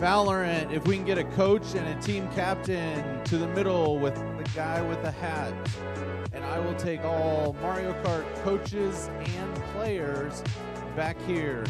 Valorant, if we can get a coach and a team captain to the middle with the guy with the hat. And I will take all Mario Kart coaches and players back here.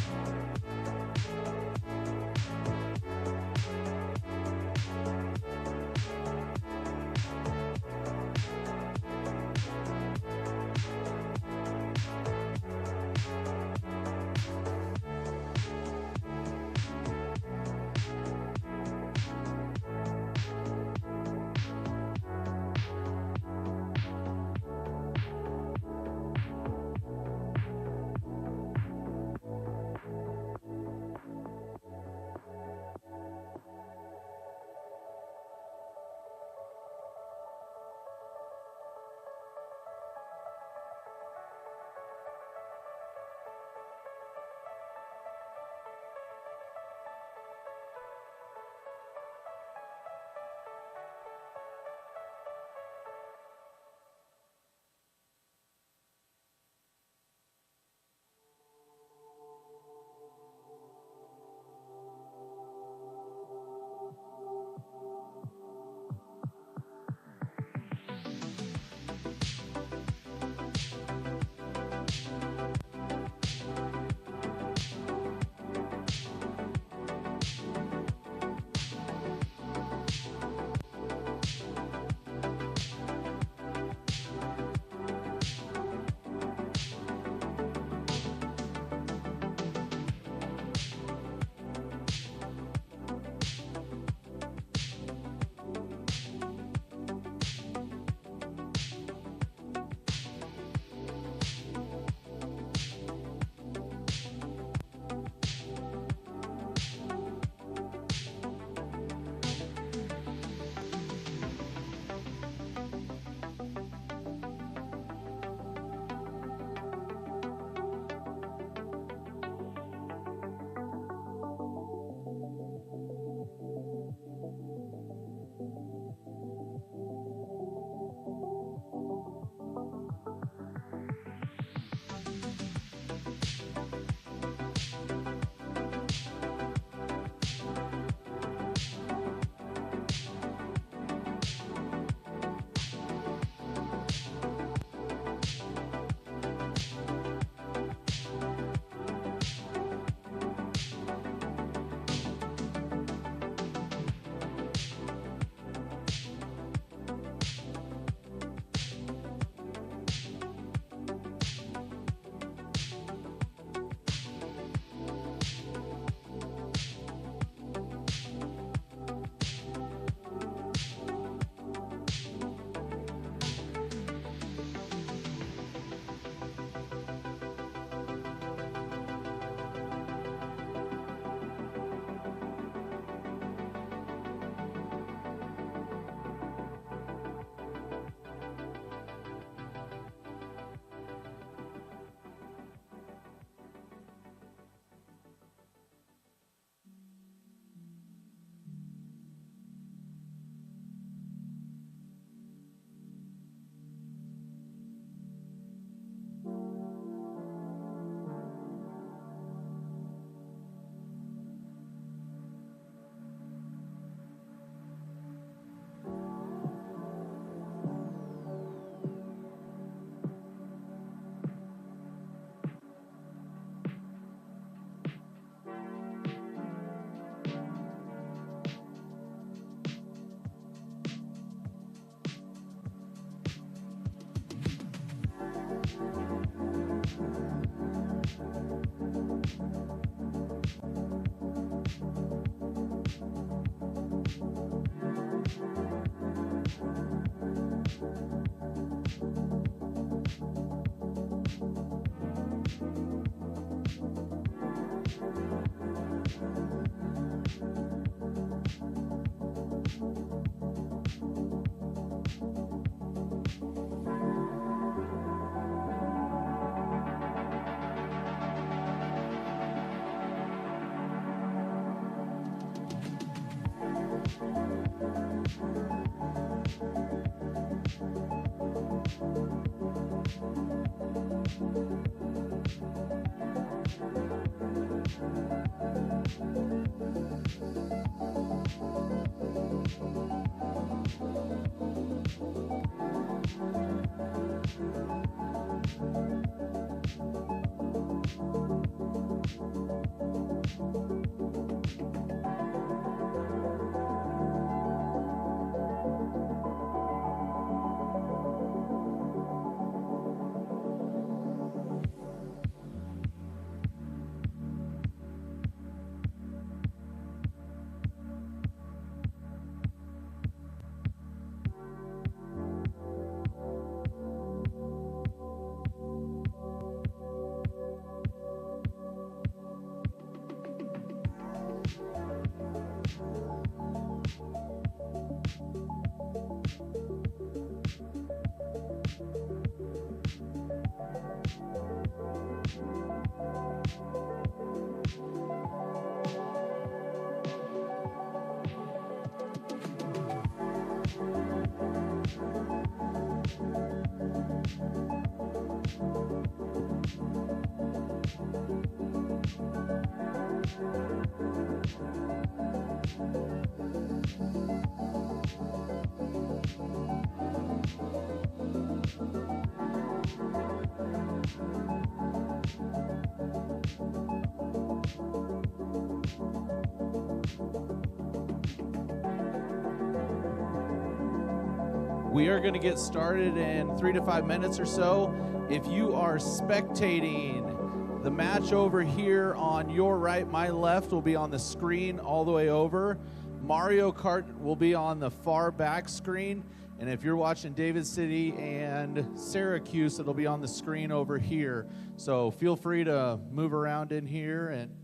We are going to get started in 3 to 5 minutes or so. If you are spectating the match over here on your right, my left will be on the screen all the way over. Mario Kart will be on the far back screen. And if you're watching David City and Syracuse, it'll be on the screen over here. So feel free to move around in here and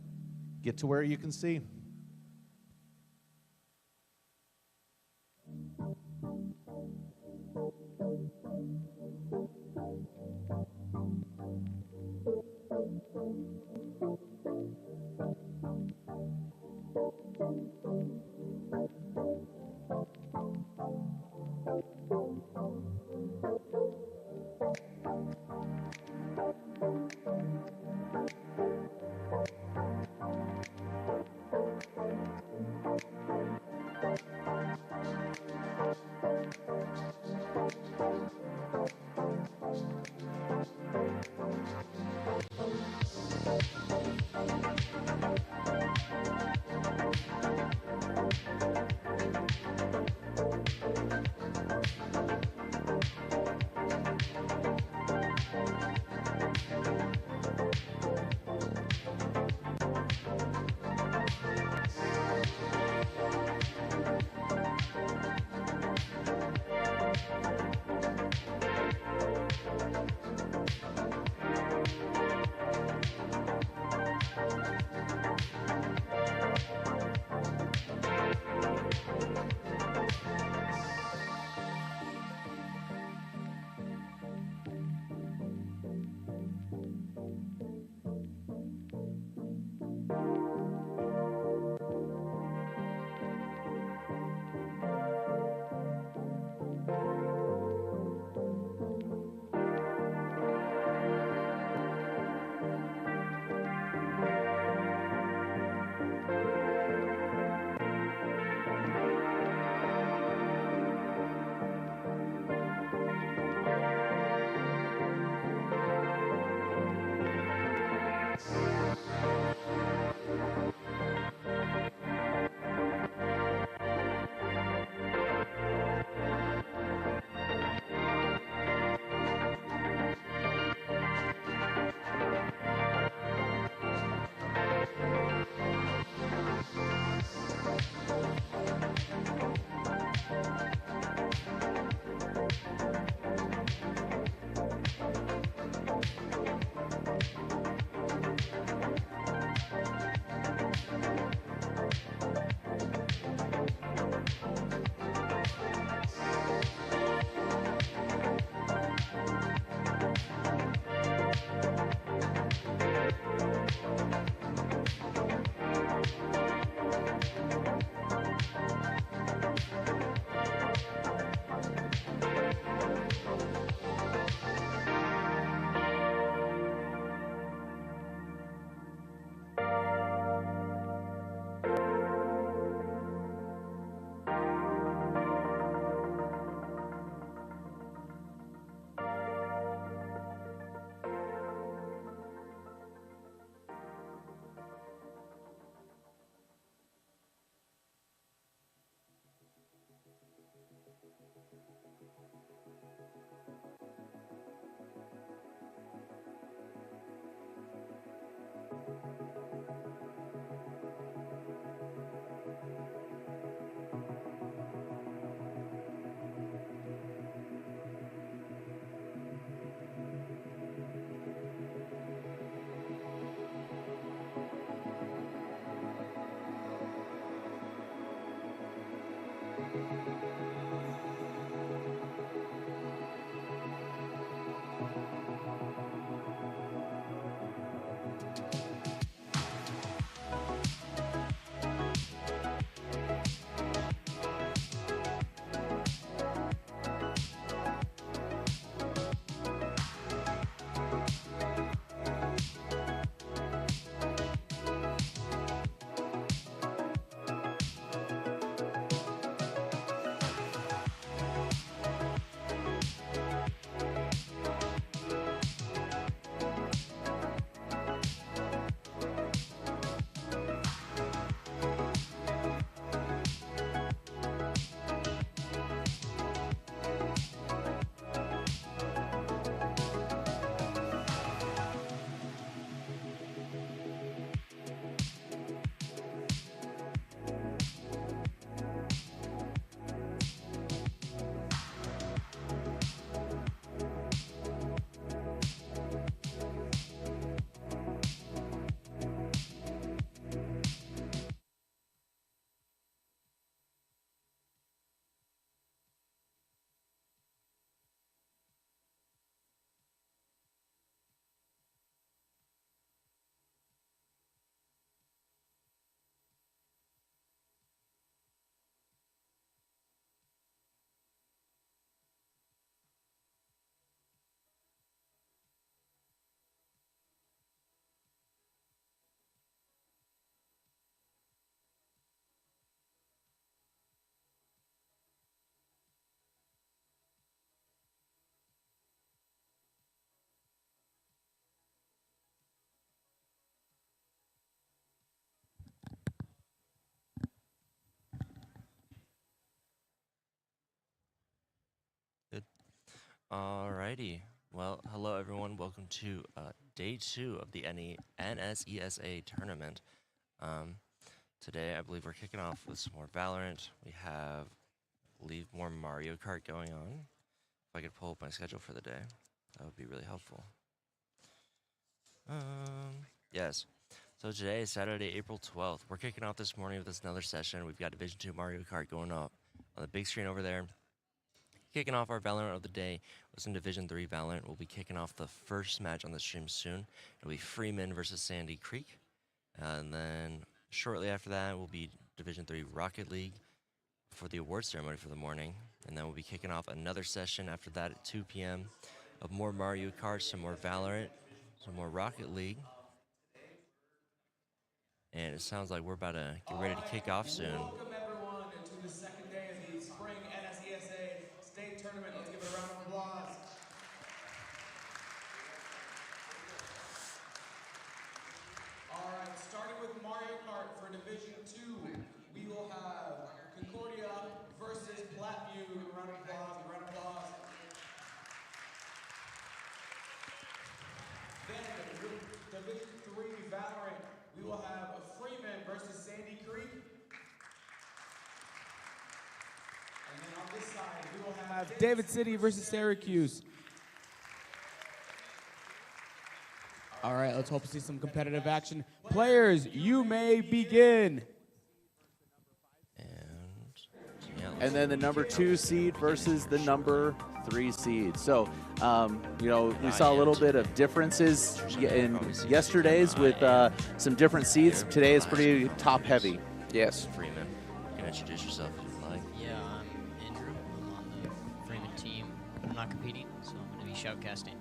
get to where you can see. Good. Alrighty. Well, hello everyone. Welcome to day 2 of the NSeSA tournament. Today, I believe we're kicking off with some more Valorant. We have, I believe, more Mario Kart going on. If I could pull up my schedule for the day, that would be really helpful. Yes. So today is Saturday, April 12th. We're kicking off this morning with another session. We've got Division 2 Mario Kart going up on the big screen over there. Kicking off our Valorant of the day was in Division 3 Valorant. We'll be kicking off the first match on the stream soon. It'll be Freeman versus Sandy Creek. And then shortly after that will be Division 3 Rocket League for the award ceremony for the morning. And then we'll be kicking off another session after that at 2 p.m. of more Mario Kart, some more Valorant, some more Rocket League. And it sounds like we're about to get ready to kick off soon. Welcome everyone to the second day of the Spring NSeSA State Tournament. Let's give it a round of applause. All right, starting with Mario Kart for Division 2, we will have Concordia versus Platteview. Give a round of applause, a round of applause. Then with Division 3 Valorant, we will have Freeman versus Sandy Creek. And then on this side, we will have David City versus Syracuse. All right, let's hope to see some competitive action. Players, you may begin. And then the number 2 seed versus the number 3 seed. So, we saw a little bit of differences in yesterday's with some different seeds. Today is pretty top heavy. Yes. Freeman, you can introduce yourself if you'd like. Yeah, I'm Andrew. I'm on the Freeman team, but I'm not competing, so I'm going to be shoutcasting.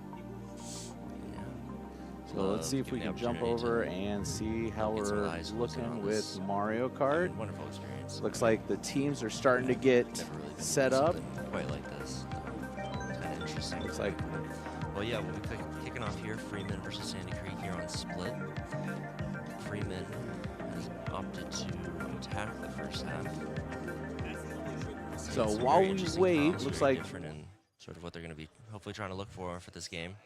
So let's see if we can jump over and see how we're looking with Mario Kart. Wonderful experience. Looks like the teams are starting to get set up. Quite like this. It's kind of interesting. Looks like. Well, yeah, we'll be kicking off here. Freeman versus Sandy Creek here on Split. Freeman has opted to attack the first half. So while we wait, looks like different in sort of what they're going to be hopefully trying to look for this game.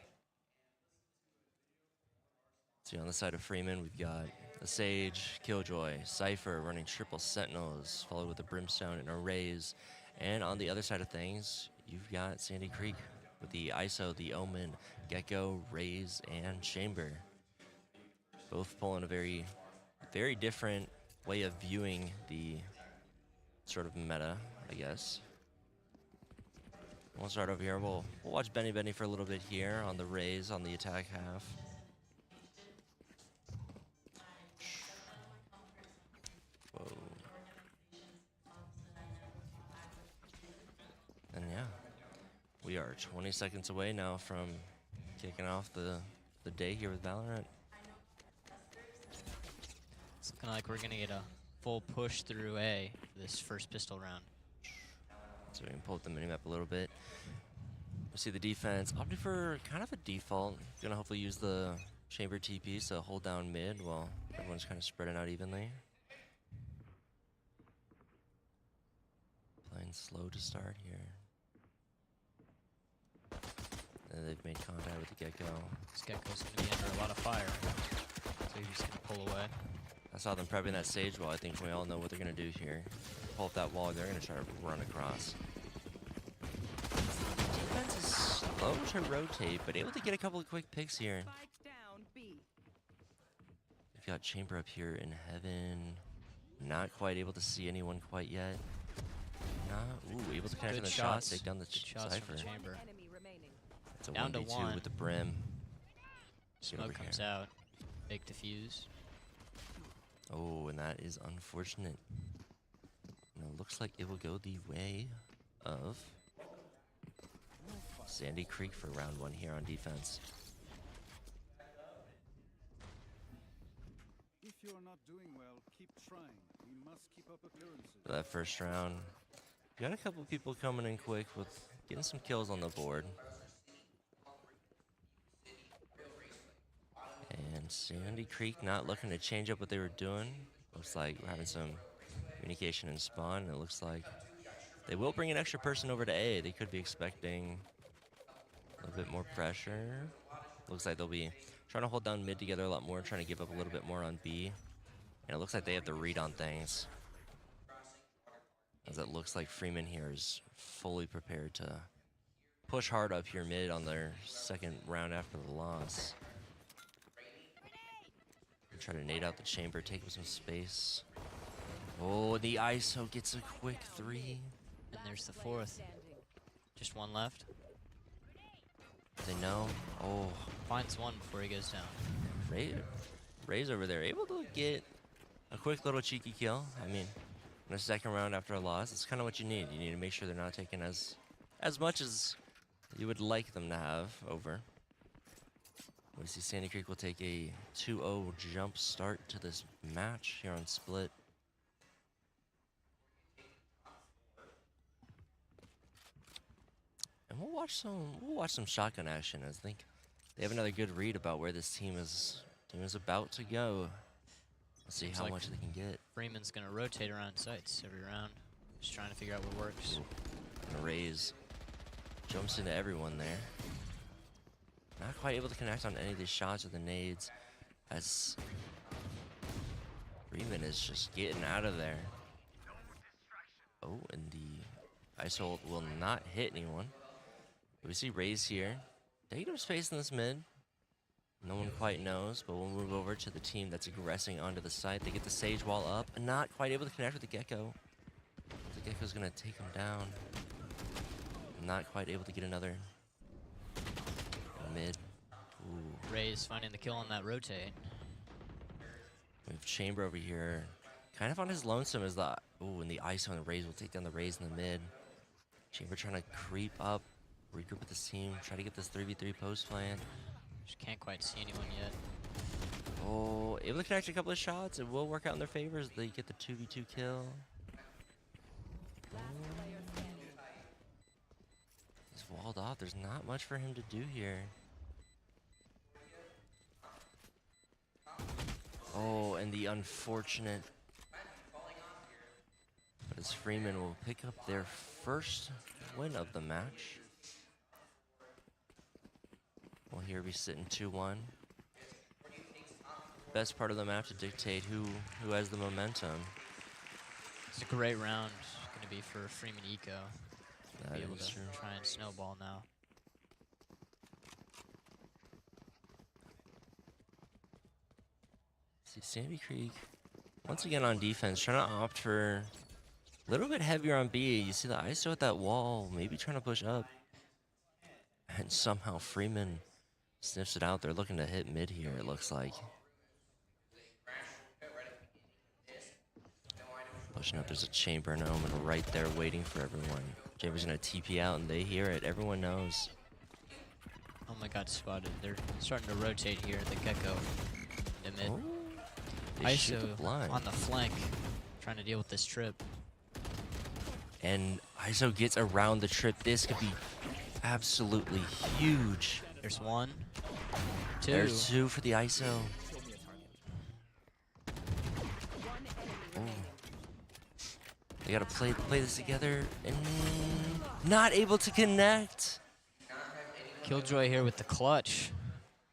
See, on the side of Freeman, we've got a Sage, Killjoy, Cypher running triple Sentinels, followed with a Brimstone and a Raze. And on the other side of things, you've got Sandy Creek with the ISO, the Omen, Gecko, Raze, and Chamber. Both pulling a very, very different way of viewing the sort of meta, I guess. We'll start over here. We'll watch Benny for a little bit here on the Raze on the attack half. Whoa. And yeah, we are 20 seconds away now from kicking off the day here with Valorant. It's looking like we're going to get a full push through A for this first pistol round. So we can pull up the minimap a little bit. We see the defense opting for kind of a default. Gonna hopefully use the Chamber TP to hold down mid while everyone's kind of spreading out evenly. Playing slow to start here. And they've made contact with the Gecko. This Gecko's going to be under a lot of fire, so he's just going to pull away. I saw them prepping that Sage wall. I think we all know what they're gonna do here. Pull up that wall, they're gonna try to run across. Defense is slow to rotate, but able to get a couple of quick picks here. We've got Chamber up here in heaven. Not quite able to see anyone quite yet. Ooh, able to connect on the shots, take down the Cypher. Chamber. It's a Down to 1v2 one. with the Brim. Smoke comes out. Big defuse. Oh, and that is unfortunate. And it looks like it will go the way of Sandy Creek for round one here on defense. If you're not doing well, keep trying. We must keep up appearances. For that first round, got a couple people coming in quick with getting some kills on the board. And Sandy Creek not looking to change up what they were doing. Looks like we're having some communication in spawn, and it looks like they will bring an extra person over to A. They could be expecting a little bit more pressure. Looks like they'll be trying to hold down mid together a lot more, trying to give up a little bit more on B. And it looks like they have the read on things, as it looks like Freeman here is fully prepared to push hard up here mid on their second round after the loss. Try to nade out the Chamber, take him some space. Oh, the ISO gets a quick 3. And there's the fourth. Just one left. They know. Oh, Finds one before he goes down. Ray's over there, able to get a quick little cheeky kill. I mean, in the second round after a loss, it's kind of what you need. You need to make sure they're not taking as much as you would like them to have over. We see Sandy Creek will take a 2-0 jump start to this match here on Split. And we'll watch some shotgun action. I think they have another good read about where this team is about to go. Let's see how much they can get. Freeman's going to rotate around sites every round. Just trying to figure out what works. And Raze jumps into everyone there. Not quite able to connect on any of these shots or the nades, as Freeman is just getting out of there. Oh, and the ISO will not hit anyone. We see Raze here, taking up space in this mid. No one quite knows, but we'll move over to the team that's aggressing onto the site. They get the Sage wall up, and not quite able to connect with the Gecko. The Gecko's gonna take him down. Not quite able to get another mid. Ooh. Raze finding the kill on that rotate. We have Chamber over here, kind of on his lonesome as the and the ISO and the Raze will take down the Raze in the mid. Chamber trying to creep up, regroup with his team, try to get this 3v3 post plan. Just can't quite see anyone yet. Oh, able to connect a couple of shots. It will work out in their favor as they get the 2v2 kill. He's walled off. There's not much for him to do here. Oh, and the unfortunate, as Freeman will pick up their first win of the match. Well, here we sit in 2-1. best part of the map to dictate who has the momentum. It's a great round. Going to be for Freeman Eco. That Be able is to true. try and snowball now. See, Sandy Creek, once again on defense, trying to opt for a little bit heavier on B. You see the ISO at that wall, maybe trying to push up. And somehow Freeman sniffs it out. They're looking to hit mid here, it looks like. Pushing up, there's a chamber and Omen right there waiting for everyone. Chamber's gonna TP out and they hear it. Everyone knows. Oh my god, spotted. They're starting to rotate here, the Gecko. The mid. Oh, they shoot the ISO blind. on the flank, trying to deal with this trip. And ISO gets around the trip. This could be absolutely huge. There's one, two. There's two for the ISO. Oh. They gotta play this together and not able to connect. Killjoy here with the clutch.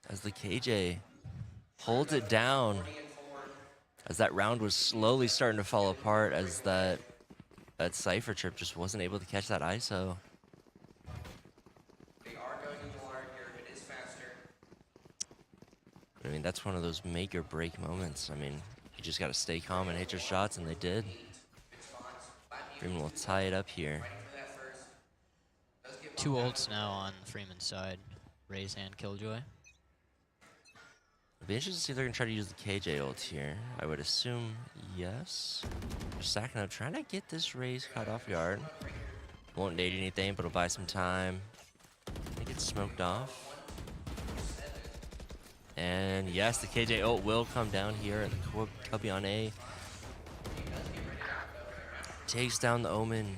As the KJ holds it down. As that round was slowly starting to fall apart as that Cypher trip just wasn't able to catch that ISO. I mean, that's one of those make or break moments. I mean, you just gotta stay calm and hit your shots, and they did. Freeman will tie it up here. 2 ults now on the Freeman side. Raze and Killjoy. It'll be interesting to see if they're gonna try to use the KJ ult here. I would assume yes. They're stacking up, trying to get this Raze caught off guard. Won't need anything, but it'll buy some time. They get smoked off. And yes, the KJ ult will come down here at the cubby on A. Takes down the Omen.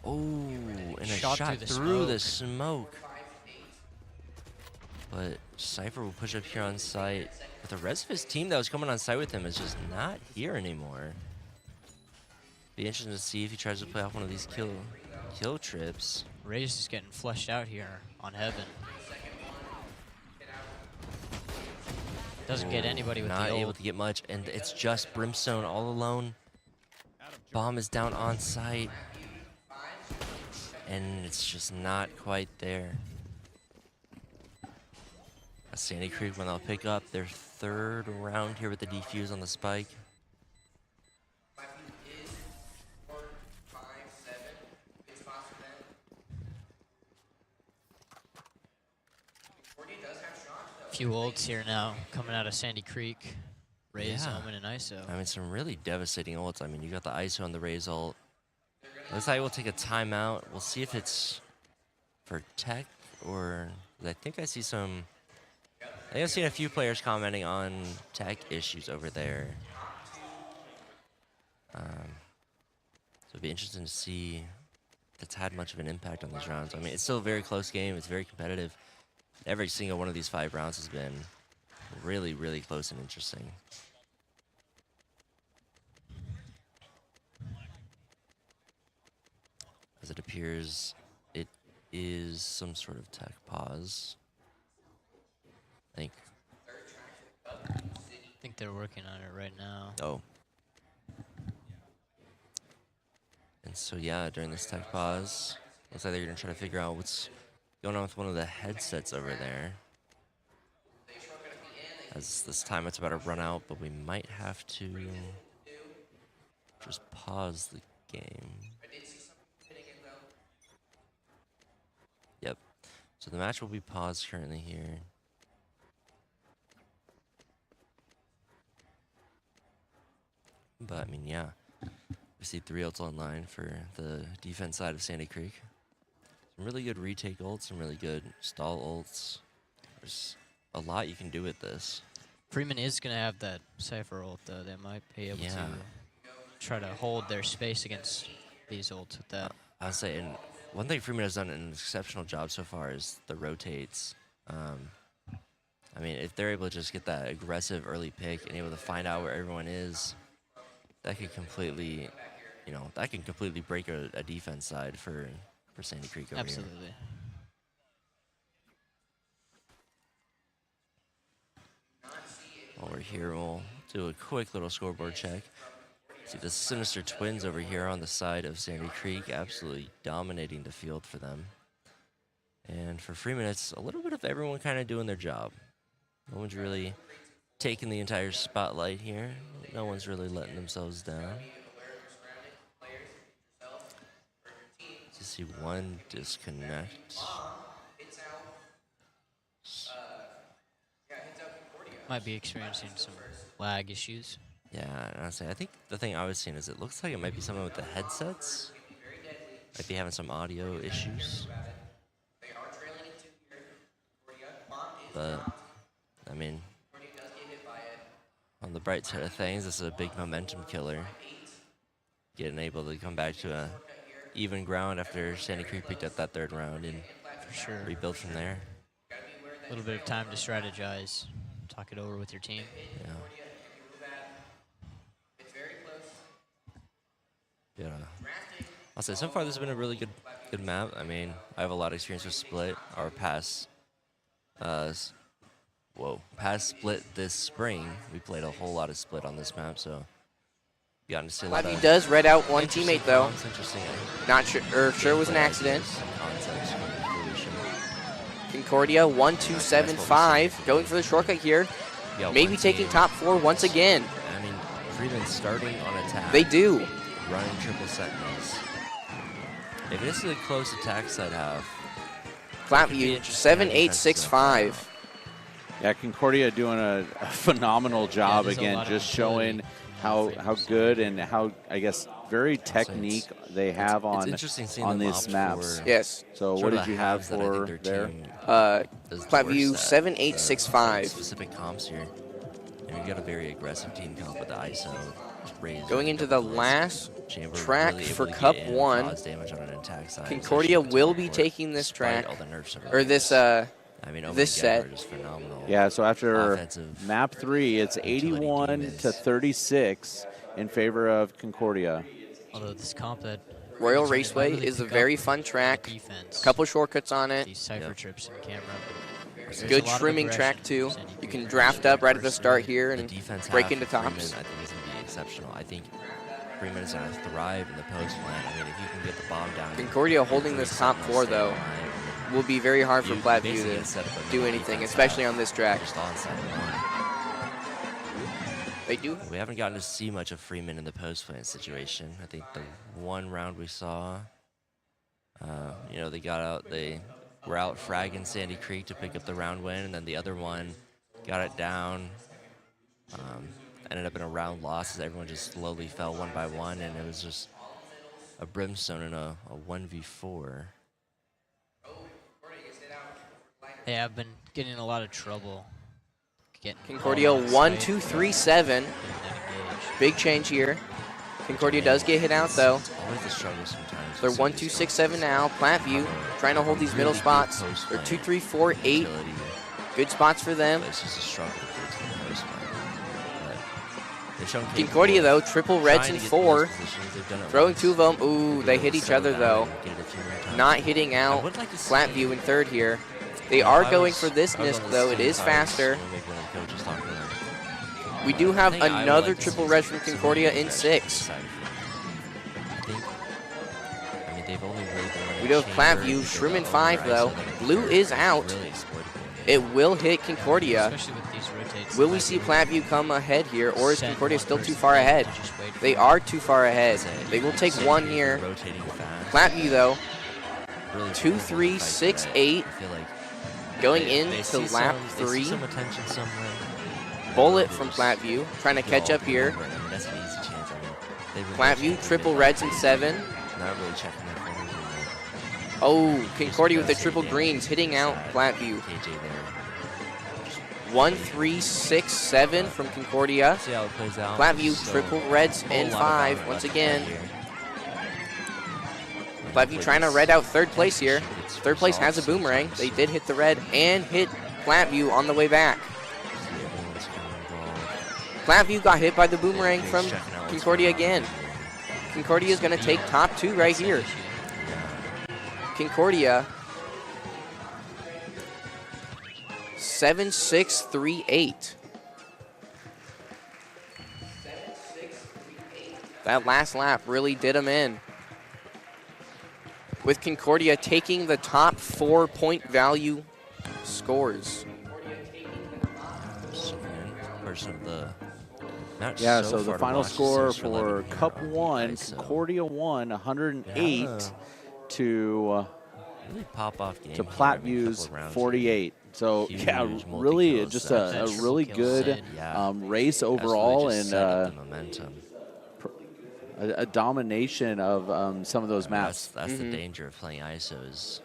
Oh, and a shot through the smoke. But Cypher will push up here on site. But the rest of his team that was coming on site with him is just not here anymore. Be interesting to see if he tries to play off one of these kill trips. Raze is getting flushed out here on Heaven. Doesn't get anybody with the ult. Not able to get much, and it's just Brimstone all alone. Bomb is down on site. And it's just not quite there. A Sandy Creek when they'll pick up their 3rd round here with the defuse on the spike. Few ults here now coming out of Sandy Creek. Raze, Yeah. Omen, and ISO. I mean, some really devastating ults. I mean, you got the ISO on the Raze ult. Looks like we'll take a timeout. We'll see if it's for tech or I think I see some. I think I've seen a few players commenting on tech issues over there. So it'd be interesting to see if it's had much of an impact on these rounds. I mean, it's still a very close game. It's very competitive. Every single one of these 5 rounds has been really, really close and interesting. As it appears, it is some sort of tech pause. I think they're working on it right now. Oh. And so, yeah, during this tech pause, looks like they're going to try to figure out what's going on with one of the headsets over there. As this time it's about to run out, but we might have to just pause the game. Yep. So the match will be paused currently here. But, I mean, yeah. We see 3 ults online for the defense side of Sandy Creek. Some really good retake ults, some really good stall ults. There's a lot you can do with this. Freeman is going to have that Cypher ult, though. They might be able to try to hold their space against these ults with that. I would say, and one thing Freeman has done an exceptional job so far is the rotates. I mean, if they're able to just get that aggressive early pick and able to find out where everyone is, that could completely, that can completely break a defense side for Sandy Creek over here. Absolutely. Over here, we'll do a quick little scoreboard check. See the Sinister Twins over here on the side of Sandy Creek, absolutely dominating the field for them. And for Freeman, it's a little bit of everyone kind of doing their job. No one's really taking the entire spotlight here. No one's really letting themselves down. To see one disconnect. Might be experiencing some lag issues. Yeah, honestly, I think the thing I was seeing is it looks like it might be something with the headsets. Might be having some audio issues. But, I mean, on the bright side of things, this is a big momentum killer. Getting able to come back to a even ground after Sandy Creek picked up that third round and For sure. rebuild from there. A little bit of time to strategize, talk it over with your team. Yeah. Yeah. I'll say so far this has been a really good map. I mean, I have a lot of experience with Split. Our past Split this spring, we played a whole lot of Split on this map, so gotten to see a lot He of does red out one teammate though. Interesting. Not sure, or sure it was an accident. Concepts from fruition. Concordia 1-2-7-5 going for the shortcut here. Yeah, Maybe one taking team. top 4 once again. I mean, Freeman starting on attack. They do. Running triple sentinels. If this is a close attack side half, Flatview 7-8-6-5. Yeah, Concordia doing a phenomenal job there's a again, lot of just utility showing how good and how, I guess, very technique they have it's on interesting seeing on them these opt maps. for Yes. So sort what of did the you have halves that I think for their there? team does the Flatview worst at, 7-8-6-5. Specific comps here. And we got a very aggressive team comp with the ISO. Razor, Going into the last Chamber track really able for to get Cup in and 1. cause damage on an attack side, Concordia especially will with be teleport, taking this despite track, all the nerfs of or this I mean, over this the Gecko set. are just phenomenal. Yeah, so after Offensive map 3, it's utility 81 demons. to 36 in favor of Concordia. Although this comp that Royal might Raceway really is a pick very up fun track. defense. Couple shortcuts on it. These cipher Yep. trips in camera. There's a Good lot of trimming aggression track from too. Sandy You Creek. can draft up right at the start here The and defense break half into of Freeman, tops. I think is going to be exceptional. I think Freeman is going to thrive in the post plant. I mean, if you can get the bomb down. Concordia holding this top 4 though will be very hard for Flatview basically to set up a do mini anything, defense especially half on this track. Just on side one. They do. We haven't gotten to see much of Freeman in the post plant situation. I think the one round we saw, you know, they were out fragging Sandy Creek to pick up the round win, and then the other one got it down. Ended up in a round loss as everyone just slowly fell one by one, and it was just a brimstone and a 1v4. Yeah, I've been getting in a lot of trouble. Concordia 1-2-3-7. Getting that engaged. Big change here. Concordia does get hit out though. It's always a struggle sometimes. They're with some of these 1-2-6-7 now. Platteview trying to hold these middle Really good spots. post They're plant 2-3-4-8. utility, Good spots for them. but it's just a struggle to get to the post plant. But they've shown Concordia capable though, of triple reds trying and to get to those 4. positions. They've done it Throwing once. 2 of them. Ooh, They've they been hit able to each settle other down though. and get it a few more times. Not hitting I out would like to see- Flatview in third here. They If are I going was- for this if I was NIST on though. this It team, is I would faster. still make one of the coaches talk to them. We do have I think I would another like to triple see res from some Concordia more in aggression 6. inside of them. I mean, they've only really been running We do have chamber Platteview, and Shroom in the 5 override, though. so they're Blue is out. really exploiting them. It will hit Concordia. Especially with these rotates. Will we see Platteview come ahead here, or is Send Concordia one still too person far in ahead? to just wait for They it. are too far ahead. Say, They will take Sandy one Creek here. rotating fast. Platteview though, Really 2-3-6-8. I feel like going they into see lap some, they see 3. some attention somewhere. Bullet from Platteview, trying to catch up here. I mean, that's an easy chance. I mean, they've been Platteview, rotating triple really reds in fast. 7. Not really checking their corners anymore. Oh, Concordia with the Just triple damage greens, hitting out inside. Platteview. KJ there. 1-3-6-7 from Concordia. See how it plays out. Platteview, So, triple reds whole in lot of 5 valor once left to play again. here. Platteview trying to red out third place here. Third place has a boomerang. They did hit the red and hit Platteview on the way back. Everyone's kind of involved. Platteview got hit by the boomerang Big's from checking out what's Concordia going on again. here. Concordia is going to take top 2 right here. Concordia 7-6-3-8. That last lap really did him in. With Concordia taking the top 4 point value scores. Person of the not Yeah, so so the far to final watch is score Source 11 for here Cup on 1, NSeSA. Concordia won 108 Yeah. to Really pop off game to here. I mean, Plattview's couple rounds 48. So Huge yeah, multi-kill really just a sessions. really Triple kill good set. Yeah. race Absolutely overall, just and set up the momentum. a domination of some of those maps. That's the danger of playing ISO is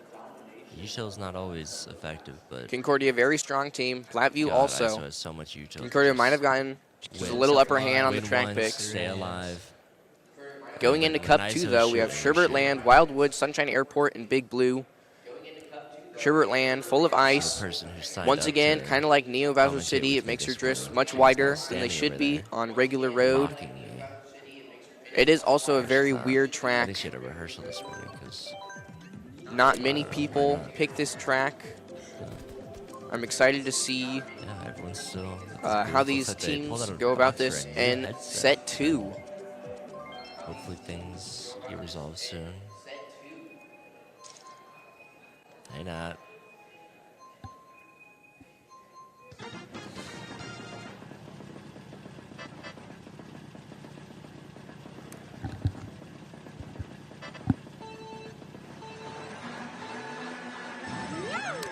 util is not always effective, but Concordia, very strong team. Platteview God, also. ISO has so much util. Concordia might have gotten just a little upper hand on the track once, picks. Stay alive. Going into Cup 2, though, we have Sherbert Land, Wildwood, Sunshine Airport, and Big Blue. Sherbert Land, full of ice. Once again, kind of like Neo Bowser City, it makes your drifts much wider than they should be on regular road. It is also a very weird I track. think she had a rehearsal this morning because Not many people pick this track. I'm excited to see yeah, everyone's still how these teams go about this in set 2. Hopefully things get resolved soon. Hey, Nat.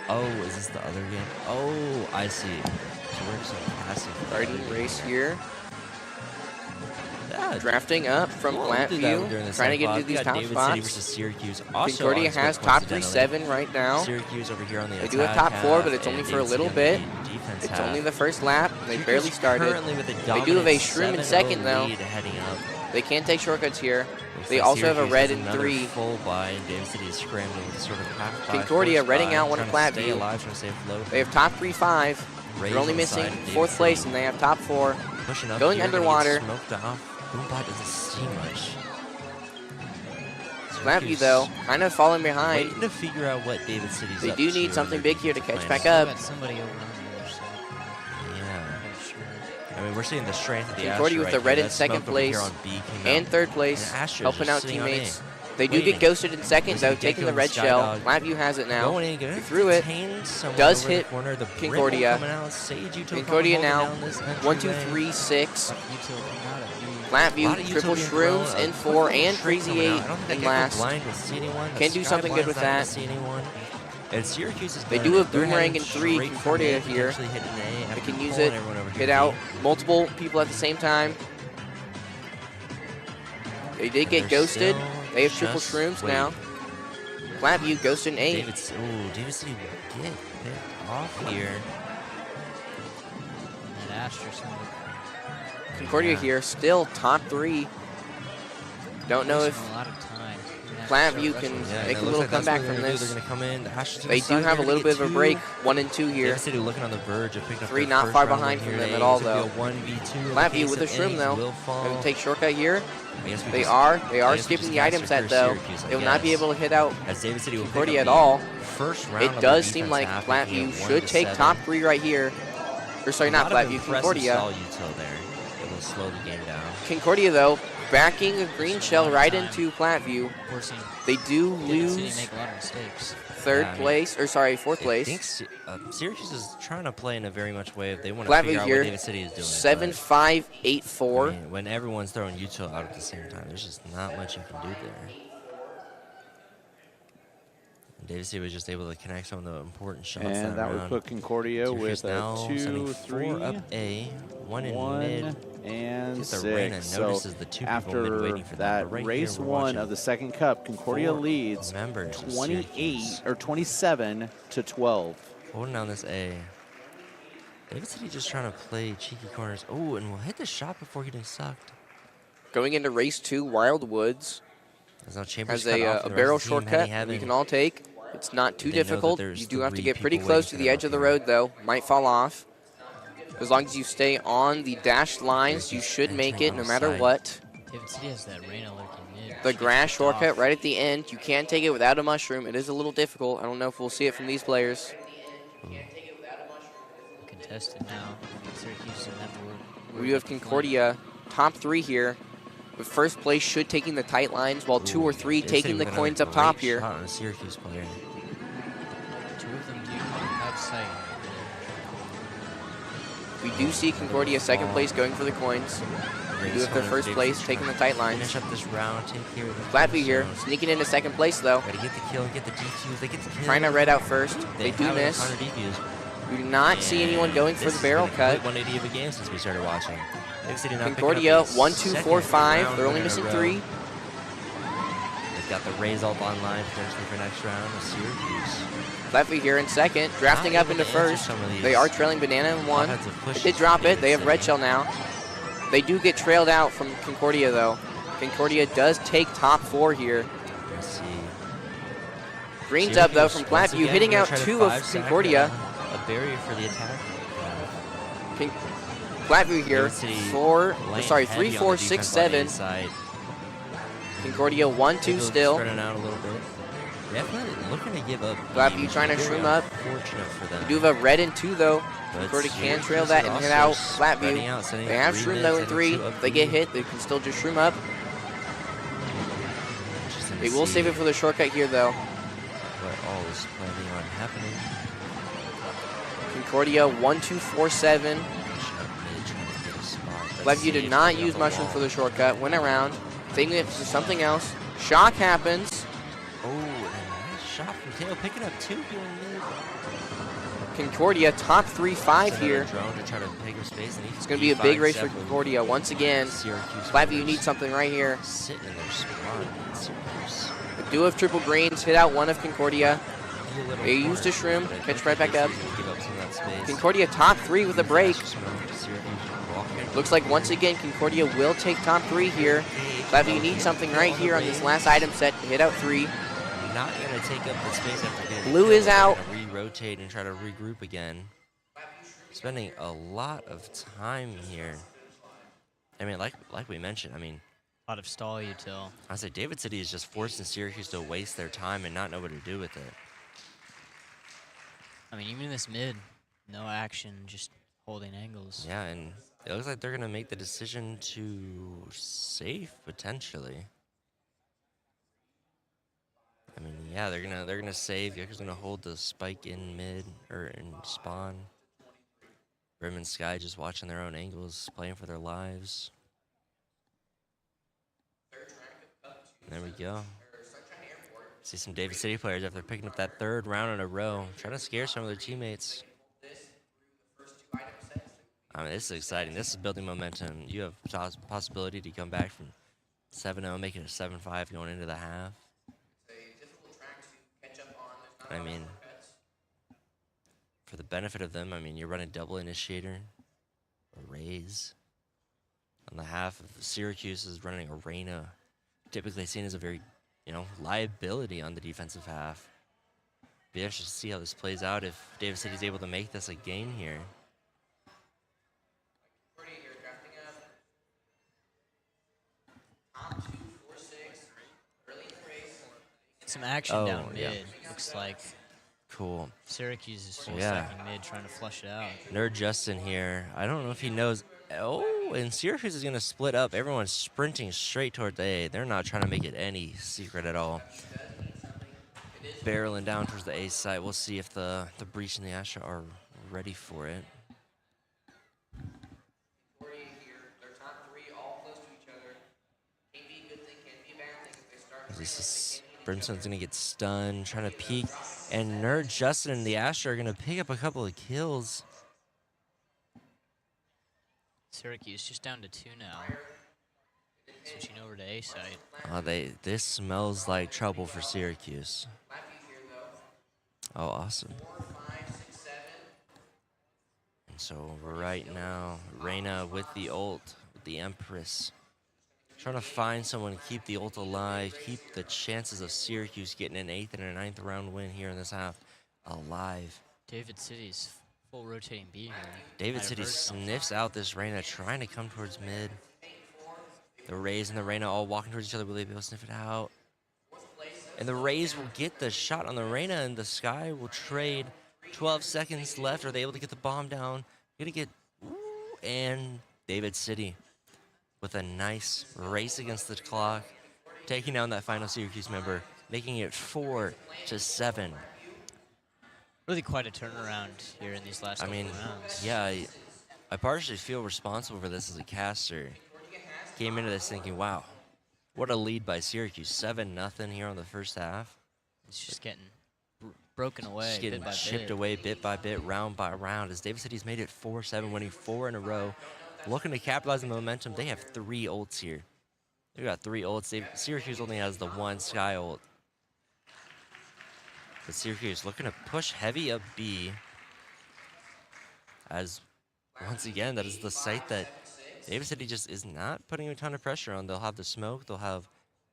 Oh, is this the other game? Oh, I see. So we're just passive. Starting race here. Yeah, Drafting up from Platteview, trying to get into these top David City spots. versus Syracuse. Also Concordia on has Swift, top 3-7 coincidentally. right now. Syracuse over here on the They do have top 4, but it's only for a little bit. It's only the first lap. They barely started. They do have a Shroom in second, though. Heading up. They can take shortcuts here. Looks They like also have a Syracuse red has in another 3. Full buy, and David City is scrambling with sort of half buy, Concordia forced reading buy, out one of trying to stay Platteview. alive, trying to stay afloat. They have top 3-5. Rays They're only on the missing side, David 4th place, City and they have top 4. pushing up going here, gonna get underwater. Smoked off. Boombot doesn't see much. Platteview, though, kind of falling behind. Waiting to figure out what David City's They up do to need something and their big here to defense catch back plan. up. Got somebody over on the other side. Yeah. I'm sure. I mean, we're seeing the strength of the Concordia Astra with the right red here. in That second smoke over here place on B came and out. 3rd place, And Astra's helping just out sitting on teammates. A. They do Waiting. get ghosted in second, Was though, it taking Gecko the and red shell. Skydog? Platteview has it now. Going in, gonna Threw it. detain someone Does over the hit corner. The Brimble Concordia. coming out. Sage Util Concordia coming now, holding down this 1, 2, entryway. 3, 6. Util coming out of you. Platteview, triple shrooms in 4 and crazy 8 in last. Blind will see anyone. Can do something good with that. See anyone. And Syracuse is They better. do have They're boomerang heading in 3, straight for Concordia A, here. potentially hitting A, They after can use pulling it, everyone over here hit to out B. multiple people at the same time. They did get They're got still They have triple just shrooms now. waiting. Platteview ghosted in 8. David City will get picked off here. And that Astra smoke. Concordia Yeah. here, still top 3. Don't know if Wasting a lot of time. Platteview can Yeah, make it a looks little like that's comeback what they're from gonna do. this. They're gonna come in. The Ashes They do have a little bit of a break, 1 and 2 here. David City looking on the verge of picking up 3 their not first far round behind win from here them today. at all, This would be though. a 1v2 in the Platteview case with a of shroom, A's though. will fall. Going to take shortcut here. I guess we They just- are I guess we skipping just the item cast set, for though. Syracuse, I They will not be guess. able to hit out As David City will pick Concordia up at the all. First round It of does the seem defense like half, Platteview making it should 1-7. take top 3 right here. Or sorry, not A lot of Platteview, impressive Concordia. stall util there. It will slow the game down. Concordia, though, backing a green shell right into Platteview. Forcing They do David City lose make a lot of mistakes. 3rd Yeah, I mean, place, or sorry, 4th I place. think Syracuse is trying to play in a very much way if they want to Platteview figure out here, what David City is doing. 7, 5, 8, 4. I mean, when everyone's throwing util out at the same time, there's just not much you can do there. And David City was just able to connect some of the important shots And that would round. put Concordia Syracuse with a now 2, sending 3, 4 up A, 1 in mid. and Get the Reina 6. notices So the two people mid after waiting for that. that But right race here, we're 1 watching of the second cup, Concordia 4 leads members of 28 Syracuse or 27 to 12. holding down this A. David City just trying to play cheeky corners. Oh, and we'll hit the shot before getting sucked. Going into race 2, Wildwoods As now Chambers has cut off a and the rest barrel of the team shortcut heading we heaven. can all take. It's not too They know that difficult. there's You do have to 3 get pretty people close waiting to for the them edge up of the here. road, though. Might fall off. As long as you stay on the dashed lines, you should make entering it on no the matter side. what. David City has that Reina lurking mid. The She grass gets picked shortcut off. right at the end. You can take it without a mushroom. It is a little difficult. I don't know if we'll see it from these players. Contested now. Syracuse doesn't have to work. We have Concordia top 3 here. with first place should taking the tight lines, while 2 or 3 David taking City the with coins another up top great here. shot on a Syracuse player. 2 of them do have sight. We do see Concordia second place going for the coins. We do have their first place taking the tight lines. Finish up this round, take care of the Flatview here, zone. sneaking into second place though. Gotta get the kill and get the defuse. They get the kill. Trying to red out first. They do have it, miss. counter defuse. We do not see anyone going for the barrel cut. 180 of a game since we started watching. David City not picking up Concordia, a 1, 2, 4, second 5. round They're only win in a missing row. 3. They've got the Rays ult online potentially for next round with Syracuse. Flatview here in second, drafting Not up able into to answer first. some of these They are trailing Banana in 1. offensive They pushes did drop from it. They have David red City. shell now. They do get trailed out from Concordia though. Concordia does take top 4 here. Let's see. Green's up though from Syracuse, once Flatview, again, hitting gonna out try to 2 of five-sack Concordia. A barrier for the attack. Flatview here, David City 3, laying 4, heavy on the 6, defense on 7. A side. Concordia 1, 2 Eagles still. spreading out a little bit. Definitely looking to give up. Flatview games. trying to Very shroom up. unfortunate for them. We do have a red in 2 though. But Concordia can Syracuse trail is that and hit also out spreading Flatview. out, sending They have three shroom though in mids, 3. heading to If they get hit, they can still just shroom up. Interesting They to will see save it for the shortcut here though. what all is planning on happening. Concordia 1, 2, 4, 7. Flatview did not use mushroom for the shortcut. Went around, thinking it for something else. Shock happens. Oh, and a nice shot from Teo, picking up 2 here in mid. Concordia top 3, 5 here. Drone to try to pick up space, and It's going to be a big race for Concordia once again. Syracuse Flatview needs something right here. sitting in their spot in Syracuse. They do have triple greens. Hit out 1 of Concordia. Be a little They used a hard, shroom, but I catch think right back David up. City's gonna give up some of that space. Concordia top 3 with a break. Syracuse walking. Looks like once again Concordia will take top 3 here. Flatview needs something right here on this last item set to hit out 3. Not going to take up the space after getting Blue is killed. They're out. gonna re-rotate and try to regroup again. Spending a lot of time here. I mean, like we mentioned, I mean, A lot of stall util. I say David City is just forcing Syracuse to waste their time and not know what to do with it. I mean, even in this mid, no action, just holding angles. Yeah, and it looks like they're gonna make the decision to save potentially. I mean, yeah, they're gonna save. Yoker's gonna hold the spike in mid or in spawn. Rim and Sky just watching their own angles, playing for their lives. And there we go. See some David City players after picking up that 3rd round in a row, trying to scare some of their teammates. I mean, this is exciting. This is building momentum. You have possibility to come back from 7-0, make it a 7-5 going into the half. I mean, for the benefit of them, I mean, you're running double initiator, a raise. On the half of Syracuse is running a Reyna, typically seen as a very, liability on the defensive half. Be interested to see how this plays out if David City's able to make this a game here. Some action down mid. yeah. Looks like Cool. Syracuse is full Yeah. stacking mid, trying to flush it out. Nerd Justin here. I don't know if he knows. Oh, and Syracuse is going to split up. Everyone's sprinting straight toward A. They're not trying to make it any secret at all. Barreling down towards the A side. We'll see if the Breach and the Astra are ready for it. This is Brimstone's going to get stunned, trying to peek. And Nerd Justin and the Astra are going to pick up a couple of kills. Syracuse just down to 2 now. Switching over to A site. This smells like trouble for Syracuse. Oh, awesome. And so right now, Reyna with the ult, with the Empress. Trying to find someone to keep the ult alive, keep the chances of Syracuse getting an 8th and a 9th round win here in this half alive. David City's full rotating B here. David City sniffs out this Reyna, trying to come towards mid. The Rays and the Reyna all walking towards each other. Will they be able to sniff it out? And the Rays will get the shot on the Reyna, and the Sky will trade. 12 seconds left. Are they able to get the bomb down? Gonna get, and David City with a nice race against the clock, taking down that final Syracuse member, making it 4-7. Really quite a turnaround here in these last couple rounds. Yeah, I partially feel responsible for this as a caster. Came into this thinking, wow, what a lead by Syracuse. 7-0 here on the first half. It's just getting broken away, Just getting bit by chipped bit. away bit by bit, round by round. As David said, he's made it 4-7, winning 4 in a row. Looking to capitalize on the momentum. They have 3 ults here. They've got 3 ults. Syracuse only has the 1 Sky ult. But Syracuse looking to push heavy up B. As, once again, that is the site that David said he just is not putting a ton of pressure on. They'll have the smoke. They'll have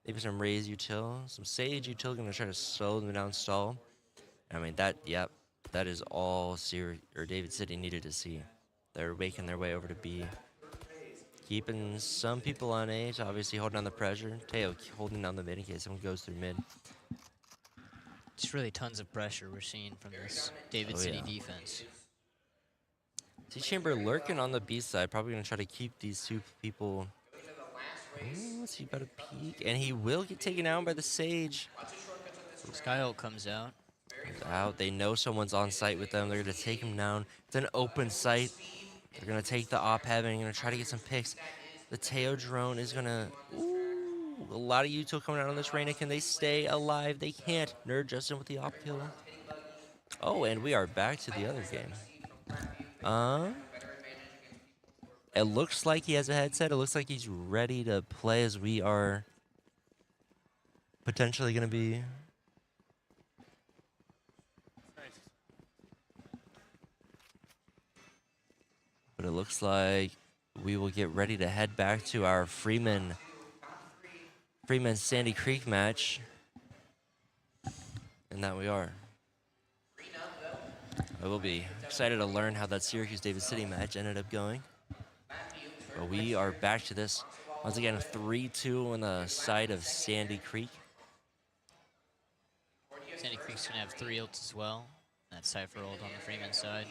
maybe some Raze util, some Sage util, going to try to slow them down, stall. I mean, that is all David said he needed to see. They're making their way over to B. Keeping some people on A, obviously holding down the pressure. Teo holding down the mid in case someone goes through mid. Just really tons of pressure we're seeing from this David City defense. Chamber lurking on the B side, probably going to try to keep these 2 people. Is he about to peek? And he will get taken out by the Sage. Sky ult comes out. Out. They know someone's on site with them. They're going to take him down. It's an open site. They're going to take the op heaven and going to try to get some picks. The Teo drone is going to... a lot of util coming out on this Reyna. Can they stay alive? They can't. Nerd Justin with the op kill. Oh, and we are back to the other game. It looks like he has a headset. It looks like he's ready to play as we are potentially going to be... But it looks like we will get ready to head back to our Freeman Sandy Creek match. And that we are. I will be excited to learn how that Syracuse David City match ended up going. But we are back to this. Once again, 3-2 on the side of Sandy Creek. Sandy Creek's going to have 3 ults as well. That Cypher ult on the Freeman side.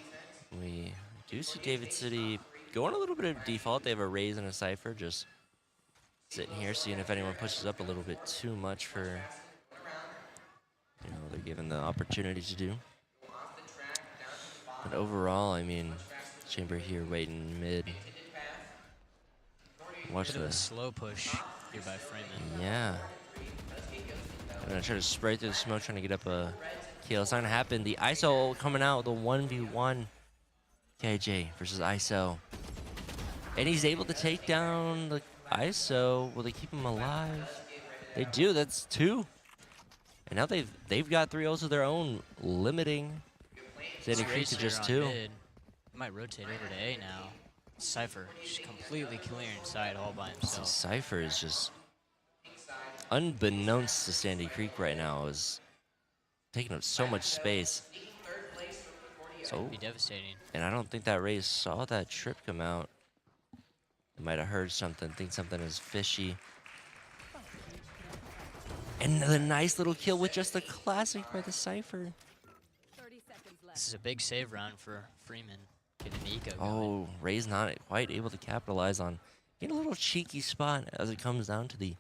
We do see David City going a little bit of default. They have a Raze and a Cypher, just sitting here seeing if anyone pushes up a little bit too much for, they're given the opportunity to do. But overall, I mean, Chamber here waiting mid. Watch the slow push here by Freeman. Yeah. I'm gonna try to spray through the smoke, trying to get up a kill. It's not gonna happen. The ISO coming out, the 1v1. KJ versus ISO. And he's able to take down the ISO. Will they keep him alive? They do. That's 2. And now they've got 3 ults of their own, limiting Sandy Creek to just 2. Mid. Might rotate over to A now. Cypher just completely clearing side all by himself. Cypher is just, unbeknownst to Sandy Creek right now, is taking up so much space. It's going to be devastating. And I don't think that Raze saw that trip come out. Might have heard something, think something is fishy. And the nice little kill with just a classic by the Cypher. This is a big save round for Freeman. Getting the eco Oh, going. Ray's not quite able to capitalize on getting a little cheeky spot as it comes down to the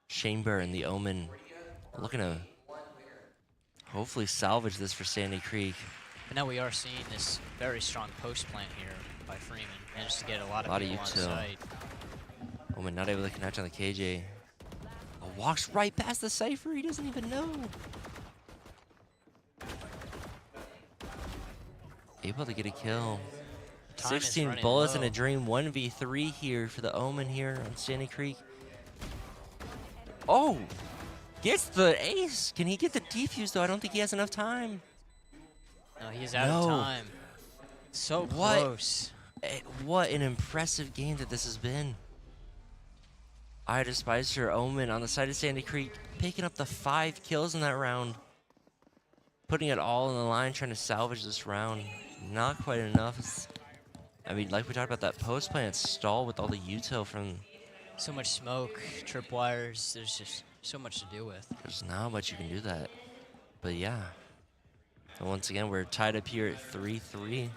Chamber and the Omen. Looking to hopefully salvage this for Sandy Creek. But now we are seeing this very strong post plant here by Freeman. Managed to get a lot of people on site. Omen not able to connect on the KJ. Walks right past the Cypher. He doesn't even know. Able to get a kill. 16 bullets in a dream. 1v3 here for the Omen here on Sandy Creek. Oh! Gets the ace. Can he get the defuse though? I don't think he has enough time. No, he's out of time. So close. What an impressive game that this has been. I despise her Omen on the side of Sandy Creek, picking up the 5 kills in that round. Putting it all on the line, trying to salvage this round. Not quite enough. I mean, like we talked about, that post plant stall with all the util from... So much smoke, tripwires, there's just so much to deal with. There's not much you can do that. But yeah. And once again, we're tied up here at 3-3.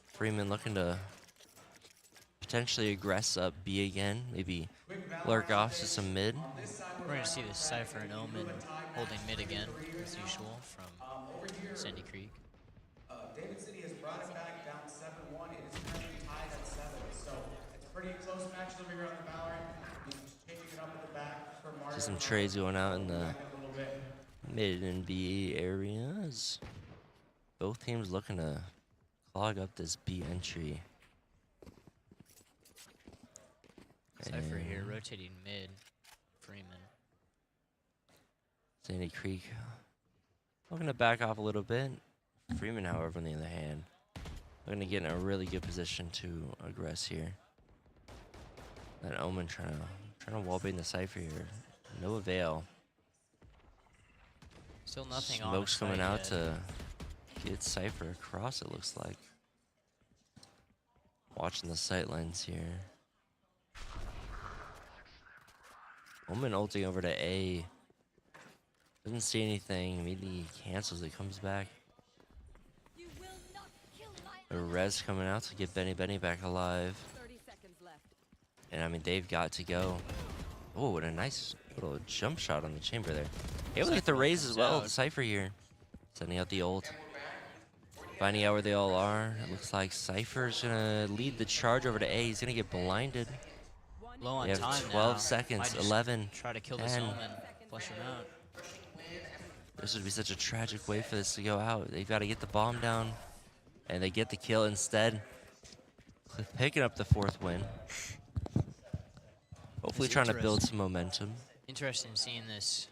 Freeman looking to potentially aggress up B again. Maybe lurk off to some mid. We're going to see the Cypher and Omen holding mid again, as usual, from Sandy Creek. David City has brought it back down 7-1. It is currently tied at 7. So it's a pretty close match over here on the Valorant. He's changing it up at the back for Mario. See some trades going out in the mid and B areas. Both teams looking to clog up this B entry. Cypher here rotating mid. Freeman. Sandy Creek looking to back off a little bit. Freeman, however, on the other hand, looking to get in a really good position to aggress here. That Omen trying to wallbait the Cypher here. No avail. Still nothing on. Smoke's coming out to get Cypher across, it looks like. Watching the sightlines here. Omen ulting over to A. Doesn't see anything. Immediately cancels it, comes back. A res coming out to get Benny back alive. And I mean, they've got to go. Oh, what a nice little jump shot on the chamber there. Able to get the raise as well. The Cypher here. Sending out the ult. Finding out where they all are. It looks like Cypher's going to lead the charge over to A. He's going to get blinded. Low on We have time 12 now. seconds, Might just 11, try to kill 10. this Omen. Flush him out. This would be such a tragic way for this to go out. They've got to get the bomb down, and they get the kill instead. Picking up the 4th win. Hopefully trying to build some momentum. Interesting seeing this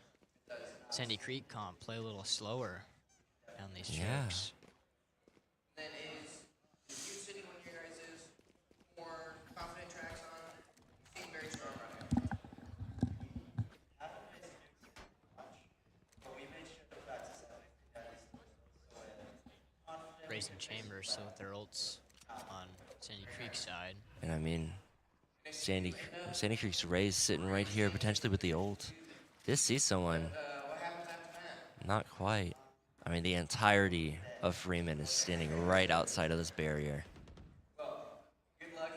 Sandy Creek comp play a little slower down these Yeah. trips. Then is City one of your guys' more confident tracks on? Seem very strong right now. Raising chambers still with their ults on Sandy Creek side. And I mean, Sandy Creek's Rays sitting right here, potentially with the ult. Did see someone. Not quite. I mean, the entirety of Freeman is standing right outside of this barrier.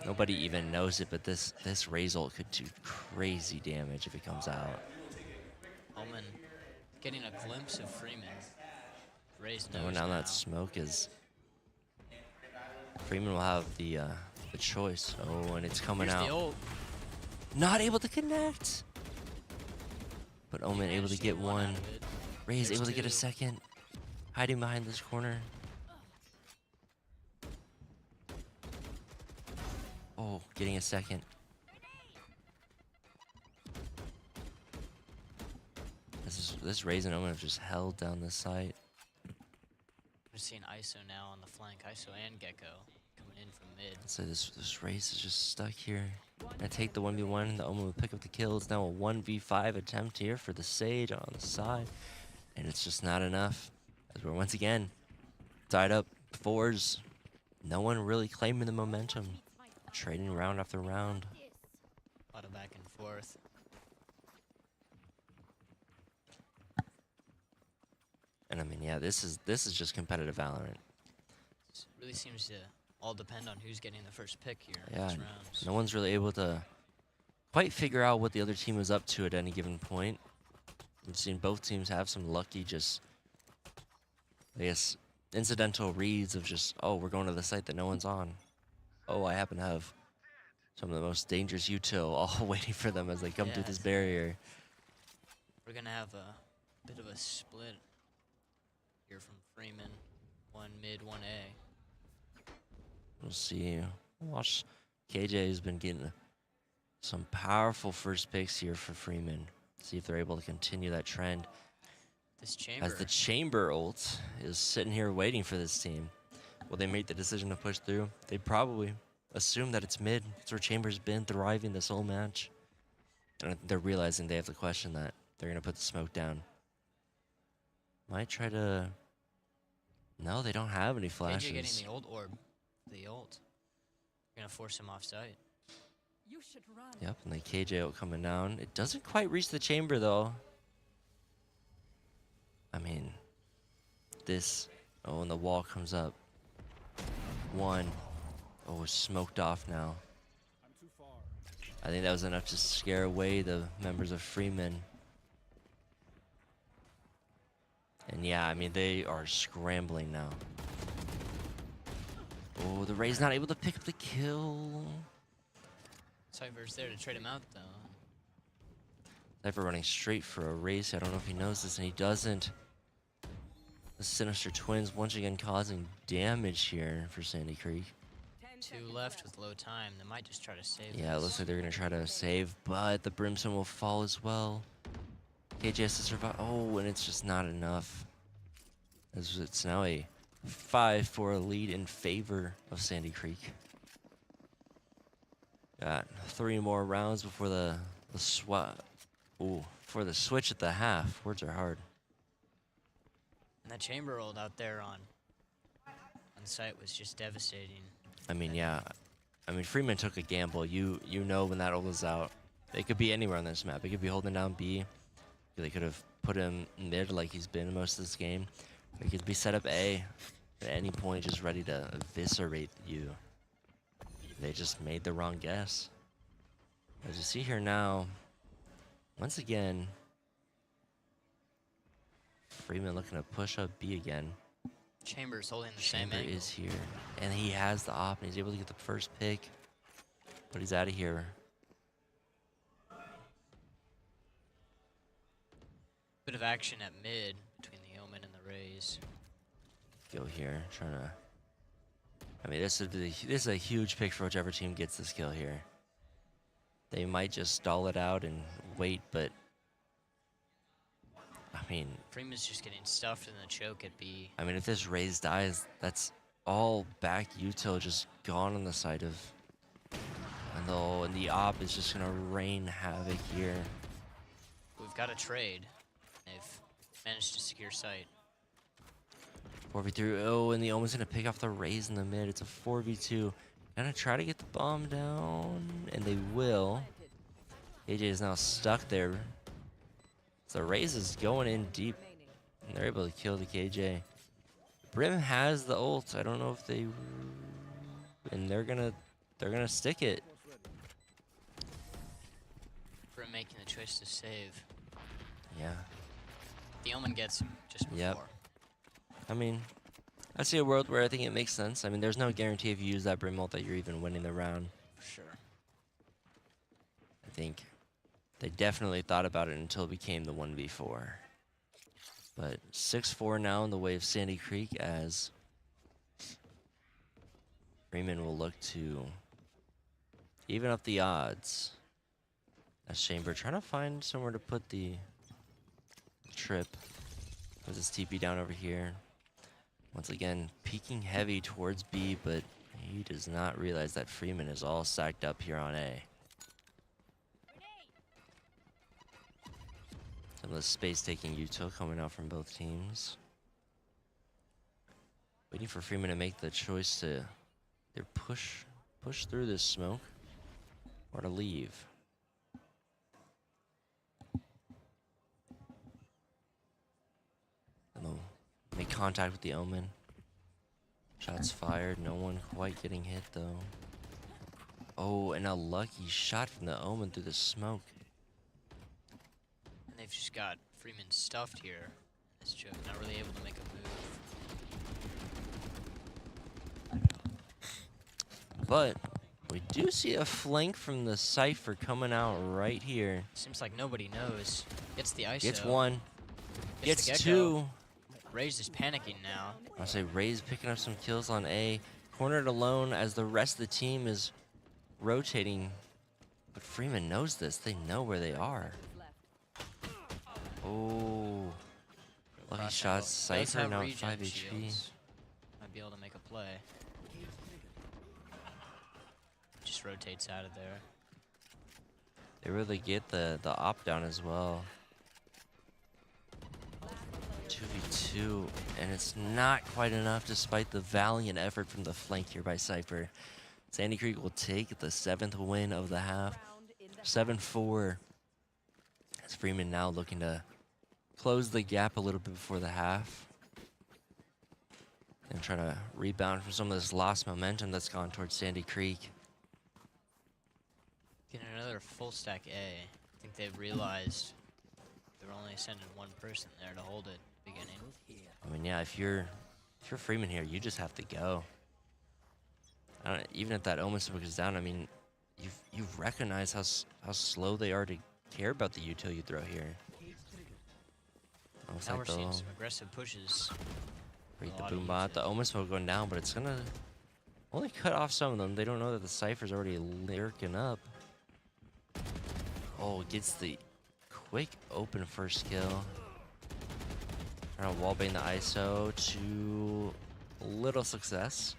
Nobody even knows it, but this Rays ult could do crazy damage if it comes out. Omen getting a glimpse of Freeman. Raise Going knows down now. that smoke is Freeman will have the choice. Oh, and it's coming Here's out. the ult. Not able to connect. But Omen able to get one. out of it. Ray's There's able to get a two. second. Hiding behind this corner. Oh, getting a second. This Rays and Omen have just held down this site. We're seeing ISO now on the flank. ISO and Gecko coming in from mid. So this race is just stuck here. Gonna take the 1v1. The Omen will pick up the kills. Now a 1v5 attempt here for the Sage on the side. And it's just not enough. As we're once again tied up 4s. No one really claiming the momentum. Trading round after round. A lot of back and forth. And I mean, yeah, this is just competitive Valorant. It really seems to all depend on who's getting the first pick here in Yeah, these rounds. no one's really able to quite figure out what the other team is up to at any given point. We've seen both teams have some lucky, just, I guess, incidental reads of just, oh, we're going to the site that no one's on. Oh, I happen to have some of the most dangerous util all waiting for them as they come through Yeah. this barrier. We're going to have a bit of a split here from Freeman. One mid, one A. We'll see. Watch. KJ has been getting some powerful first picks here for Freeman. See if they're able to continue that trend. This chamber. As the chamber ult is sitting here waiting for this team. Will they make the decision to push through? They probably assume that it's mid. That's where Chamber's been thriving this whole match. And they're realizing they have to question that. They're going to put the smoke down. Might try to... No, they don't have any KJ flashes. getting the old orb. The ult. We're going to force him off site. You should run. Yep, and the KJ ult coming down. It doesn't quite reach the chamber, though. I mean, this... Oh, and the wall comes up. One. Oh, it's smoked off now. I think that was enough to scare away the members of Freeman. And yeah, I mean, they are scrambling now. Oh, the Ray's not able to pick up the kill. Cypher's there to trade him out, though. Cypher running straight for a race. I don't know if he knows this, and he doesn't. The Sinister Twins once again causing damage here for Sandy Creek. 2 left with low time. They might just try to save Yeah, it looks like they're going to try to save, but the Brimstone will fall as well. KJ has to survive. Oh, and it's just not enough. It's now a 5-4 lead in favor of Sandy Creek. Got 3 more rounds before the for the switch at the half. Words are hard. And that chamber rolled out there on site was just devastating. I mean, yeah. I mean, Freeman took a gamble. You know when that ult is out. They could be anywhere on this map. They could be holding down B. They could have put him mid like he's been most of this game. They could be set up A at any point, just ready to eviscerate you. They just made the wrong guess. As you see here now, once again, Freeman looking to push up B again. Chamber's holding the same Chamber angle. is here, and he has the op, and he's able to get the first pick, but he's out of here. Bit of action at mid between the Omen and the Rays. Go here, trying to. I mean, this is a huge pick for whichever team gets this kill here. They might just stall it out and wait, but I mean, Freeman's just getting stuffed in the choke at B. I mean, if this Raze dies, that's all back util just gone on the side of. And the op is just gonna rain havoc here. We've got a trade. They've managed to secure site. 4v3. Oh, and the Omen's gonna pick off the Raze in the mid. It's a 4v2. Gonna try to get the bomb down, and they will. AJ is now stuck there. So Raze is going in deep, and they're able to kill the KJ. Brim has the ult. I don't know if they, and they're gonna stick it. Brim making the choice to save. Yeah. The Omen gets him just before. Yep. I mean, I see a world where I think it makes sense. I mean, there's no guarantee if you use that Brim ult that you're even winning the round. For sure. I think they definitely thought about it until it became the 1v4. But 6-4 now in the way of Sandy Creek as Freeman will look to even up the odds. As Chamber trying to find somewhere to put the trip. With his TP down over here. Once again, peeking heavy towards B, but he does not realize that Freeman is all stacked up here on A. Some of the space-taking util coming out from both teams. Waiting for Freeman to make the choice to either push through this smoke or to leave. And they'll make contact with the Omen. Shots fired, no one quite getting hit though. Oh, and a lucky shot from the Omen through the smoke. And they've just got Freeman stuffed here. This choke, not really able to make a move. But we do see a flank from the Cypher coming out right here. Seems like nobody knows. Gets the ISO. Gets one. Gets Gets the two. Raze is panicking now. I'll say Ray's picking up some kills on A. Cornered alone as the rest of the team is rotating. But Freeman knows this. They know where they are. Oh. Lucky shot. Cypher now at 5 HP. Might be able to make a play. Just rotates out of there. They really get the op down as well. 2v2, and it's not quite enough despite the valiant effort from the flank here by Cypher. Sandy Creek will take the 7th win of the half. 7-4. As Freeman now looking to close the gap a little bit before the half. And trying to rebound from some of this lost momentum that's gone towards Sandy Creek. Getting another they're full stack A. I think they've realized they're only sending one person there to hold it at the beginning. I mean, yeah, if you're Freeman here, you just have to go. Even if that Omen smoke is down, I mean, you've recognized how slow they are to care about the util you throw here. Looks Now like we're seeing they'll some aggressive pushes. break A the lot of boom bot. util. The Omen smoke going down, but it's gonna only cut off some of them. They don't know that the Cypher's already lurking up. Oh, gets the quick open first kill. Trying to wallbang the ISO to little success.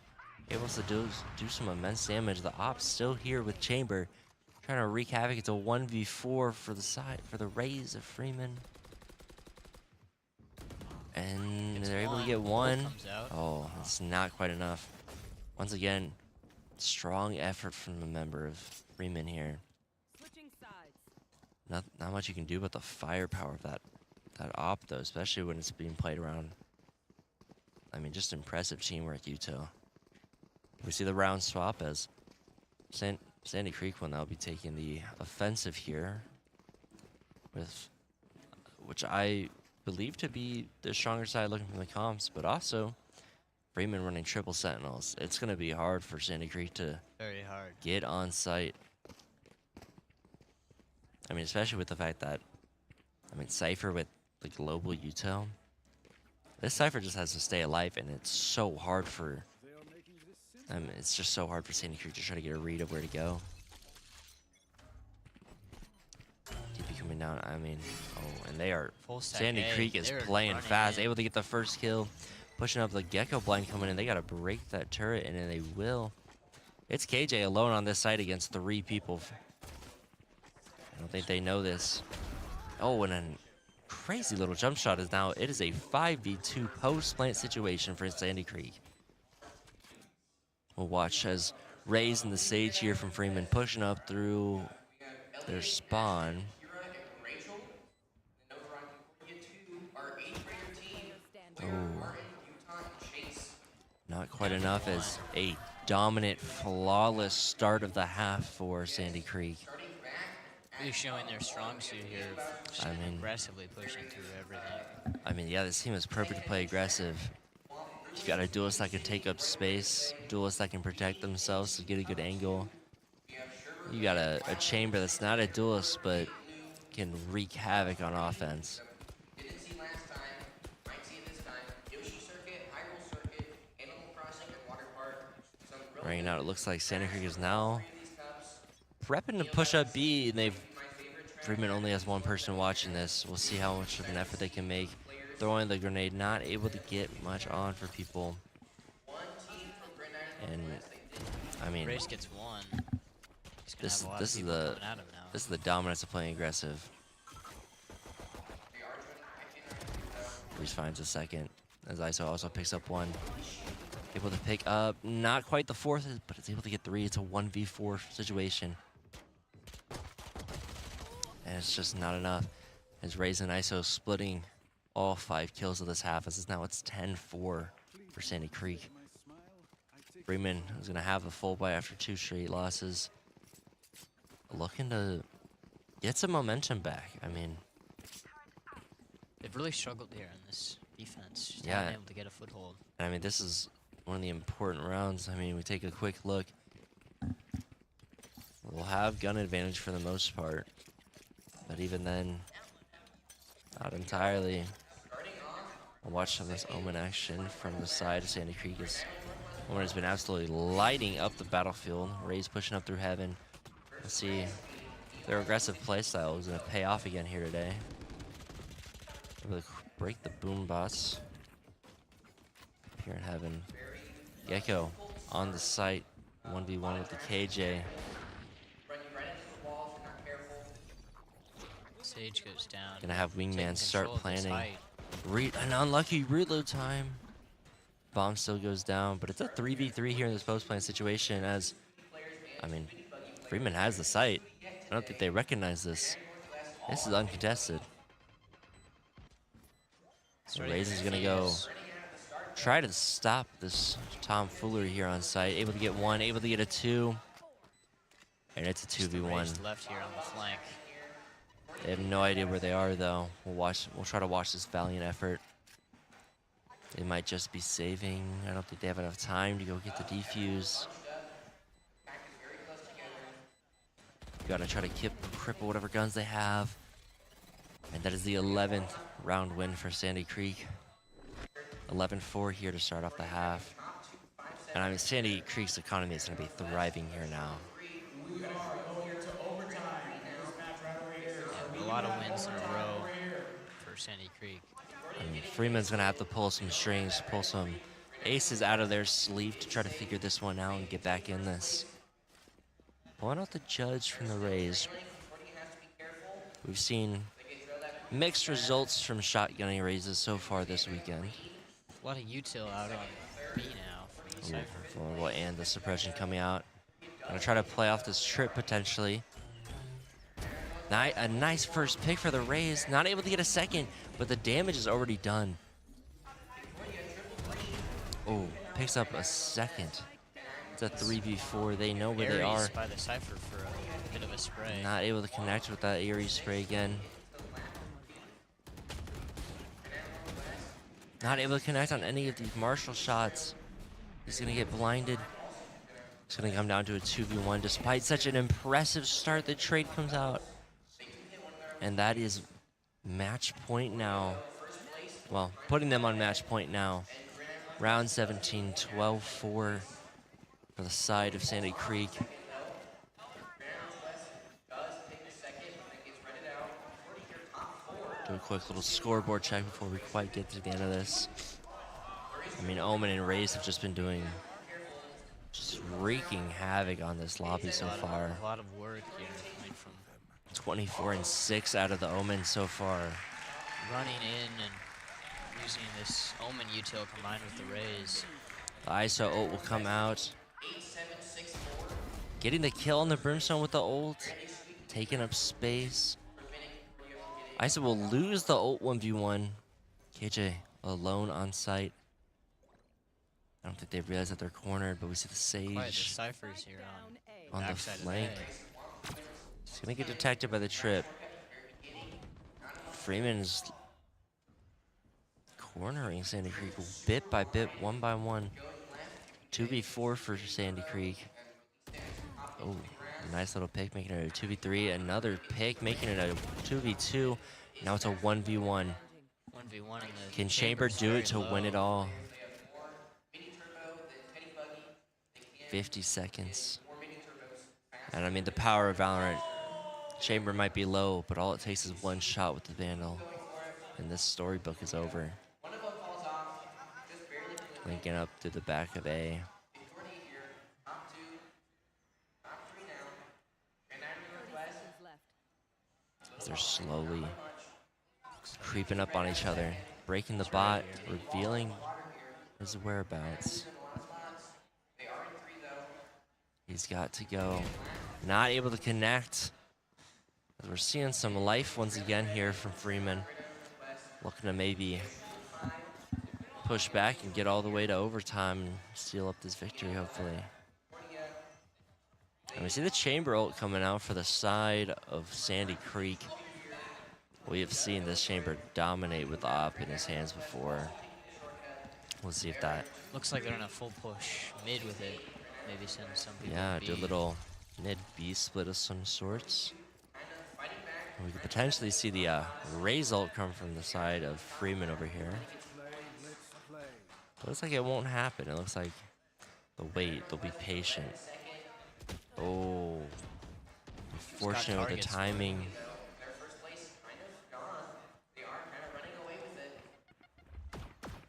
Able to do some immense damage. The Op's still here with Chamber, trying to wreak havoc. It's a 1v4 for the side for the Rays of Freeman, and Gets they're able to one. get Ult one. comes out. Oh, it's not quite enough. Once again, strong effort from the member of Freeman here. Switching sides. Not much you can do about the firepower of that Op though, especially when it's being played around. I mean, just impressive teamwork, util. We see the round swap as Sandy Creek will now be taking the offensive here, with which I believe to be the stronger side looking from the comps, but also Freeman running triple sentinels. It's going to be hard for Sandy Creek to Very hard. get on site. I mean, especially with the fact that, I mean, Cypher with the global util, this Cypher just has to stay alive, and it's so hard for, I mean, it's just so hard for Sandy Creek to try to get a read of where to go. DP coming down, I mean, oh, and they are, Full stack Sandy A, Creek is they're playing running fast, in. able to get the first kill, pushing up the Gecko blind coming in. They got to break that turret, and then they will. It's KJ alone on this side against 3 people. I don't think they know this. Oh, and a crazy little jump shot is now, it is a 5v2 post-plant situation for Sandy Creek. We'll watch as Rays and the Sage here from Freeman pushing up through their spawn. Oh, not quite enough as a dominant, flawless start of the half for Sandy Creek. Really showing their strong suit here. Just I mean- aggressively pushing through everything. I mean, yeah, this team is perfect to play aggressive. You got a duelist that can take up space, duelist that can protect themselves to get a good angle. You got a Chamber that's not a duelist, but can wreak havoc on offense. Right now, it looks like Santa Creek is now prepping to push up B, and Freeman only has one person watching this. We'll see how much of an effort they can make. Throwing the grenade, not able to get much on for people. And I mean, Race gets one. He's gonna this have a lot this of is people the coming at him now. this is the dominance of playing aggressive. Reese finds a second, as ISO also picks up one. Able to pick up not quite the 4th, but it's able to get 3. It's a 1v4 situation. And it's just not enough. As Rays and ISO splitting all 5 kills of this half. As now it's 10-4 for Sandy Creek. Freeman is going to have a full buy after 2 straight losses. Looking to get some momentum back. I mean, They've really struggled here in this defense. Just Yeah. haven't been able to get a foothold. I mean, this is one of the important rounds. I mean, we take a quick look. We'll have gun advantage for the most part. But even then, not entirely. We'll watch some of this Omen action from the side of Sandy Creek. Omen has been absolutely lighting up the battlefield. Rays pushing up through heaven. Let's see their aggressive playstyle is going to pay off again here today. Able to break the boom bots here in heaven. Gecko on the site, 1v1 with the KJ. Sage goes down. Gonna have Taking wingman start control of this planning. height. An unlucky reload time. Bomb still goes down, but it's a 3v3 here in this post-plant situation as, I mean, Freeman has the site. I don't think they recognize this. This is uncontested. Rays is gonna go try to stop this tomfoolery here on site. Able to get 1, able to get a 2. And it's a Just the 2v1. Rays left here on the flank. They have no idea where they are, though. We'll try to watch this valiant effort. They might just be saving. I don't think they have enough time to go get the defuse. You gotta try to cripple whatever guns they have. And that is the 11th round win for Sandy Creek. 11-4 here to start off the half. And I mean, Sandy Creek's economy is gonna be thriving here now. Yeah, a lot of wins in a row for Sandy Creek. I mean, Freeman's gonna have to pull some strings, pull some aces out of their sleeve to try to figure this one out and get back in this. Pulling out the judge from the Rays. We've seen mixed results from shotgunning raises so far this weekend. A lot of util out on B now from the Cypher. Vulnerable and the suppression coming out. Gonna try to play off this trip potentially. A nice first pick for the Rays. Not able to get a second, but the damage is already done. Oh, picks up a second. It's a 3v4. They know where they are. By the Cypher for a bit of a spray. Not able to connect with that Aries spray again. Not able to connect on any of these Marshall shots. He's gonna get blinded. It's gonna come down to a 2v1 despite such an impressive start. The trade comes out. And that is match point now. Well, putting them on match point now. Round 17, 12-4 for the side of Sandy Creek. Do a quick little scoreboard check before we quite get to the end of this. I mean, Omen and Rays have just been just wreaking havoc on this lobby so far. A lot of work here coming from 24-6 out of the Omen so far. running in and using this Omen util combined with the Rays. The ISO ult will come out. Getting the kill on the Brimstone with the ult. Taking up space. ISO will lose the ult 1v1. KJ alone on site. I don't think they realize that they're cornered, but we see the Sage Quite the Cyphers here on the backside of flank. A. He's gonna get detected by the trip. Freeman's cornering Sandy Creek bit by bit, 1 by 1. 2v4 for Sandy Creek. Oh, nice little pick, making it a 2v3. Another pick, making it a 2v2. Now it's a 1v1. 1v1 in the Can Chamber do it to win it all? 50 seconds. And I mean, the power of Valorant. Chamber might be low, but all it takes is one shot with the Vandal. And this storybook is over. Linking up to the back of A. As they're slowly creeping up on each other, breaking the bot, revealing his whereabouts. He's got to go. Not able to connect. We're seeing some life once again here from Freeman. Looking to maybe push back and get all the way to overtime and seal up this victory, hopefully. And we see the Chamber ult coming out for the side of Sandy Creek. We have seen this Chamber dominate with the op in his hands before. We'll see if that... Looks like they're in a full push mid with it. Maybe send some people Yeah, to do a B. little mid-B split of some sorts. We could potentially see the Rays ult come from the side of Freeman over here. But looks like it won't happen. It looks like they'll wait, they'll be patient. Oh, unfortunate with the targets for timing.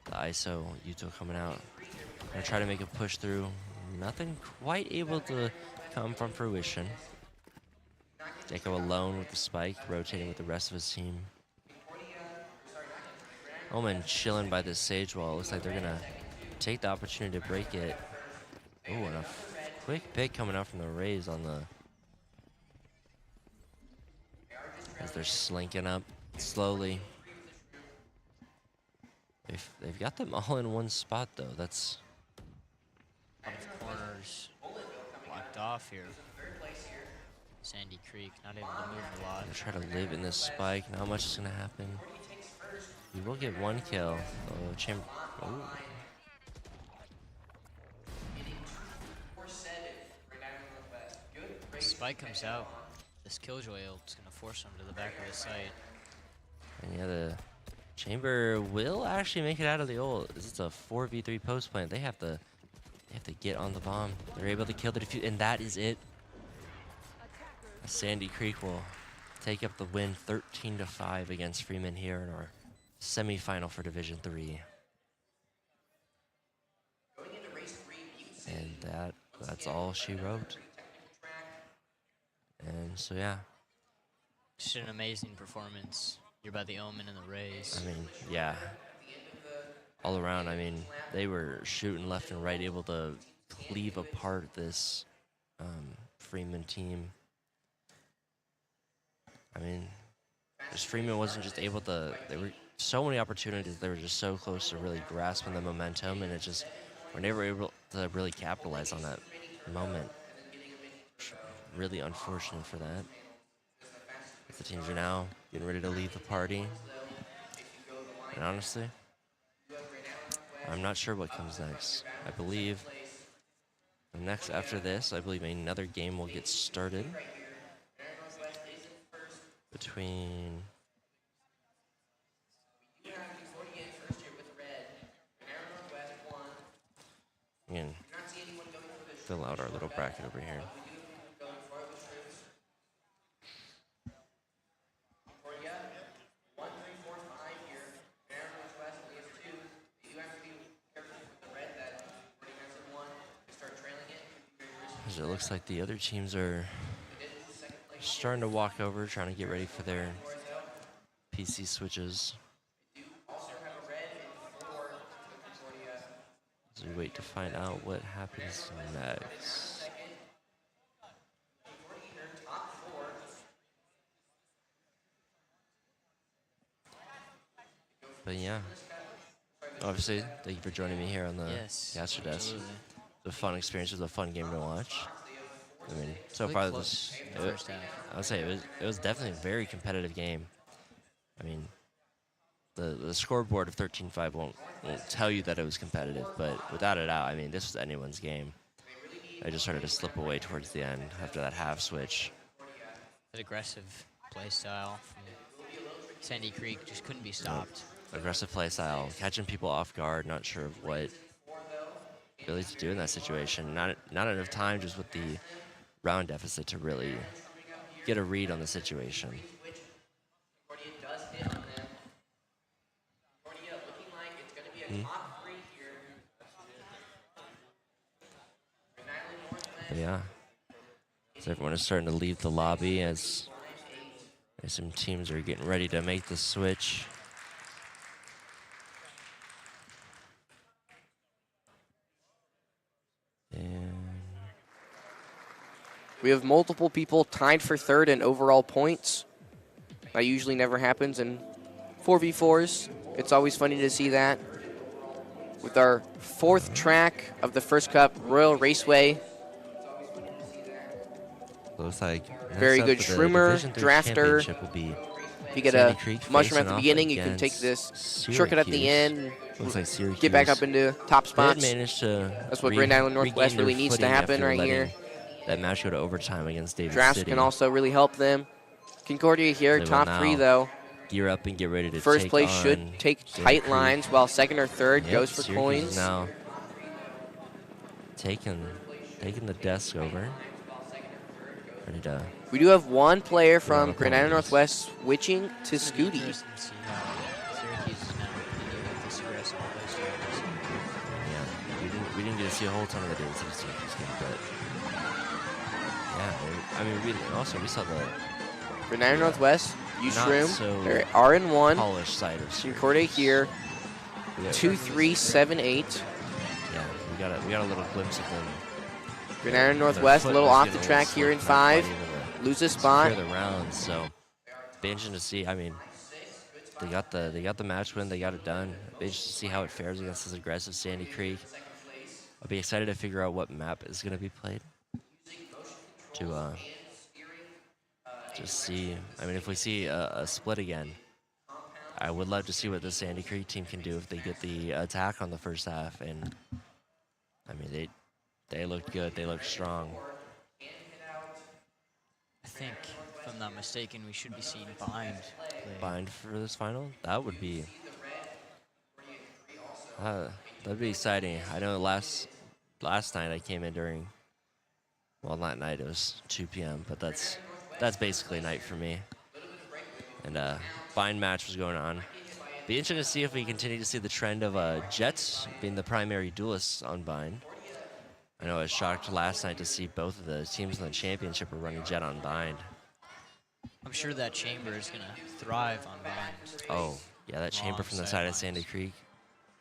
The ISO Yuto coming out. Gonna try to make a push through. Nothing quite able to come from fruition. Jacob alone with the spike, rotating with the rest of his team. Omen chilling by this Sage wall. Looks like they're gonna take the opportunity to break it. Oh, and a quick pick coming out from the Rays on the... As they're slinking up slowly. They've got them all in one spot though. That's... A lot of corners blocked off here. Sandy Creek not able to move a lot. Gonna try to live in this spike. Not much is gonna happen. We will get one kill. Oh, Spike comes out. This Killjoy ult's gonna force him to the back of the site. And yeah, the Chamber will actually make it out of the ult. This is a 4v3 post plant. They have to get on the bomb. They're able to kill the defuse, and that is it. Sandy Creek will take up the win 13-5 against Freeman here in our semifinal for Division 3. And that's all she wrote. And so yeah. Just an amazing performance. You're by the Omen and the Rays. I mean, yeah. All around, I mean, they were shooting left and right, able to cleave apart this Freeman team. I mean, just Freeman wasn't just able to, there were so many opportunities, they were just so close to really grasping the momentum, and it just, we're never able to really capitalize on that moment. Really unfortunate for that. The teams are now getting ready to leave the party. And honestly, I'm not sure what comes next. I believe next after this, I believe another game will get started between again, fill out our little bracket over here. It looks like the other teams are starting to walk over, trying to get ready for their PC switches. As we wait to find out what happens next. But yeah, obviously, thank you for joining me here on the caster desk. It was a fun experience. It was a fun game to watch. I mean, so far this, I would say it was definitely a very competitive game. I mean, the scoreboard of 13-5 won't tell you that it was competitive, but without a doubt, I mean, this was anyone's game. I just started to slip away towards the end after that half switch. That aggressive play style from Sandy Creek just couldn't be stopped. Aggressive play style, catching people off guard, not sure of what really to do in that situation. Not enough time just with the round deficit to really get a read on the situation. But yeah, so everyone is starting to leave the lobby as some teams are getting ready to make the switch. And we have multiple people tied for third in overall points. That usually never happens in 4v4s. It's always funny to see that. With our fourth track of the first cup, Royal Raceway. Looks like very good Shroomer, Drafter. If you get a mushroom at the beginning, you can take this shortcut at the end. Looks like Syracuse. Get back up into top spots. That's what Grand Island Northwest really needs to happen right here. That match go to overtime against David Drafts City. can also really help them. Concordia here, top three though. Gear up and get ready to first take place on should take tight lines, while second or third goes for Syracuse coins. Now taking the desk over. Ready to. We do have one player from Grand Island Northwest switching to Scooty. Syracuse is now continuing this aggressive play style. Yeah, we didn't get to see a whole ton of the David City Syracuse game, but yeah, I mean, we saw the Grand Island Northwest, Shroom, so they're RN1. polished side of Concordia here, 2-3-7-8. Yeah, we got a little glimpse of them. Grand Island Northwest, a little off the track here in 5. Lose a spot. Secure the rounds, so be interesting to see. I mean, they got the match win, they got it done. Be interesting to see how it fares against this aggressive Sandy Creek. I'll be excited to figure out what map is going to be played to just see. I mean, if we see a split again, I would love to see what the Sandy Creek team can do if they get the attack on the first half. And I mean, they looked good. They looked strong. I think, if I'm not mistaken, we should be seeing Bind play. Bind for this final? That would be. That'd be exciting. I know last night I came in during. Well, not night. It was 2 p.m. But that's basically night for me. And Bind match was going on. Be interesting to see if we continue to see the trend of Jets being the primary duelists on Bind. I know I was shocked last night to see both of the teams in the championship are running Jet on Bind. I'm sure that chamber is going to thrive on Bind. Oh, yeah, that chamber from the side of Sandy Creek.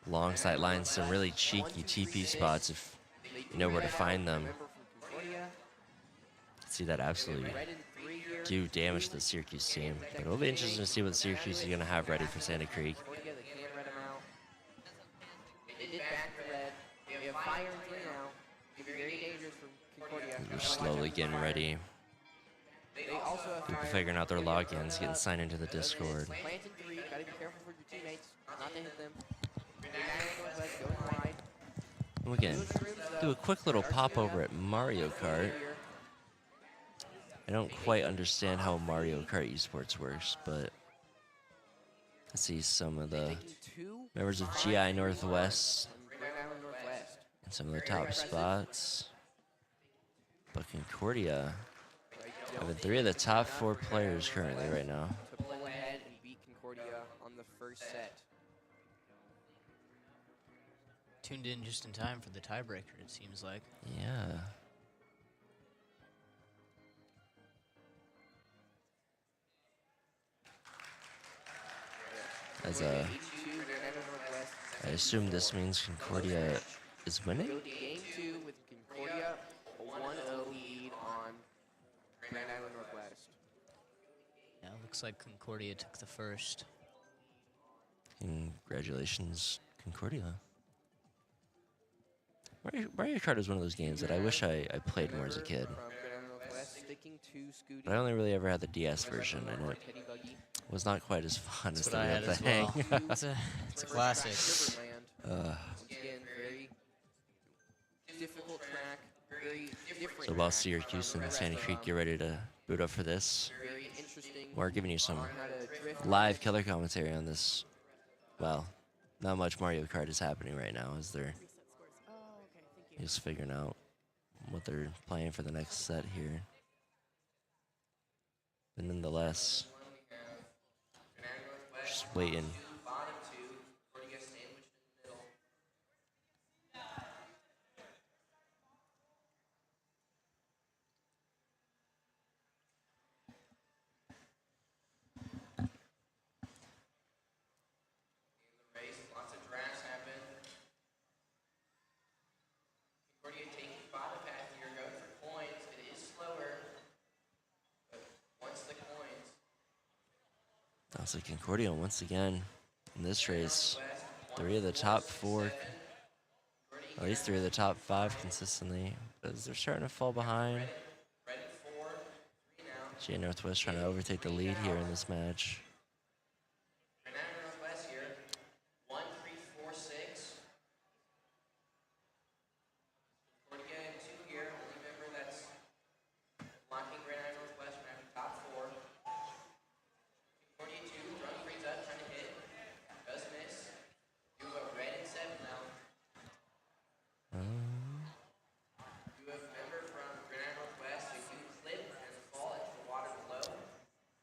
Long sight lines, some really cheeky TP spots if you know where to find them. See that absolutely do damage to the Syracuse team. But it'll be interesting to see what Syracuse is going to have ready for Sandy Creek. They're slowly getting ready. People figuring out their logins, getting signed into the Discord. And we can do a quick little pop over at Mario Kart. I don't quite understand how Mario Kart Esports works, but I see some of the members of GI Northwest in some of the top spots. But Concordia having 3 of the top 4 players currently right now. To pull ahead and beat Concordia on the first set. Tuned in just in time for the tiebreaker, it seems like. Yeah. As I assume this means Concordia is winning? Game 2 with Concordia, a 1-0 lead on Grand Island Northwest. Yeah, it looks like Concordia took the first. Congratulations, Concordia. Mario Kart is one of those games that I wish I played more as a kid. But I only really ever had the DS version, and it was not quite as fun as the real thing. Well. It's a classic. So while Syracuse and Sandy Creek get ready to boot up for this, we're giving you some live killer commentary on this. Well, not much Mario Kart is happening right now as they're just figuring out what they're playing for the next set here. But nonetheless, just waiting. So Concordia once again in this race, 3 of the top 4, at least 3 of the top 5 consistently, as they're starting to fall behind. GA Northwest trying to overtake the lead here in this match.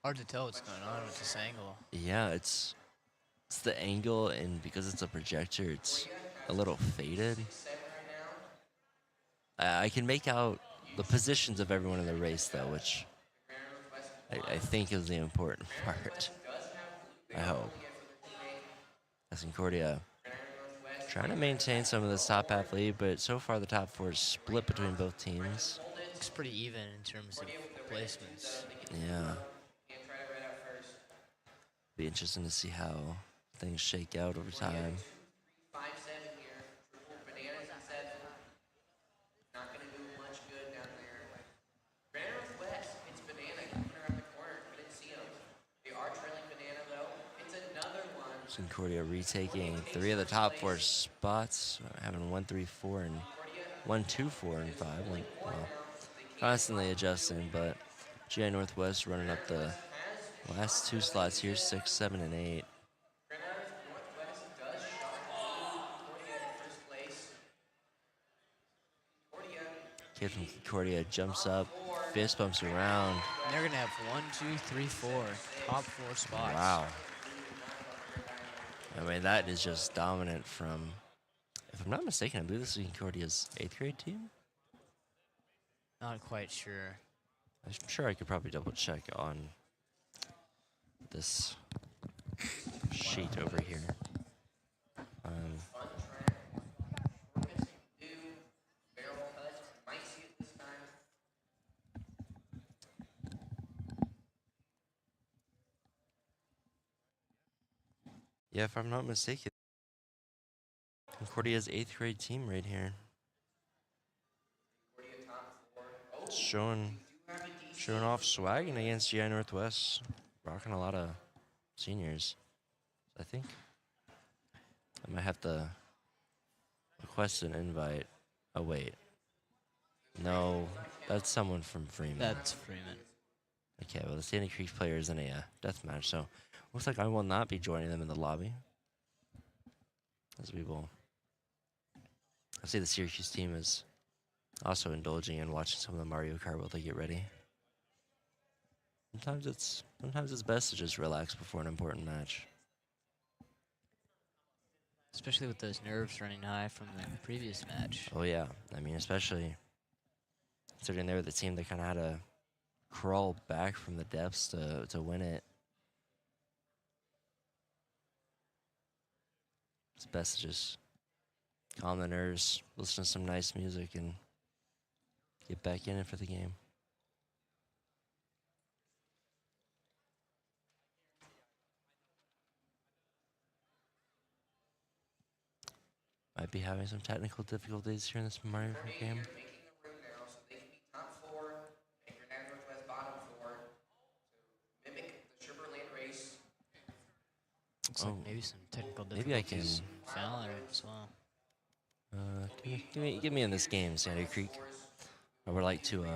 Hard to tell what's going on with this angle. Yeah, it's the angle, and because it's a projector, it's a little faded. I can make out the positions of everyone in the race, though, which I think is the important part. I hope. As Concordia trying to maintain some of this top half lead, but so far the top 4 is split between both teams. It's pretty even in terms of placements. Yeah. Be interesting to see how things shake out over time. Concordia retaking 3 of the top 4 spots, having 1, 3, 4, and 1, 2, 4, and 5. Well, constantly adjusting, but GI Northwest running up the last 2 slots here, 6, 7, and 8. Kid from Concordia jumps up, fist bumps around. And they're going to have 1, 2, 3, 4 top 4 spots. Wow. I mean, that is just dominant from, if I'm not mistaken, I believe this is Concordia's 8th grade team? Not quite sure. I'm sure I could probably double check on this sheet over here. Yeah, if I'm not mistaken, Concordia's 8th grade team right here. Showing off swagging against GI Northwest. Rocking a lot of seniors, I think. I might have to request an invite. Oh, wait. No, that's someone from Freeman. That's Freeman. Okay, well, the Sandy Creek player is in a death match, so looks like I will not be joining them in the lobby. As we will. I see the Syracuse team is also indulging in watching some of the Mario Kart while they get ready. Sometimes it's best to just relax before an important match. Especially with those nerves running high from the previous match. Oh yeah, I mean, especially considering they were the team that kind of had to crawl back from the depths to win it. It's best to just calm the nerves, listen to some nice music, and get back in it for the game. Might be having some technical difficulties here in this Mario Kart game. Looks like maybe some technical Maybe I can. difficulties. Fallon as well. Give me in this game, Sandy Creek. I would like to.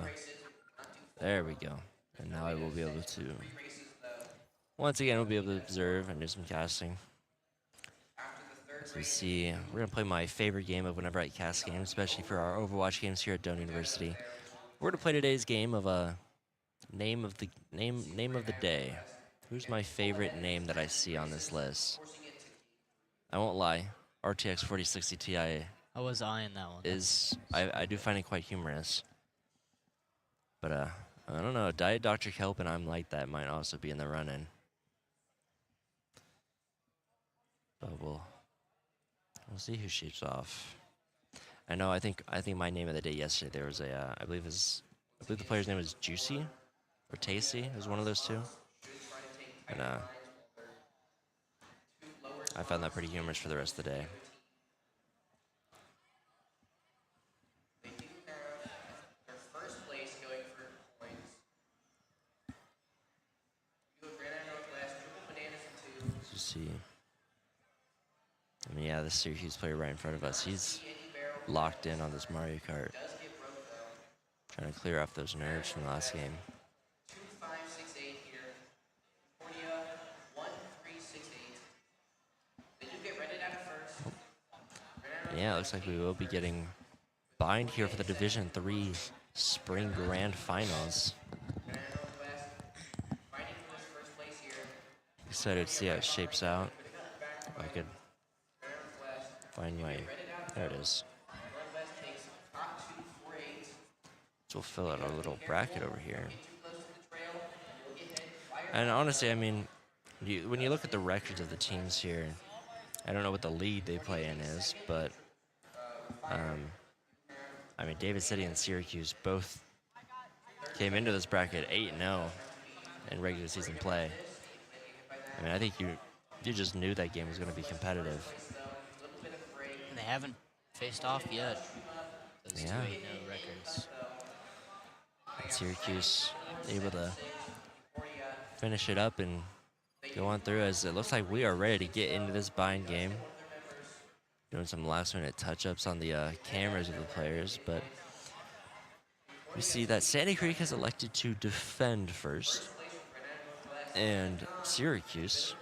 There we go. And now I will be able to. Once again, we'll be able to observe and do some casting. As we see, we're gonna play my favorite game of whenever I cast games, especially for our Overwatch games here at Doane University. We're gonna play today's game of name of the day. Who's my favorite name that I see on this list? I won't lie, RTX 4060 Ti I was eyeing that one. I do find it quite humorous. But I don't know, Diet Dr. Kelp and I'm Like That might also be in the run-in. But we'll see who shapes off. I know. I think my name of the day yesterday there was I believe the player's name was Juicy or Tasty. It was one of those two. And I found that pretty humorous for the rest of the day. Let's see. I mean, yeah, this Syracuse player right in front of us, he's locked in on this Mario Kart. Trying to clear off those nerves from the last game. Yeah, it looks like we will be getting bind here for the Division III Spring Grand Finals. Excited to see how it shapes out. If I could find my, there it is. So we'll fill out our little bracket over here. And honestly, I mean, when you look at the records of the teams here, I don't know what the league they play in is, but I mean, David City and Syracuse both came into this bracket 8-0 in regular season play. I mean, I think you just knew that game was going to be competitive. And they haven't faced off yet. Those Yeah. 2-8-0 records. And Syracuse able to finish it up and go on through as it looks like we are ready to get into this bind game. Doing some last minute touch-ups on the cameras of the players, but we see that Sandy Creek has elected to defend first, and Syracuse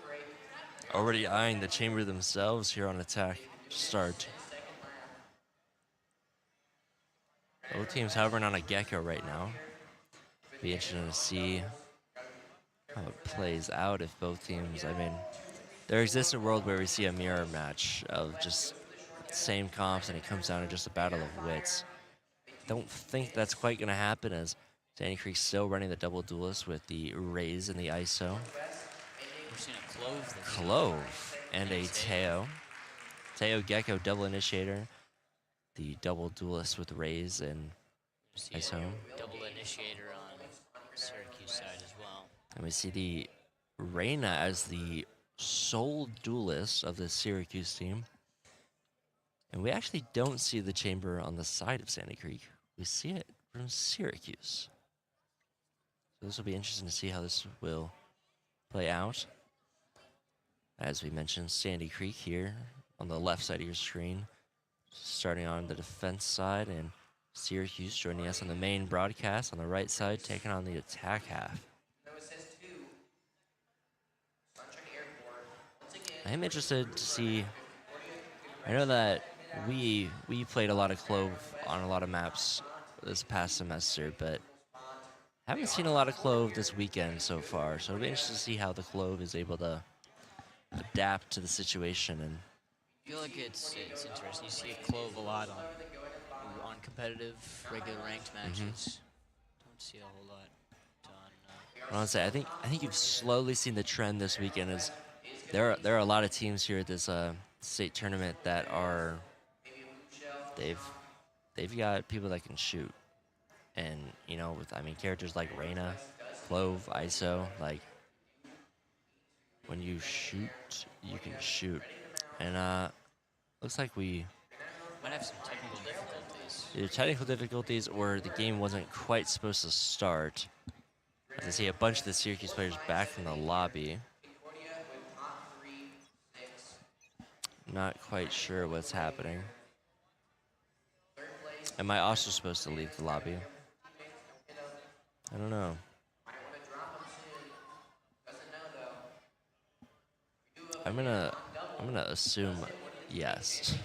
already eyeing the chamber themselves here on attack start. Both teams hovering on a Gecko right now. Be interesting to see how it plays out if both teams, I mean, there exists a world where we see a mirror match of just same comps and it comes down to just a battle of wits. Don't think that's quite going to happen as Sandy Creek's still running the double duelist with the Rays and the ISO. We're seeing a Clove. Clove and a Teo. Teo Gecko double initiator. The double duelist with Rays and ISO. Double initiator on Syracuse side as well. And we see the Reyna as the sole duelist of the Syracuse team. And we actually don't see the chamber on the side of Sandy Creek. We see it from Syracuse. So this will be interesting to see how this will play out. As we mentioned, Sandy Creek here on the left side of your screen, starting on the defense side, and Syracuse joining us on the main broadcast on the right side, taking on the attack half. I am interested to see. I know that we played a lot of Clove on a lot of maps this past semester, but haven't seen a lot of Clove this weekend so far. So it'll be interesting to see how the Clove is able to adapt to the situation. And I feel like it's interesting. You see a Clove a lot on competitive, regular ranked matches. Don't see a whole lot done. honestly, I think you've slowly seen the trend this weekend. Is there are a lot of teams here at this state tournament that are they've got people that can shoot, and you know, with characters like Reyna, Clove, ISO, like when you shoot, you can shoot, and looks like we might have some technical difficulties. either technical difficulties or the game wasn't quite supposed to start. I see a bunch of the Syracuse players back in the lobby. Not quite sure what's happening. Am I also supposed to leave the lobby? I don't know. I'm gonna assume yes.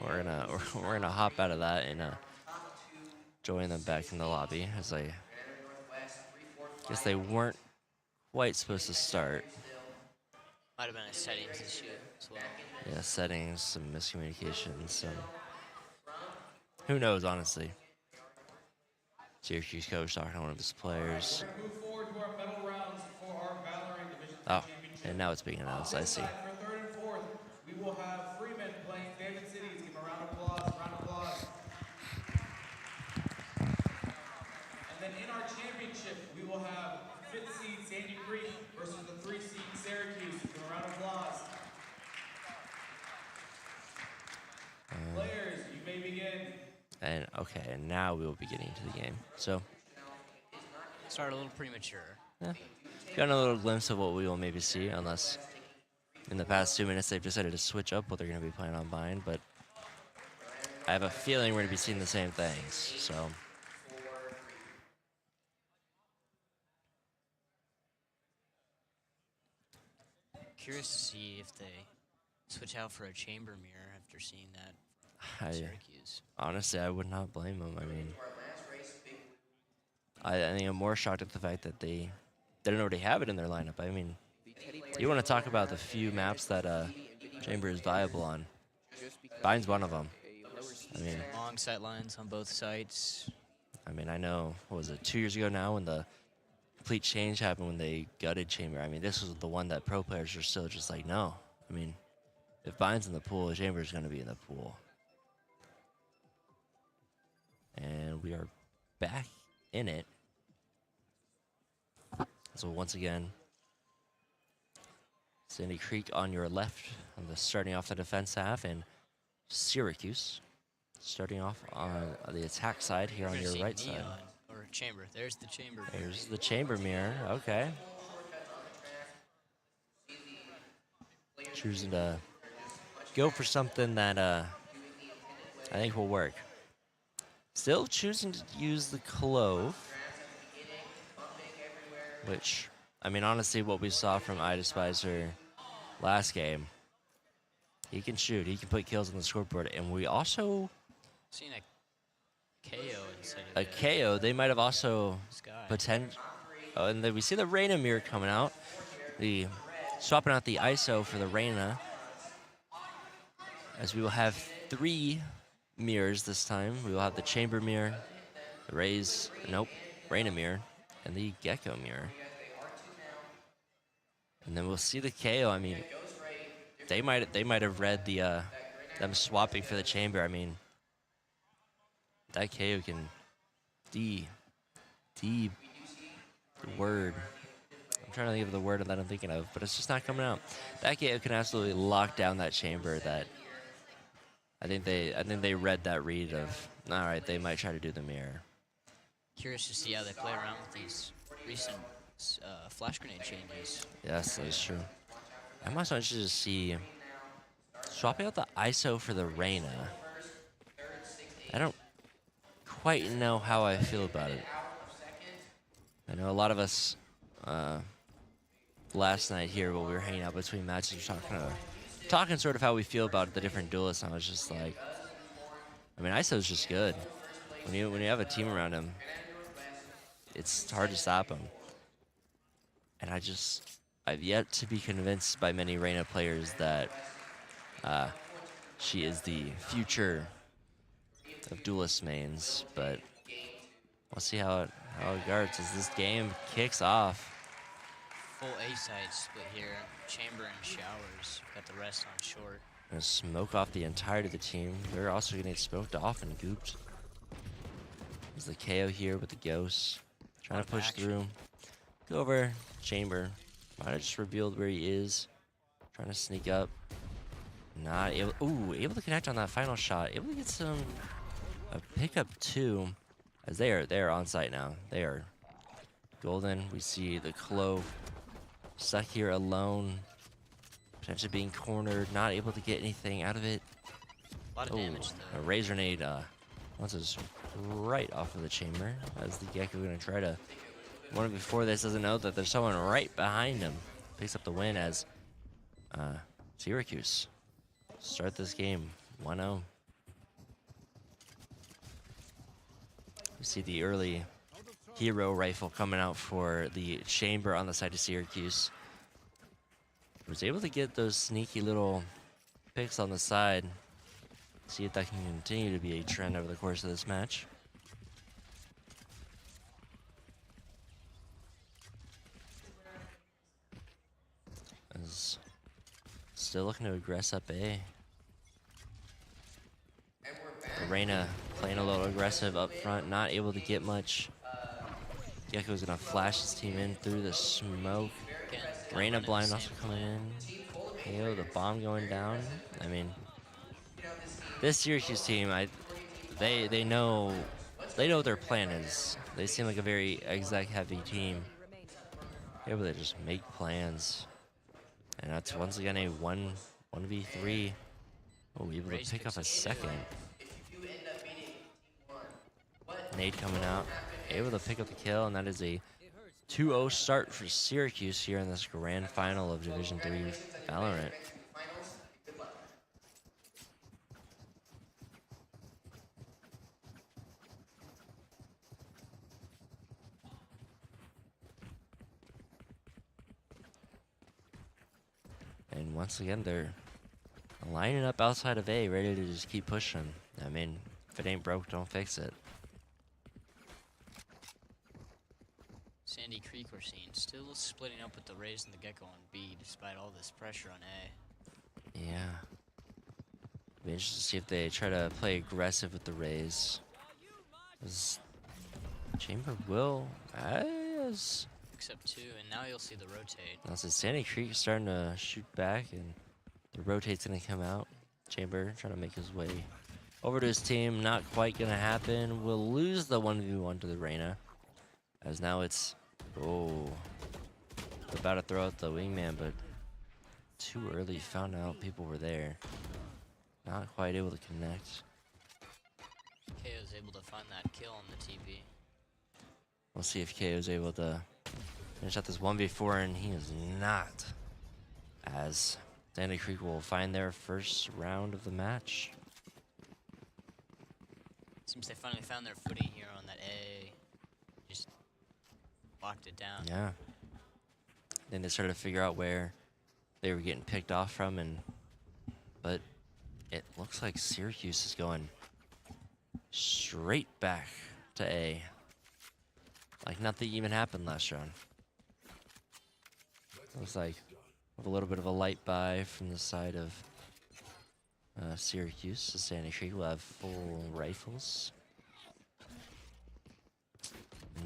We're gonna hop out of that and join them back in the lobby, as I guess they weren't quite supposed to start. Might have been a settings issue as well. Yeah, settings, some miscommunications, some who knows, honestly. Syracuse coach talking to one of his players. Move forward to our medal rounds for our Valorant Division Oh, Championship. and now it's being announced. I see. For third and fourth, we will have Freeman playing David Cities. Give him a round of applause. Round of applause. And then in our championship, we will have fifth seed Sandy Creek versus the 3 seed Syracuse. Give him a round of applause. Players, you may begin. And okay, and now we will be getting into the game. So, Started a little premature. yeah, got a little glimpse of what we will maybe see, unless in the past 2 minutes they've decided to switch up what they're going to be playing on bind. But I have a feeling we're going to be seeing the same things. So. Curious to see if they switch out for a chamber mirror after seeing that from I- Syracuse. Honestly, I would not blame them. I mean, I think I'm more shocked at the fact that they didn't already have it in their lineup. I mean, you want to talk about the few maps that Chamber is viable on. Bind's one of them. I mean, Long sight lines on both sites. I mean, I know, what was it, 2 years ago now when the complete change happened when they gutted Chamber. I mean, this was the one that pro players are still just like, no. I mean, if Bind's in the pool, Chamber's going to be in the pool. And we are back in it. So once again, Sandy Creek on your left, on the starting off the defense half, and Syracuse starting off on the attack side here We're on gonna your see right Neon, side. or chamber. There's the chamber. There's the chamber mirror. Okay. Choosing to go for something that I think will work. Still choosing to use the clove, which, I mean, honestly, what we saw from iDespicer last game, he can shoot, he can put kills on the scoreboard, and we also Seen a KO instead of a KO. They might have also Sky. potential. Oh, and then we see the Reyna mirror coming out. The swapping out the ISO for the Reyna, as we will have 3 mirrors this time. We will have the chamber mirror, the Reyna mirror, and the Gecko mirror. And then we'll see the KO. I mean, they might have read the them swapping for the chamber. I mean, that KO can the word. I'm trying to think of the word that I'm thinking of, but it's just not coming out. That KO can absolutely lock down that chamber. That I think they read that read of, all right, they might try to do the mirror. Curious to see how they play around with these recent flash grenade changes. Yes, that is true. I'm also interested to see swapping out the ISO for the Reyna. I don't quite know how I feel about it. I know a lot of us last night here while we were hanging out between matches, talking sort of how we feel about the different duelists. And I was just like, I mean, ISO's just good. When you have a team around him, it's hard to stop him. And I've yet to be convinced by many Reyna players that she is the future of duelist mains, but we'll see how it guards as this game kicks off. Full A-side split here. Chamber and showers. Got the rest on short. Gonna smoke off the entirety of the team. They're also gonna get smoked off and gooped. There's the KO here with the ghost. Trying to push through. Go over chamber. Might have just revealed where he is. Trying to sneak up. Not able. Ooh, able to connect on that final shot. Able to get a pickup too, as they are on site now. They are golden. We see the clove stuck here alone, potentially being cornered, not able to get anything out of it. A lot of damage though. A razor nade bounces right off of the chamber as the Gecko gonna try to. One before this doesn't know that there's someone right behind him. Picks up the win as Syracuse start this game 1-0. We see the early hero rifle coming out for the chamber on the side of Syracuse. Was able to get those sneaky little picks on the side. See if that can continue to be a trend over the course of this match. As still looking to aggress up A. Reyna playing a little aggressive up front, not able to get much. Gecko's gonna flash his team in through the smoke. Reyna blind also coming in. KO, the bomb going down. I mean, this Syracuse team, they know what their plan is. They seem like a very exec heavy team. Able to just make plans. And that's once again a 1v3. Oh, able to pick up a second. Nade coming out, able to pick up the kill, and that is a 2-0 start for Syracuse here in this grand final of Division III Valorant. And once again, they're lining up outside of A, ready to just keep pushing. I mean, if it ain't broke, don't fix it. Sandy Creek we're seeing still splitting up with the Rays and the Gecko on B despite all this pressure on A. Yeah. Be interested to see if they try to play aggressive with the Rays. Chamber will, yes. Except 2, and now you'll see the rotate. Now so Sandy Creek is starting to shoot back, and the rotate's gonna come out. Chamber trying to make his way over to his team. Not quite gonna happen. We'll lose the 1v1 to the Reyna. As now it's, oh, about to throw out the wingman, but too early. Found out people were there. Not quite able to connect. KO's able to find that kill on the TP. We'll see if KO's able to finish out this 1v4, and he is not. As Sandy Creek will find their first round of the match. Seems they finally found their footing here on that A. Just locked it down. Yeah. Then they started to figure out where they were getting picked off from, but it looks like Syracuse is going straight back to A. Like nothing even happened last round. Looks like a little bit of a light buy from the side of Syracuse. So Sandy Creek will have full rifles.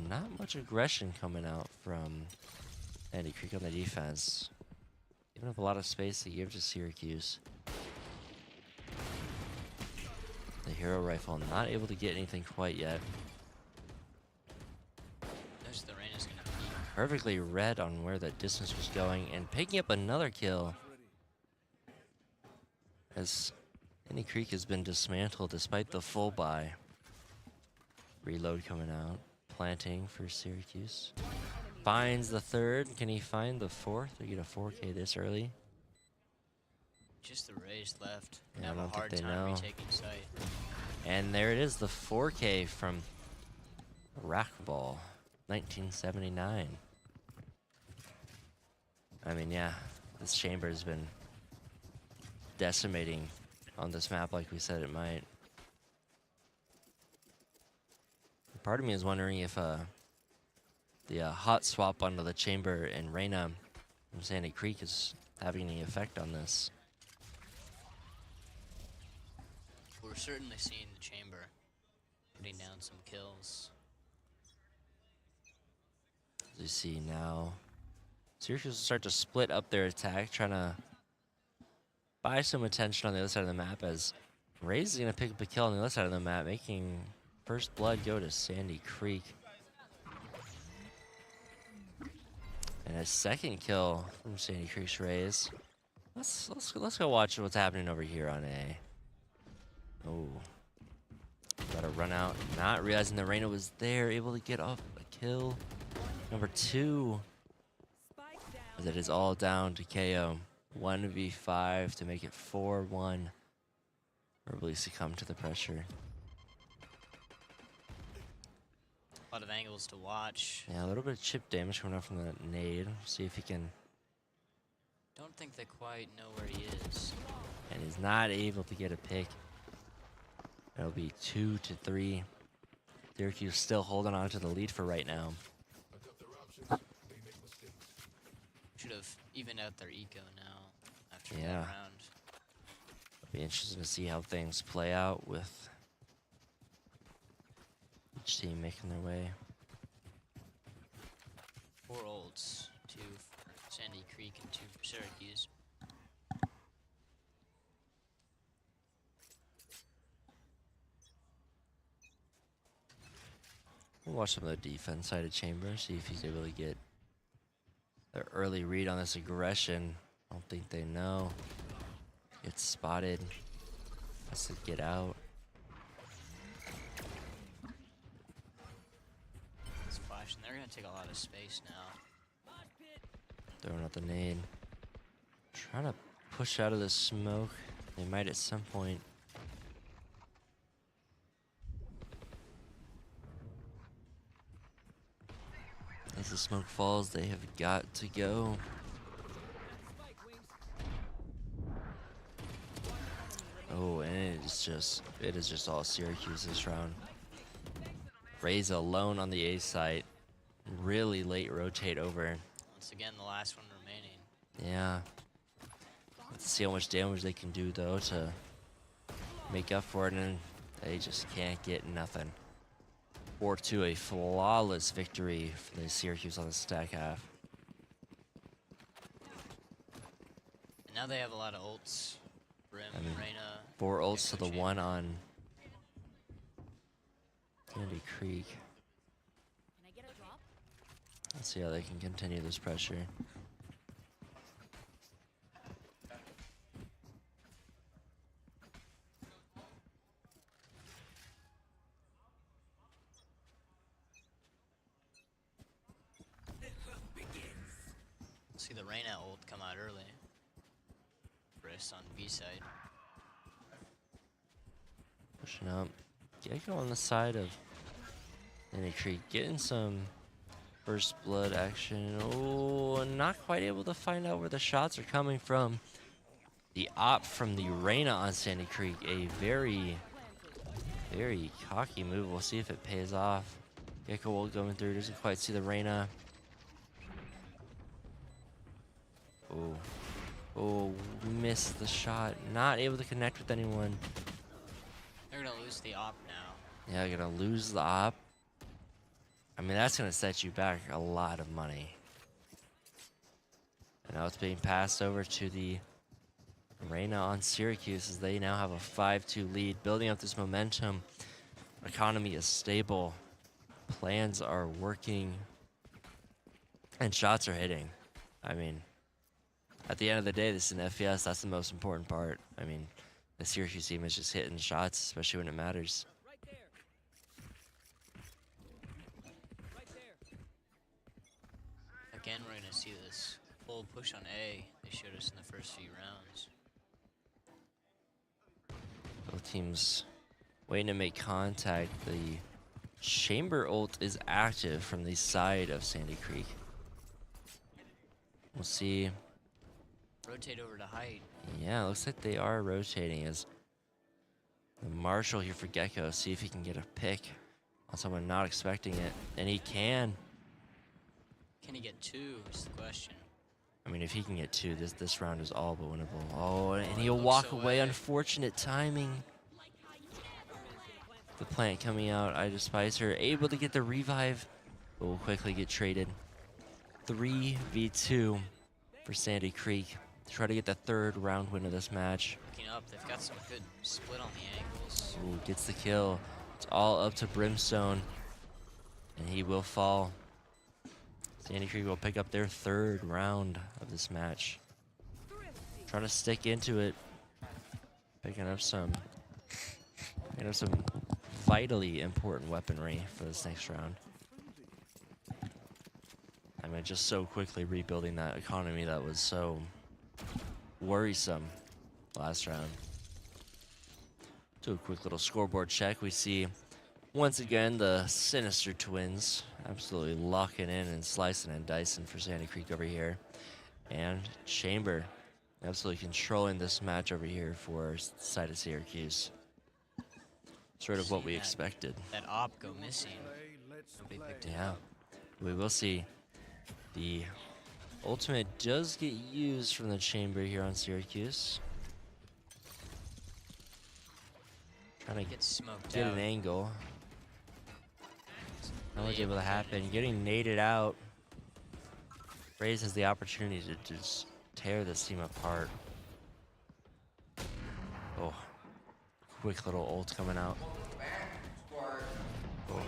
Not much aggression coming out from Sandy Creek on the defense. Even with a lot of space to give to Syracuse. The hero rifle not able to get anything quite yet. There's the rain is gonna peek. Perfectly read on where the distance was going and picking up another kill. As Sandy Creek has been dismantled despite the full buy. Reload coming out. Planting for Syracuse. Finds the third. Can he find the fourth? They get a 4K this early. Just the rays left. Yeah, I Have a don't think hard they time know. retaking sight. And there it is, the 4K from Racquetball, 1979. I mean, yeah, this chamber has been decimating on this map like we said it might. Part of me is wondering if the hot swap onto the chamber in Reyna from Sandy Creek is having any effect on this. We're certainly seeing the chamber putting down some kills. As you see now, Syracuse will start to split up their attack, trying to buy some attention on the other side of the map, as Raze is going to pick up a kill on the other side of the map, making first blood go to Sandy Creek. And a second kill from Sandy Creek's Raze. Let's go watch what's happening over here on A. Oh, got to run out, not realizing that Reyna was there, able to get up a kill. Number 2. As it is all down to KO. 1v5 to make it 4-1. Verbally succumb to the pressure. A lot of angles to watch. Yeah, a little bit of chip damage coming up from the nade. See if he can. Don't think they quite know where he is. And he's not able to get a pick. It'll be 2-3. Syracuse still holding on to the lead for right now. Should have evened out their eco now after Yeah. that round. It'll be interesting to see how things play out with each team making their way. 4 ults, 2 for Sandy Creek and 2 for Syracuse. We'll watch some of the defense side of Chamber, see if he's able to get the early read on this aggression. I don't think they know. Gets spotted. Has to get out. It's flashing. They're going to take a lot of space now. Throwing out the nade. Trying to push out of the smoke. They might at some point. As the smoke falls, they have got to go. Oh, and it is just all Syracuse this round. Raze alone on the A site. Really late rotate over. Once again, the last one remaining. Yeah. Let's see how much damage they can do though to make up for it, and they just can't get nothing. 4-2, a flawless victory for the Syracuse on the stack half. And now they have a lot of ults. Brim, Reyna. 4 ults to the Chamber. 1 on Sandy Creek. Can I get a drop? Let's see how they can continue this pressure. See the Reyna ult come out early. Briss on B side. Pushing up. Gecko on the side of Sandy Creek, getting some first blood action. Oh, not quite able to find out where the shots are coming from. The op from the Reyna on Sandy Creek, a very, very cocky move. We'll see if it pays off. Gecko will going through, doesn't quite see the Reyna. Oh, oh, missed the shot. Not able to connect with anyone. They're gonna lose the op now. Yeah, gonna lose the op. I mean, that's gonna set you back a lot of money. And now it's being passed over to the Reyna on Syracuse as they now have a 5-2 lead, building up this momentum. Economy is stable. Plans are working. And shots are hitting. I mean, at the end of the day, this is an FPS. That's the most important part. I mean, the Syracuse team is just hitting shots, especially when it matters. Again, we're gonna see this full push on A they showed us in the first few rounds. Both teams waiting to make contact. The Chamber ult is active from the side of Sandy Creek. We'll see. Rotate over to height. Yeah, looks like they are rotating as the Marshall here for Gecko. See if he can get a pick on someone not expecting it. And he can. Can he get two is the question. I mean, if he can get two, this round is all but winnable. Oh, and Oh, he'll he walk looks away. away. Unfortunate timing. The plant coming out. I despise her. Able to get the revive. But will quickly get traded. 3v2 for Sandy Creek. Try to get the third round win of this match. Looking up, they've got some good split on the angles. Ooh, gets the kill. It's all up to Brimstone. And he will fall. Sandy Creek will pick up their third round of this match. Trying to stick into it. Picking up some vitally important weaponry for this next round. I mean, just so quickly rebuilding that economy that was so worrisome last round. Do a quick little scoreboard check. We see once again the Sinister Twins absolutely locking in and slicing and dicing for Sandy Creek over here. And Chamber absolutely controlling this match over here for side of Syracuse. Sort of what we expected. That op go missing. Nobody picked it Yeah, up. we will see. The ultimate does get used from the Chamber here on Syracuse. Trying to Gets smoked get out. an angle. Not Really much able to happen. Getting naded out. Raze has the opportunity to just tear this team apart. Oh, quick little ult coming out. Oh.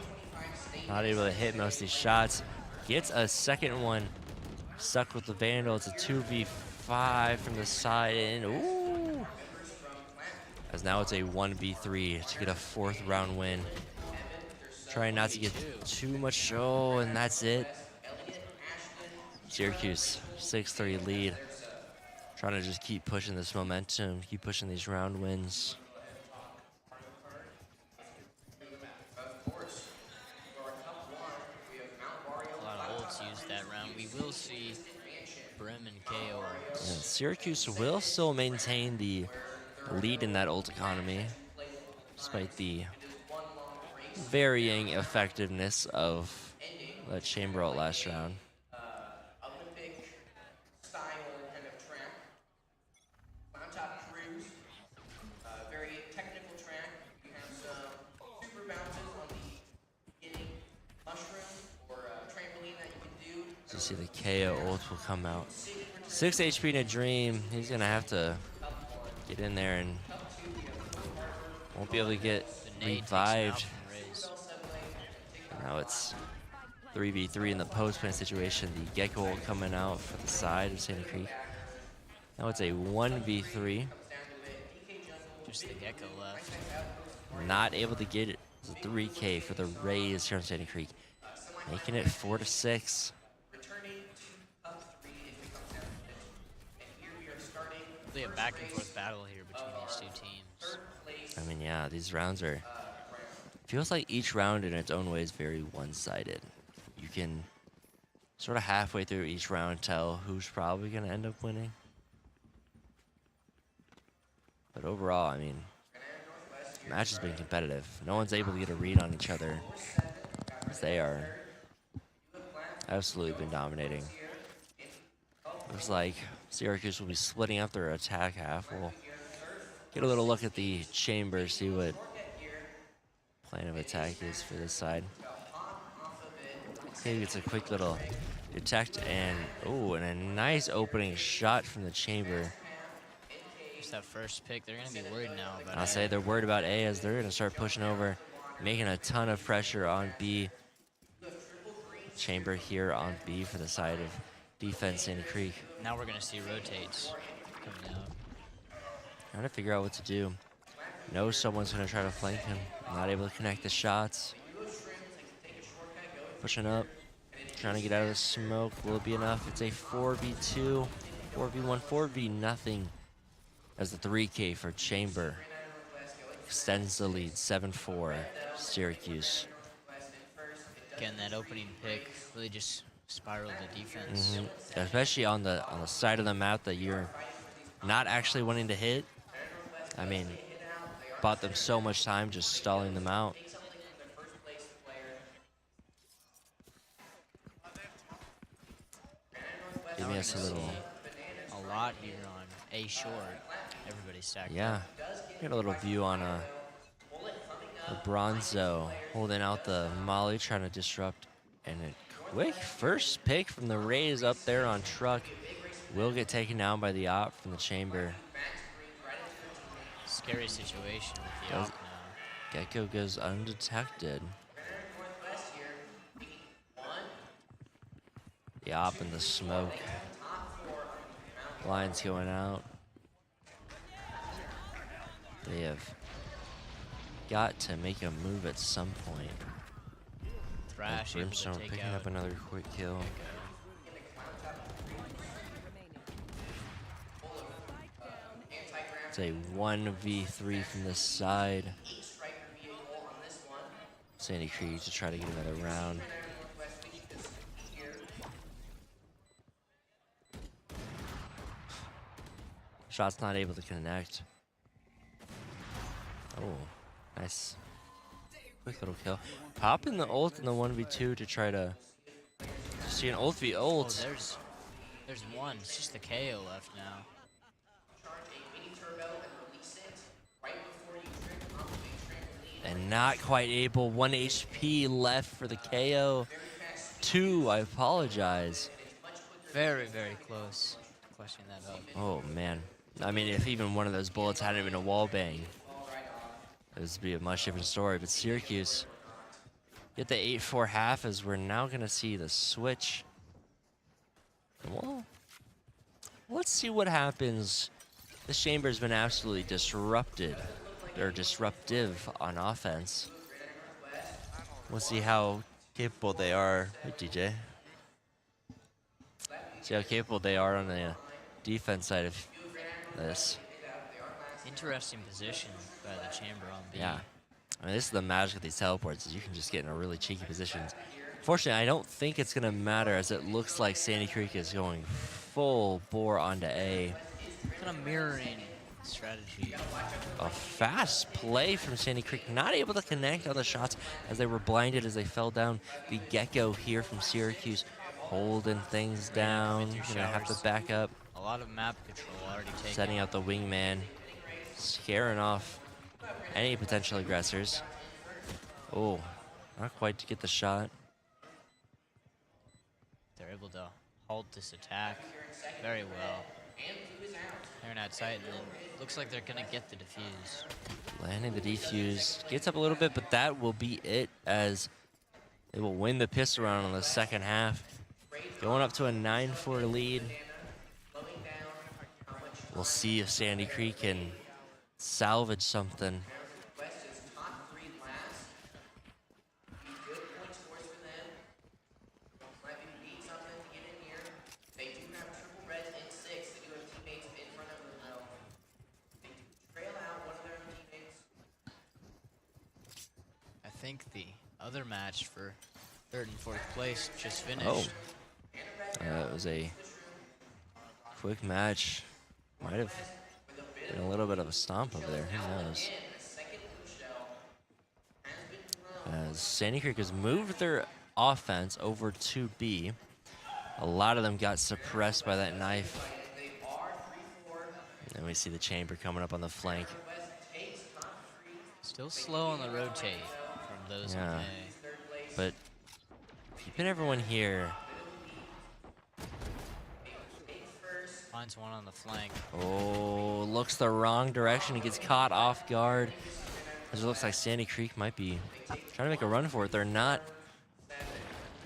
Not able to hit most of these shots. Gets a second one. Stuck with the Vandal. It's a 2v5 from the side. And ooh. As now it's a 1v3 to get a fourth round win. Trying not to get too much. Oh, and that's it. Syracuse, 6-3 lead. Trying to just keep pushing this momentum, keep pushing these round wins. A lot of ults used that round. We will see Brim and KO. And Syracuse will still maintain the lead in that ult economy, despite the varying effectiveness of that Chamber ult last round. Olympic style kind of track. On top cruise, very technical track. We have some super bounces on the beginning mushroom or trampoline that you can do. So you see the KO ult will come out. 6 HP in a dream. He's gonna have to get in there and won't be able to get The nade takes him out revived. from Raze. Now it's 3v3 in the post-plant situation. The Gecko coming out for the side of Sandy Creek. Now it's a 1v3. Just the Gecko left. Not able to get it. It's a 3K for the Rays here on Sandy Creek. Making it 4-6. Really a back and forth battle here between these two teams. I mean, yeah, these rounds are... Feels like each round in its own way is very one-sided. You can sort of halfway through each round tell who's probably going to end up winning. But overall, I mean, the match has been competitive. No one's able to get a read on each other, as they are absolutely been dominating. Looks like Syracuse will be splitting up their attack half. We'll get a little look at the chamber, see what plan of attack is for this side. Maybe it's a quick little detect and, oh, and a nice opening shot from the chamber. Just that first pick, they're going to be worried now about I'll say they're worried about A as they're going to start pushing over, making a ton of pressure on B. Chamber here on B for the side of defense Sandy Creek. Now we're going to see rotates coming out. Trying to figure out what to do. Knows someone's going to try to flank him. Not able to connect the shots. Pushing up. Trying to get out of the smoke. Will it be enough? It's a 4v2. 4v1. 4v nothing. As the 3K for Chamber extends the lead. 7-4. Syracuse. Again, that opening pick really just spiraled the defense. Especially on the side of the map that you're not actually wanting to hit. I mean, bought them so much time just stalling them out. Give us a little. A lot here on A short. Everybody's stacked Yeah, up. get a little view on a Bronzo holding out the Molly, trying to disrupt, and a quick first pick from the Rays up there on truck. Will get taken down by the op from the chamber. Scary situation with the op now. Gecko goes undetected. The op in the smoke. Lines going out. They have got to make a move at some point. Thrash able to Brimstone take picking out up another quick kill. It's a 1v3 from this side. Sandy Creek to try to get another round. Shot's not able to connect. Oh, nice. Quick little kill. Pop in the ult in the 1v2 to try to see an ult v ult. Oh, there's one. It's just the KO left now. And not quite able. 1 HP left for the KO. 2, I apologize. Very, very close to clutching that up. Oh, man. I mean, if even one of those bullets hadn't been a wall bang, this would be a much different story. But Syracuse get the 8-4 half as we're now going to see the switch. Well, let's see what happens. This chamber's been absolutely disrupted. They're disruptive on offense. We'll see how capable they are. Hey, DJ. See how capable they are on the defense side of this. Interesting position by the chamber on B. Yeah. I mean, this is the magic of these teleports, is you can just get in a really cheeky positions. Fortunately, I don't think it's going to matter, as it looks like Sandy Creek is going full bore onto A. Kind of mirroring strategy. A fast play from Sandy Creek, not able to connect on the shots as they were blinded as they fell down. The Gecko here from Syracuse holding things down. Gonna have to back up. A lot of map control already taken. Setting out the wingman, scaring off any potential aggressors. Oh, not quite to get the shot. They're able to halt this attack very well. They're in outside, and then looks like they're gonna get the defuse. Landing the defuse, gets up a little bit, but that will be it, as They will win the pistol round in the second half. Going up to a 9-4 lead. We'll see if Sandy Creek can salvage something. I think the other match for 3rd and 4th place just finished. Oh, it was a quick match. Might have been a little bit of a stomp over there. Who knows? As Sandy Creek has moved their offense over to B. A lot of them got suppressed by that knife. And we see the chamber coming up on the flank. Still slow on the rotate from those on A. But keeping everyone here. Finds one on the flank. Oh, looks the wrong direction. He gets caught off guard. As it looks like Sandy Creek might be trying to make a run for it. They're not.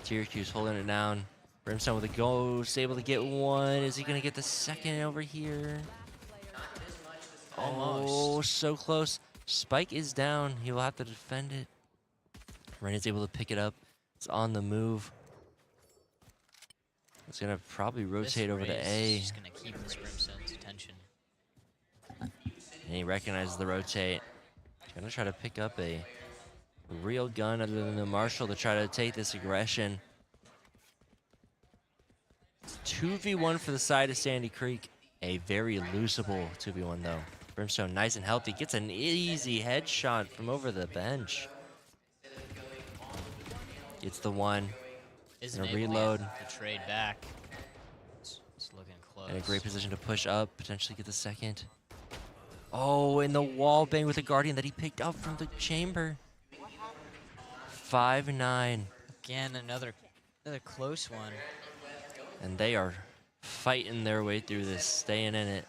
Syracuse holding it down. Brimstone with a ghost, able to get one. Is he going to get the second over here? Almost. Oh, so close. Spike is down. He will have to defend it. Ren is able to pick it up. It's on the move. It's going to probably rotate over to A. He's going to keep this Brimstone's attention. And he recognizes the rotate. Going to try to pick up a real gun other than the Marshall to try to take this aggression. It's 2v1 for the side of Sandy Creek. A very looseable 2v1 though. Brimstone nice and healthy. Gets an easy headshot from over the bench. Gets the one. Isn't And a able reload. to trade back. It's looking close. In a great position to push up, potentially get the second. Oh, and the wall bang with the Guardian that he picked up from the chamber. 5-9. Again, another close one. And they are fighting their way through this, staying in it.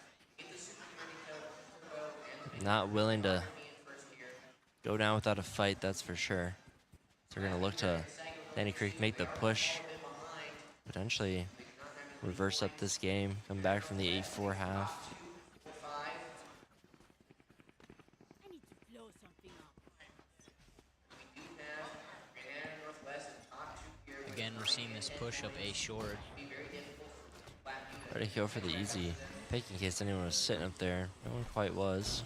Not willing to go down without a fight, that's for sure. So we're going to look to Sandy Creek make the push. Potentially reverse up this game, come back from the 8-4 half. I need to blow something up. Again, we're seeing this push up A short. Ready to go for the easy pick in case anyone was sitting up there. No one quite was.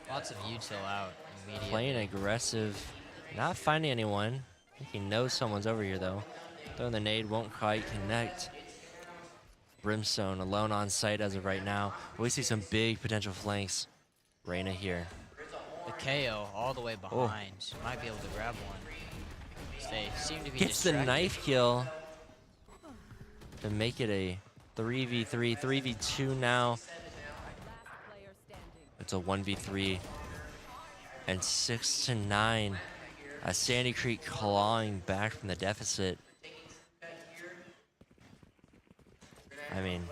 Lots of util out immediately. Playing aggressive, not finding anyone. I think he knows someone's over here though. Throwing the nade won't quite connect. Brimstone alone on site as of right now. We see some big potential flanks. Reyna here. The KO all the way behind. Might be able to grab one. They seem to be Gets the distracted. knife kill to make it a 3v3, 3v2 now. Last player standing. It's a 1v3 and 6-9. As Sandy Creek clawing back from the deficit. I mean,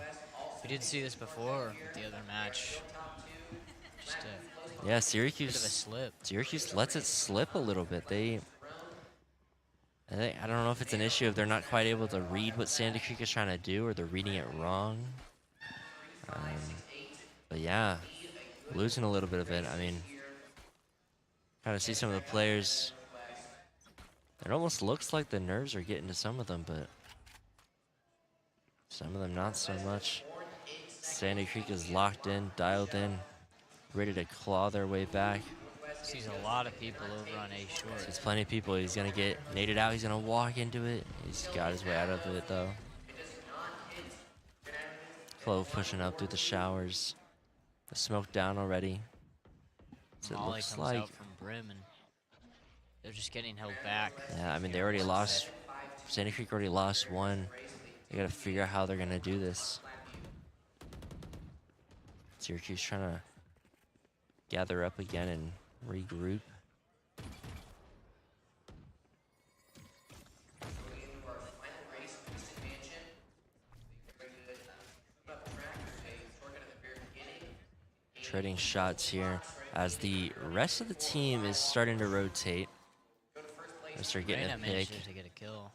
We did see this before with the other match. Just a yeah, bit of a Syracuse slip. lets it slip a little bit. I don't know if it's an issue if they're not quite able to read what Sandy Creek is trying to do or they're reading it wrong. But yeah, losing a little bit of it. I mean, kind of see some of the players. It almost looks like the nerves are getting to some of them, but some of them not so much. Sandy Creek is locked in, dialed in, ready to claw their way back. Sees a lot of people over on A short. There's plenty of people. He's going to get naded out. He's going to walk into it. He's got his way out of it, though. Clove pushing up through the showers. The smoke down already. So it Molly looks comes like. out from Brim, and they're just getting held back. Yeah, I mean, they already lost. Sandy Creek already lost one. They got to figure out how they're going to do this. Syracuse trying to gather up again and regroup. Trading shots here as the rest of the team is starting to rotate. Mr. getting Reyna a pick. managed to get a kill.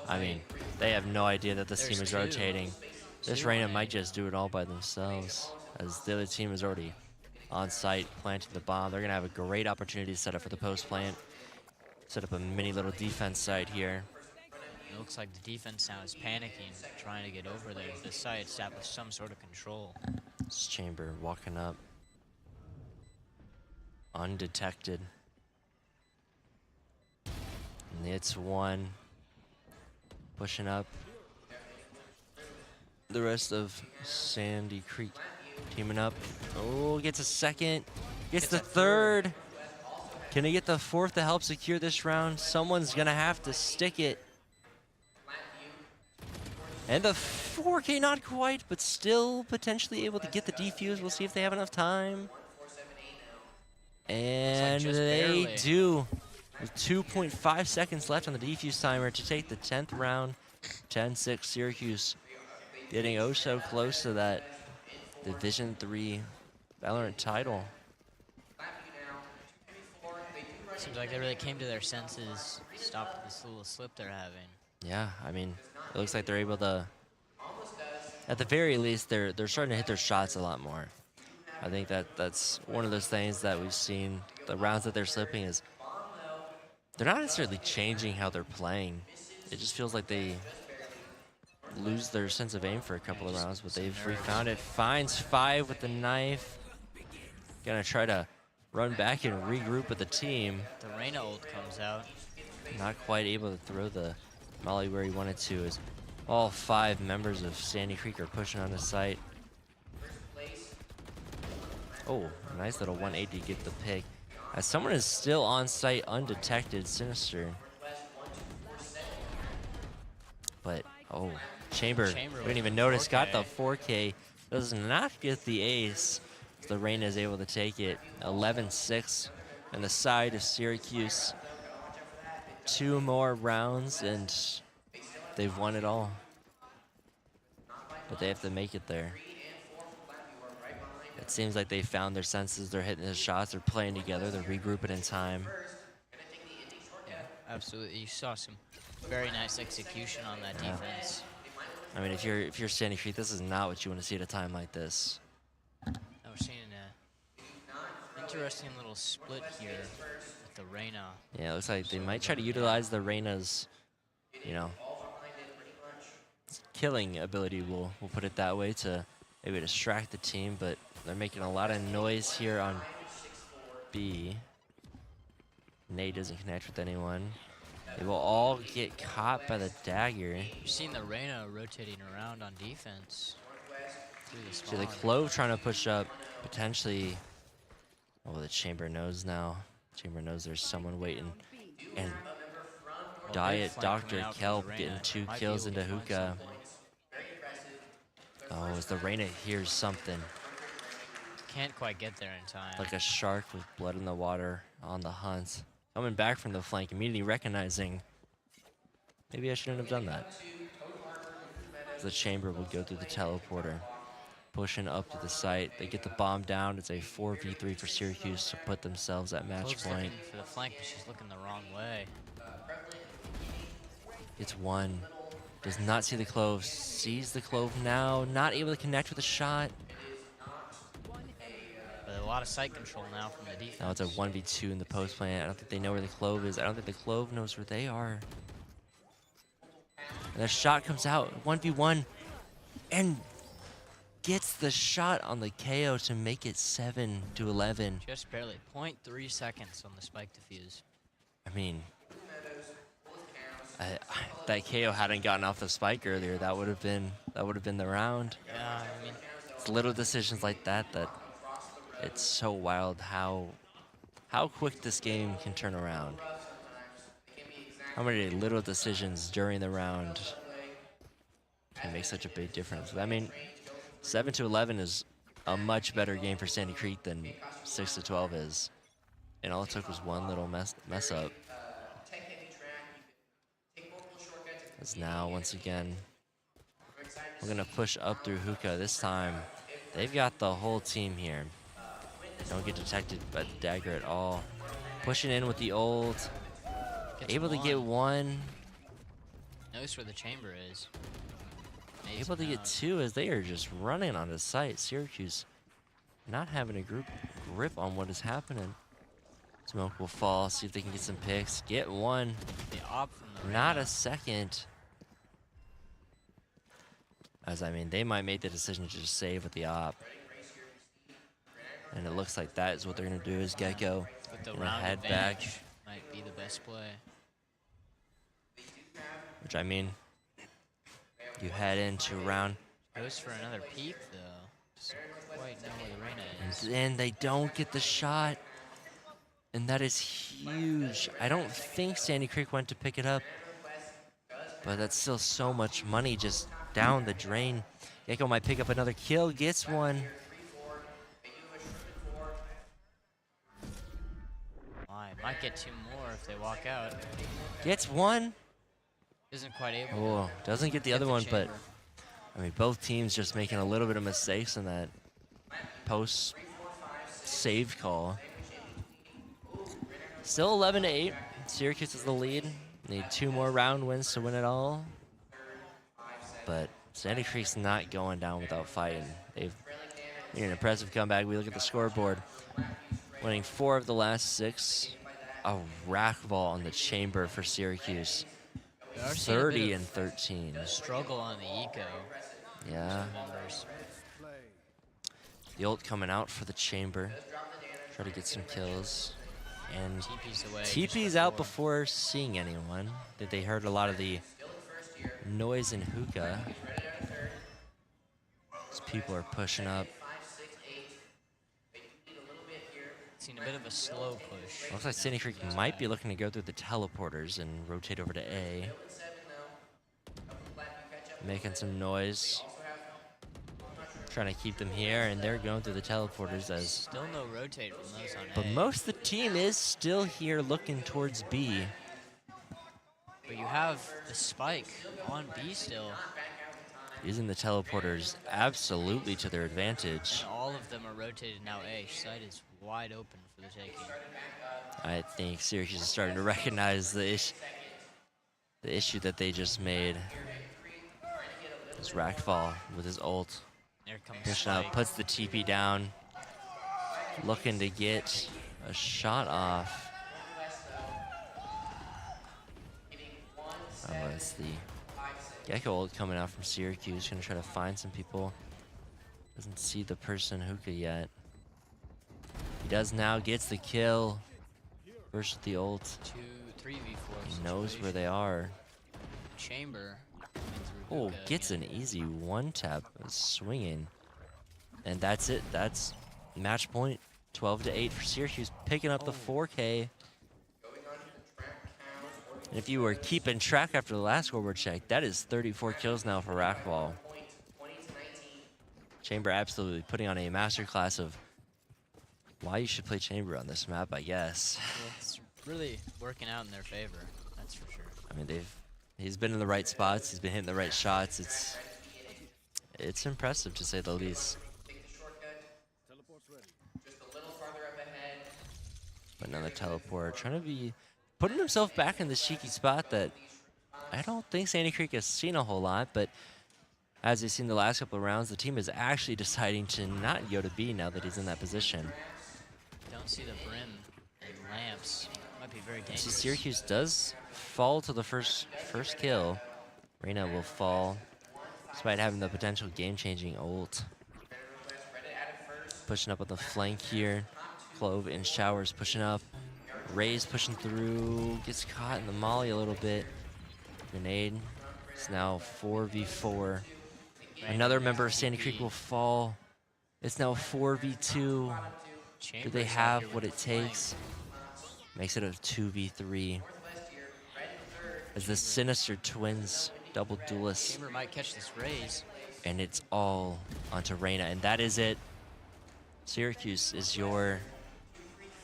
I mean, they have no idea that this team There's is two. rotating. This Two Reyna on might A. just do it all by themselves, as the other team is already on site planting the bomb. They're gonna have a great opportunity to set up for the post plant. Set up a mini little defense site here. It looks like the defense now is panicking, trying to get over there to the site, establish some sort of control. This Chamber walking up. Undetected. And it's one. Pushing up. The rest of Sandy Creek teaming up. Oh, gets a second. Gets the third. Can he get the fourth to help secure this round? Someone's gonna have to stick it. And the 4K not quite, but still potentially able to get the defuse. We'll see if they have enough time. And just they barely. do. With 2.5 seconds left on the defuse timer to take the 10th round. 10-6 Syracuse. Getting oh so close to that Division III Valorant title. Seems like they really came to their senses, stopped this little slip they're having. Yeah, I mean, it looks like they're able to, at the very least, they're starting to hit their shots a lot more. I think that's one of those things that we've seen. The rounds that they're slipping is, they're not necessarily changing how they're playing. It just feels like they lose their sense of aim for a couple of rounds, but they've refound it. Finds 5 with the knife. Gonna try to run back and regroup with the team. The Reyna ult comes out. Not quite able to throw the molly where he wanted to, as all 5 members of Sandy Creek are pushing on the site. Oh, nice little 180 to get the pick. As someone is still on site undetected, Sinister. But, oh, Chamber, we didn't even notice, got the 4K. Does not get the ace. The Reyna is able to take it. 11-6 on the side of Syracuse. 2 more rounds and they've won it all. But they have to make it there. It seems like they found their senses. They're hitting the shots. They're playing together. They're regrouping in time. Yeah, absolutely. You saw some very nice execution on that defense. I mean, if you're Sandy Creek, this is not what you want to see at a time like this. Now we're seeing an interesting little split here with the Reyna. Yeah, it looks like they might try to utilize the Reyna's, you know, killing ability. We'll put it that way, to maybe distract the team, but they're making a lot of noise here on B. Nate doesn't connect with anyone. They will all get caught by the dagger. You've seen the Reyna rotating around on defense. Through the See the spawn. Clove trying to push up, potentially. Oh, the Chamber knows now. Chamber knows there's someone waiting. And Well, Diet big flank Dr. coming out from the Kelp Reyna. getting 2 Might be kills able to into find Hookah. something. Oh, as the Reyna hears something. Can't quite get there in time. Like a shark with blood in the water on the hunt. Coming back from the flank, immediately recognizing, maybe I shouldn't have done that. The Chamber will go through the teleporter. Pushing up to the site. They get the bomb down. It's a 4v3 for Syracuse to put themselves at match Clove's point. looking for the flank, but she's looking the wrong way. It's 1. Does not see the Clove. Sees the Clove now. Not able to connect with a shot. But a lot of sight control now from the defense. Now it's a 1v2 in the post plant. I don't think they know where the Clove is. I don't think the Clove knows where they are. And the shot comes out. 1v1. And gets the shot on the KO to make it 7-11. Just barely. 0.3 seconds on the spike defuse. I mean, that KO hadn't gotten off the spike earlier, that would have been the round. Yeah, I mean, It's little decisions like that it's so wild how quick this game can turn around. How many little decisions during the round can make such a big difference. I mean, 7-11 is a much better game for Sandy Creek than 6-12 is. And all it took was one little mess up. As now, once again, we're gonna push up through Hookah. This time, they've got the whole team here. Don't get detected by the dagger at all. Pushing in with the ult. Gets able to get one. Knows where the chamber is. Maze Able to him get out. two as they are just running on the site. Syracuse not having a grip on what is happening. Smoke will fall, see if they can get some picks. Get one, The op from the not Reyna. a second. As I mean, they might make the decision to just save with the op. And it looks like that is what they're gonna do is Gecko With the gonna round head back. advantage, might be the best play. Which I mean, you head into round, Goes for another peek though. Doesn't quite know where the Reyna is. and they don't get the shot. And that is huge. I don't think Sandy Creek went to pick it up, but that's still so much money just down the drain. Gecko might pick up another kill, gets one. Might get two more if they walk out. Gets one. Isn't quite able. Oh, doesn't get the Hit other one, but chamber. I mean, both teams just making a little bit of mistakes in that post save call. Still 11-8. Syracuse is the lead. Need two more round wins to win it all. But Sandy Creek's not going down without fighting. They've made an impressive comeback. We look at the scoreboard. Winning 4 of the last 6. A rack ball on the chamber for Syracuse. We are seeing a bit 30 of and 13. struggle on the eco. Yeah. Members. The ult coming out for the chamber. Try to get some kills. And TP's away. TP's out before seeing anyone. That they heard a lot of the noise in hookah. As people are pushing up. Seen a bit of a slow push. Looks like Sandy Creek might be looking to go through the teleporters and rotate over to A. Making some noise. Trying to keep them here, and they're going through the teleporters as... Still no rotate from those on But A. most of the team is still here looking towards B. But you have the spike on B still. Using the teleporters absolutely to their advantage. And all of them are rotated now A. Site is wide open for the taking. I think Syracuse is starting to recognize the issue that they just made. This Rackfall with his ult. There comes Pushing up, spike. puts the TP down. Looking to get a shot off. Oh, it's the Gecko ult coming out from Syracuse. Gonna try to find some people. Doesn't see the person hookah yet. He does now, gets the kill. Versus the ult. 3v4. He knows where they are. Chamber. Oh, gets an easy one tap, swinging. And that's it. That's match point. 12-8 for Syracuse, picking up the 4K. And if you were keeping track after the last scoreboard check, that is 34 kills now for Rackball. Chamber absolutely putting on a masterclass of why you should play Chamber on this map, I guess. Yeah, it's really working out in their favor. That's for sure. I mean, he's been in the right spots. He's been hitting the right shots. It's impressive to say the least. But another teleport, trying to be putting himself back in this cheeky spot that I don't think Sandy Creek has seen a whole lot. But as we've seen the last couple of rounds, the team is actually deciding to not go to B now that he's in that position. Don't see the brim and lamps. Might be very See, dangerous. Syracuse does fall to the first kill. Reyna will fall, despite having the potential game-changing ult. Pushing up on the flank here. Clove and Showers pushing up. Ray's pushing through. Gets caught in the molly a little bit. Grenade. It's now 4v4. Another member of Sandy Creek will fall. It's now 4v2. Do Chambers they out have here what with it the flank. takes? Makes it a 2v3. As the Sinister Twins double duelists. Chamber might catch this raise. And it's all onto Reyna. And that is it. Syracuse is your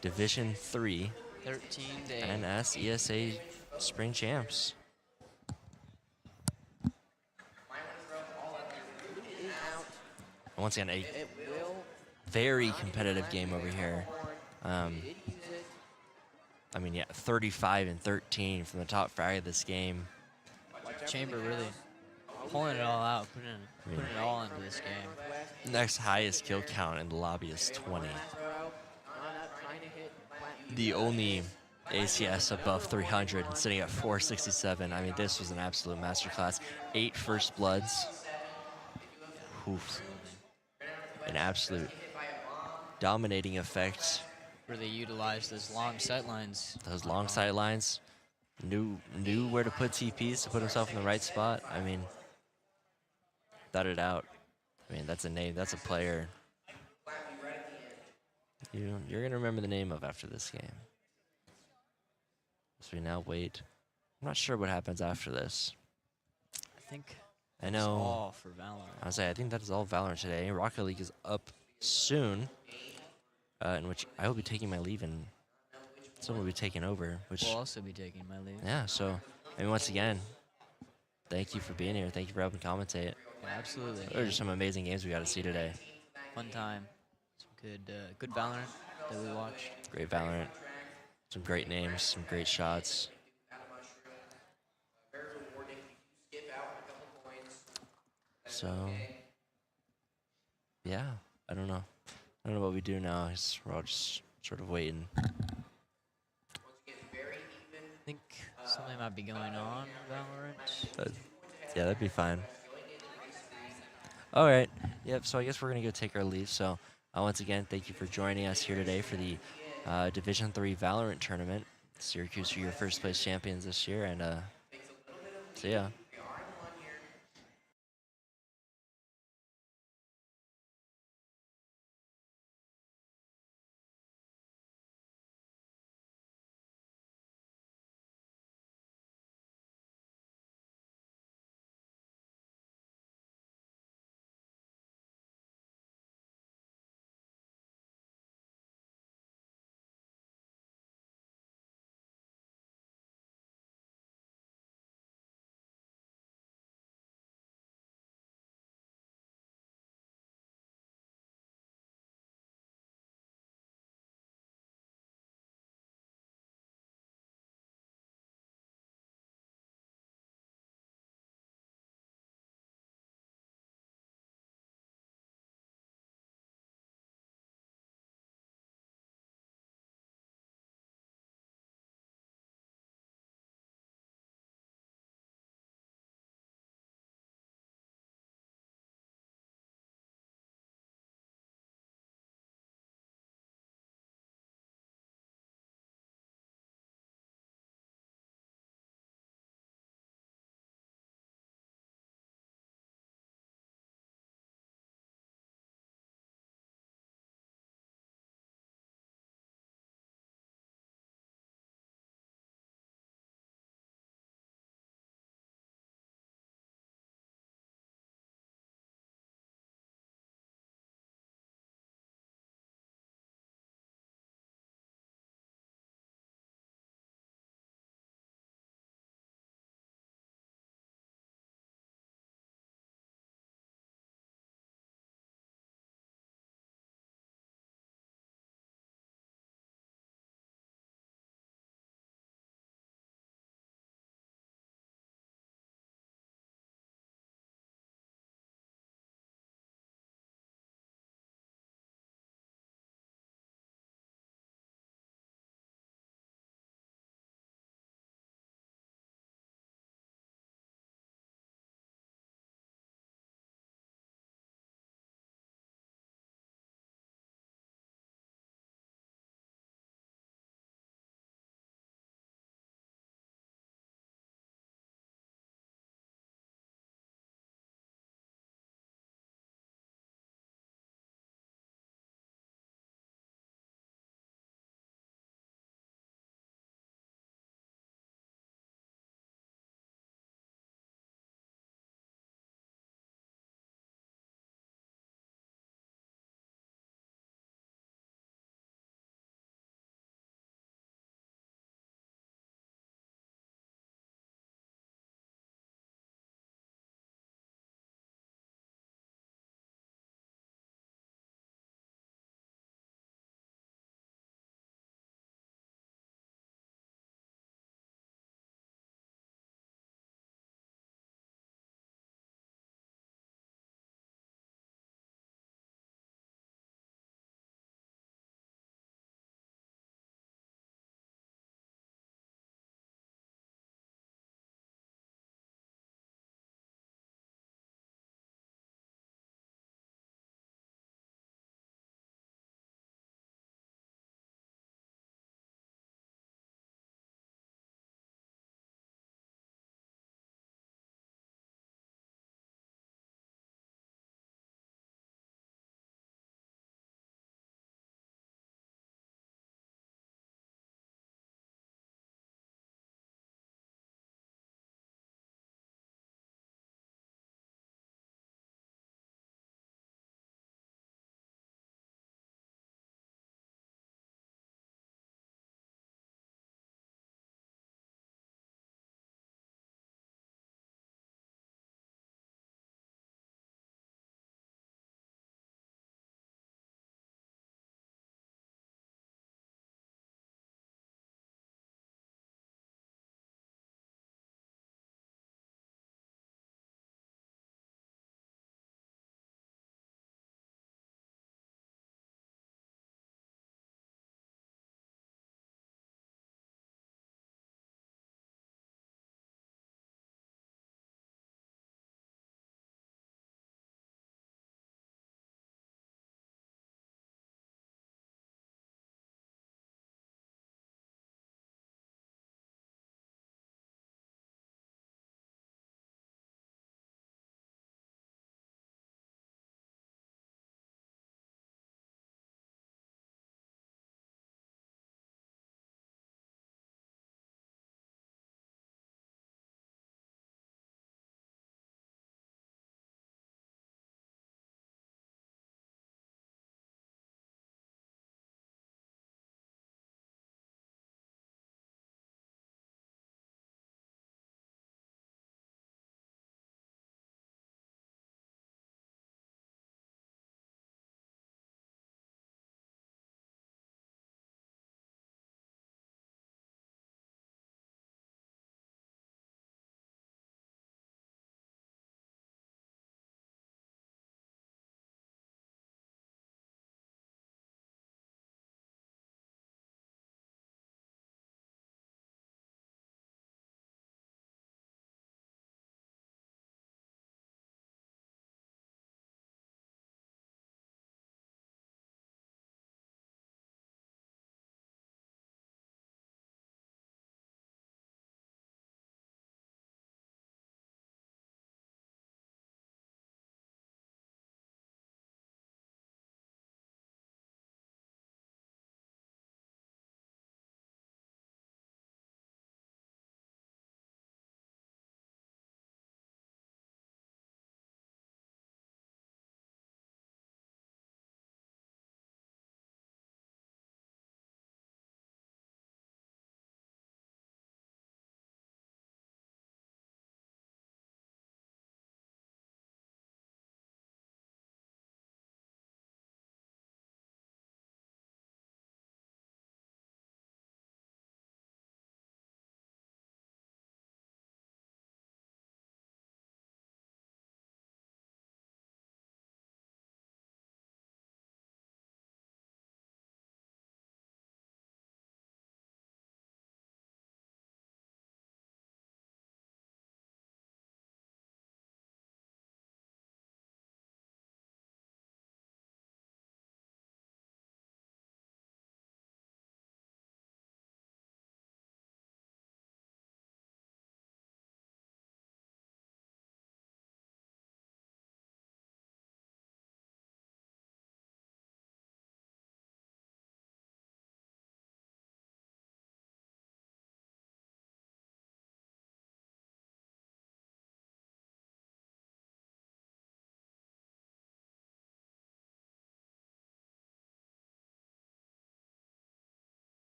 Division 3 13-8. NSeSA Spring Champs. Once again, a very competitive game over here. I mean, yeah, 35 and 13 from the top frag of this game. Chamber really pulling it all out, putting it all into this game. Next highest kill count in the lobby is 20. The only ACS above 300 and sitting at 467. I mean, this was an absolute masterclass. 8 first bloods. Oof. An absolute dominating effect. Really utilized those long sight lines. Those long sight lines. Knew where to put TPs to put himself in the right spot. I mean, thought it out. I mean, that's a name. That's a player you're going to remember the name of after this game. So we now wait. I'm not sure what happens after this. I think I that's know. all for Valorant. I think that is all Valorant today. Rocket League is up soon, in which I will be taking my leave and someone will be taking over. Which We'll also be taking my leave. yeah. So I mean, once again, thank you for being here. Thank you for helping commentate. Yeah, absolutely. There are just some amazing games we got to see today. Fun time. Some good Valorant that we watched. Great Valorant. Some great names. Some great shots. So yeah, I don't know. I don't know what we do now. We're all just sort of waiting. I think something might be going on in Valorant. Yeah, that'd be fine. All right. Yep. So I guess we're gonna go take our leave. So once again, thank you for joining us here today for the Division III Valorant tournament. Syracuse are your first place champions this year, and see ya.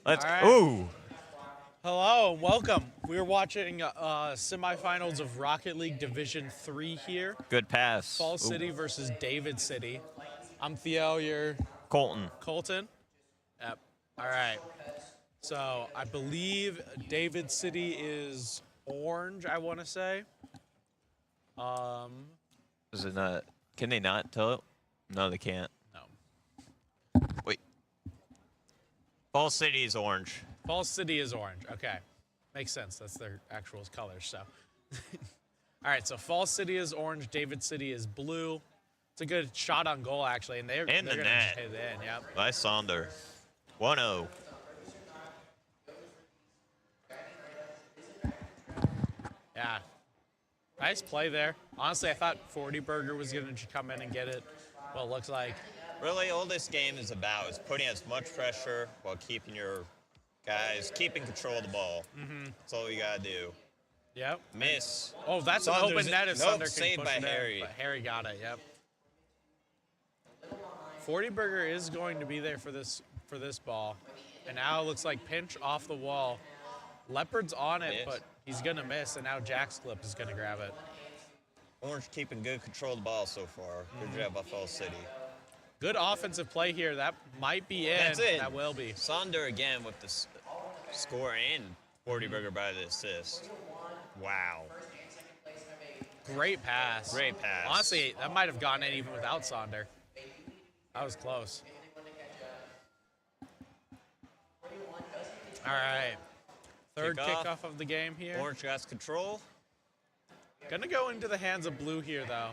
Let's. All right. Ooh. Hello and welcome. We're watching semifinals of Rocket League Division 3 here. Good pass. Fall Ooh. City versus David City. I'm Theo, you're Colton. Colton. Yep. All right. So I believe David City is orange, I want to say. Is it not? Can they not tell it? No, they can't. No. Wait. Fall City is orange. Fall City is orange. Okay. Makes sense. That's their actual colors. So, all right. So Fall City is orange. David City is blue. It's a good shot on goal, actually. And they're In the gonna net. hit it in. Yep. By Sonder. 1-0. Yeah. Nice play there. Honestly, I thought 40 Burger was going to come in and get it. Well, it looks like. Really, all this game is about is putting as much pressure while keeping your keeping control of the ball. That's all you gotta do. Yep. Miss. Oh, that's an Saunders- open net if nope, Sunder can saved push by it in, Harry. but Harry got it. Yep. 40 Burger is going to be there for this ball, and now it looks like pinch off the wall. Leopard's on it, Miss. but he's gonna miss, and now Jack's Clip is gonna grab it. Orange keeping good control of the ball so far. Good job by Fall City. Good offensive play here. That might be in. That's it. That will be. Sonder again with the score and 40 Burger by the assist. Wow. Great pass. Great pass. Honestly, that might have gone in even without Sonder. That was close. All right. Third kickoff of the game here. Orange got control. Gonna go into the hands of Blue here, though.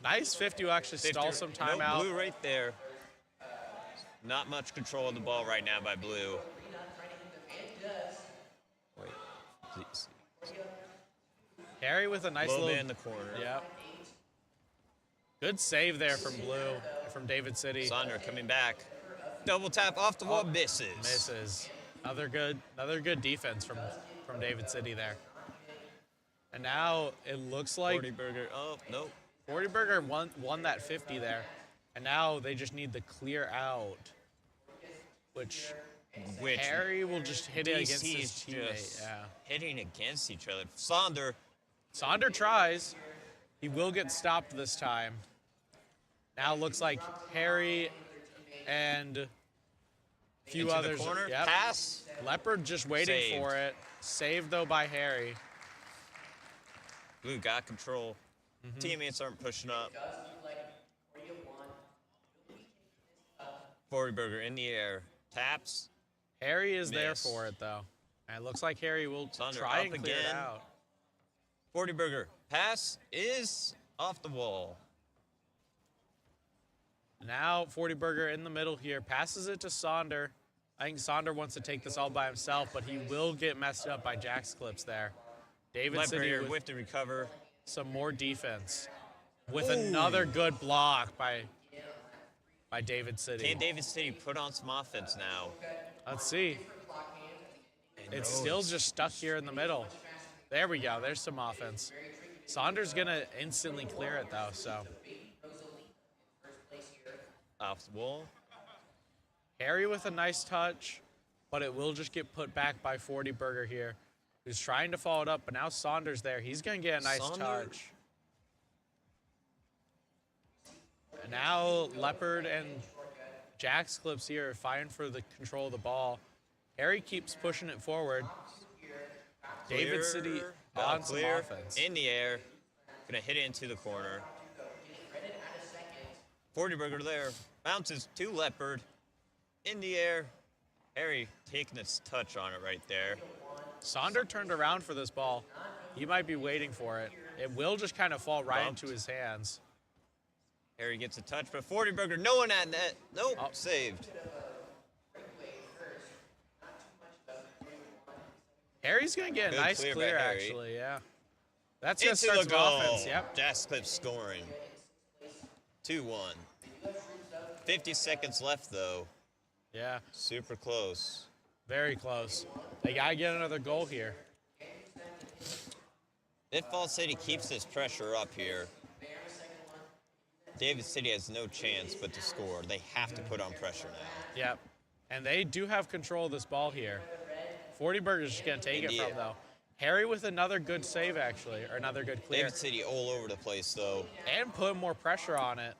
Nice 50 will actually stall some time Nope, out. Blue right there. Not much control of the ball right now by Blue. Wait. Please. Harry with a nice Low little. man in the corner. Yep. Good save there from Blue, from David City. Sonder coming back. Double tap off the wall, misses. Misses. Another good defense from David City there. And now it looks like 40 Burger. Oh, nope. 40 Burger won that 50 there. And now they just need the clear out, which Harry will just hit it against his DC's teammate. just Yeah. hitting against each other. Sonder tries. He will get stopped this time. Now it looks like Harry and a few into others. the corner. Yep. Pass. Leopard just waiting Saved. for it. Saved though by Harry. Blue got control. Teammates aren't pushing up. 40 Burger in the air. Taps. Harry is there Miss. for it though. And it looks like Harry will Sonder try up and clear it again. out. 40 Burger. Pass is off the wall. Now 40 Burger in the middle here. Passes it to Sonder. I think Sonder wants to take this all by himself, but he will get messed up by Jack's Clips there. David City Leopard with with the recover. some more defense. With another good block by David City. Can David City put on some offense now? Let's see. It's still just stuck here in the middle. There we go. There's some offense. Saunders gonna instantly clear it though, so. Off the wall. Harry with a nice touch, but it will just get put back by 40 Burger here, who's trying to follow it up, but now Saunders there. He's gonna get a nice Sonder. touch. And now Leopard and Jack's Clips here are fighting for the control of the ball. Harry keeps pushing it forward. David Clear. City Got on some clear. offense. In the air. Gonna hit it into the corner. 40 Burger there. Bounces to Leopard. In the air. Harry taking his touch on it right there. Sonder turned around for this ball. He might be waiting for it. It will just kind of fall right Bumped. into his hands. Harry gets a touch, but 40 Burger, no one at net. Nope, Oh. saved. Harry's gonna get a Good nice clear by clear, Harry. actually, yeah. That's gonna Into start the some goal. offense, yep. Jack's Clip scoring. 2-1. 50 seconds left, though. Yeah, Super close. very close. They gotta get another goal here. If Fall City keeps this pressure up here, David City has no chance but to score. They have to put on pressure now. Yep. And they do have control of this ball here. 40 Burger's just going to take it from, though. Harry with another good save, actually, or another good clear. David City all over the place, though. And put more pressure on it.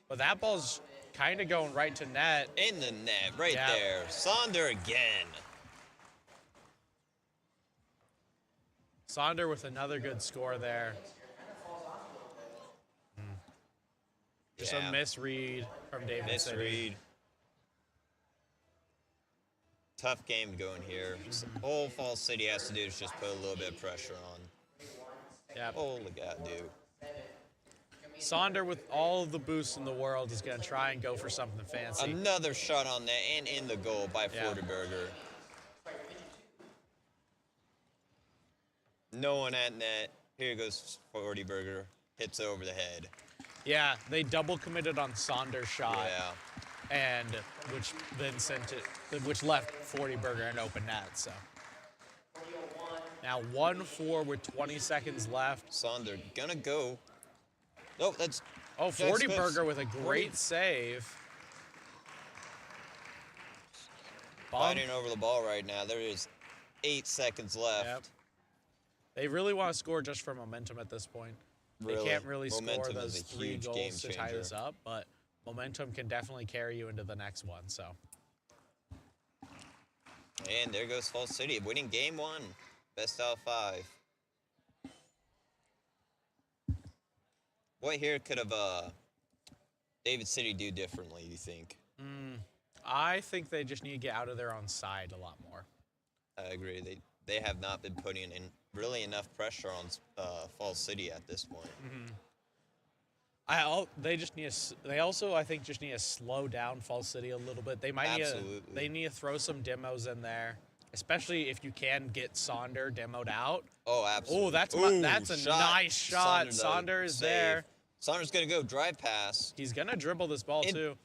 But that ball's kind of going right to net. In the net, right there. Sonder again. Sonder with another good score there. Just a misread from David City. Misread. Tough game going here. All Fall City has to do is just put a little bit of pressure on. Yeah. All they gotta do. Sonder, with all of the boosts in the world, is going to try and go for something fancy. Another shot on net and in the goal by Forderberger. No one at net. Here goes Forderberger. Hits over the head. Yeah, they double committed on Sonder's shot. Yeah. And which then which left Forderberger an open net. So now 1-4 with 20 seconds left. Sonder gonna go. Nope, that's. Oh, Forderberger with a great save. Fighting over the ball right now. There is 8 seconds left. Yep. They really want to score just for momentum at this point. Really? They can't really Momentum score is those a 3 huge game goals to tie changer. this up, but momentum can definitely carry you into the next one. So. And there goes Fall City, winning game 1. Best out of 5. What here could have David City do differently, do you think? I think they just need to get out of their own side a lot more. I agree. They have not been putting in really enough pressure on Fall City at this point. They just need they also, I think, just need to slow down Fall City a little bit. They might they need to throw some demos in there, especially if you can get Sonder demoed out. Oh, absolutely. Oh, that's a nice shot. Sonder is there. Sonder's gonna go drive pass. He's gonna dribble this ball too.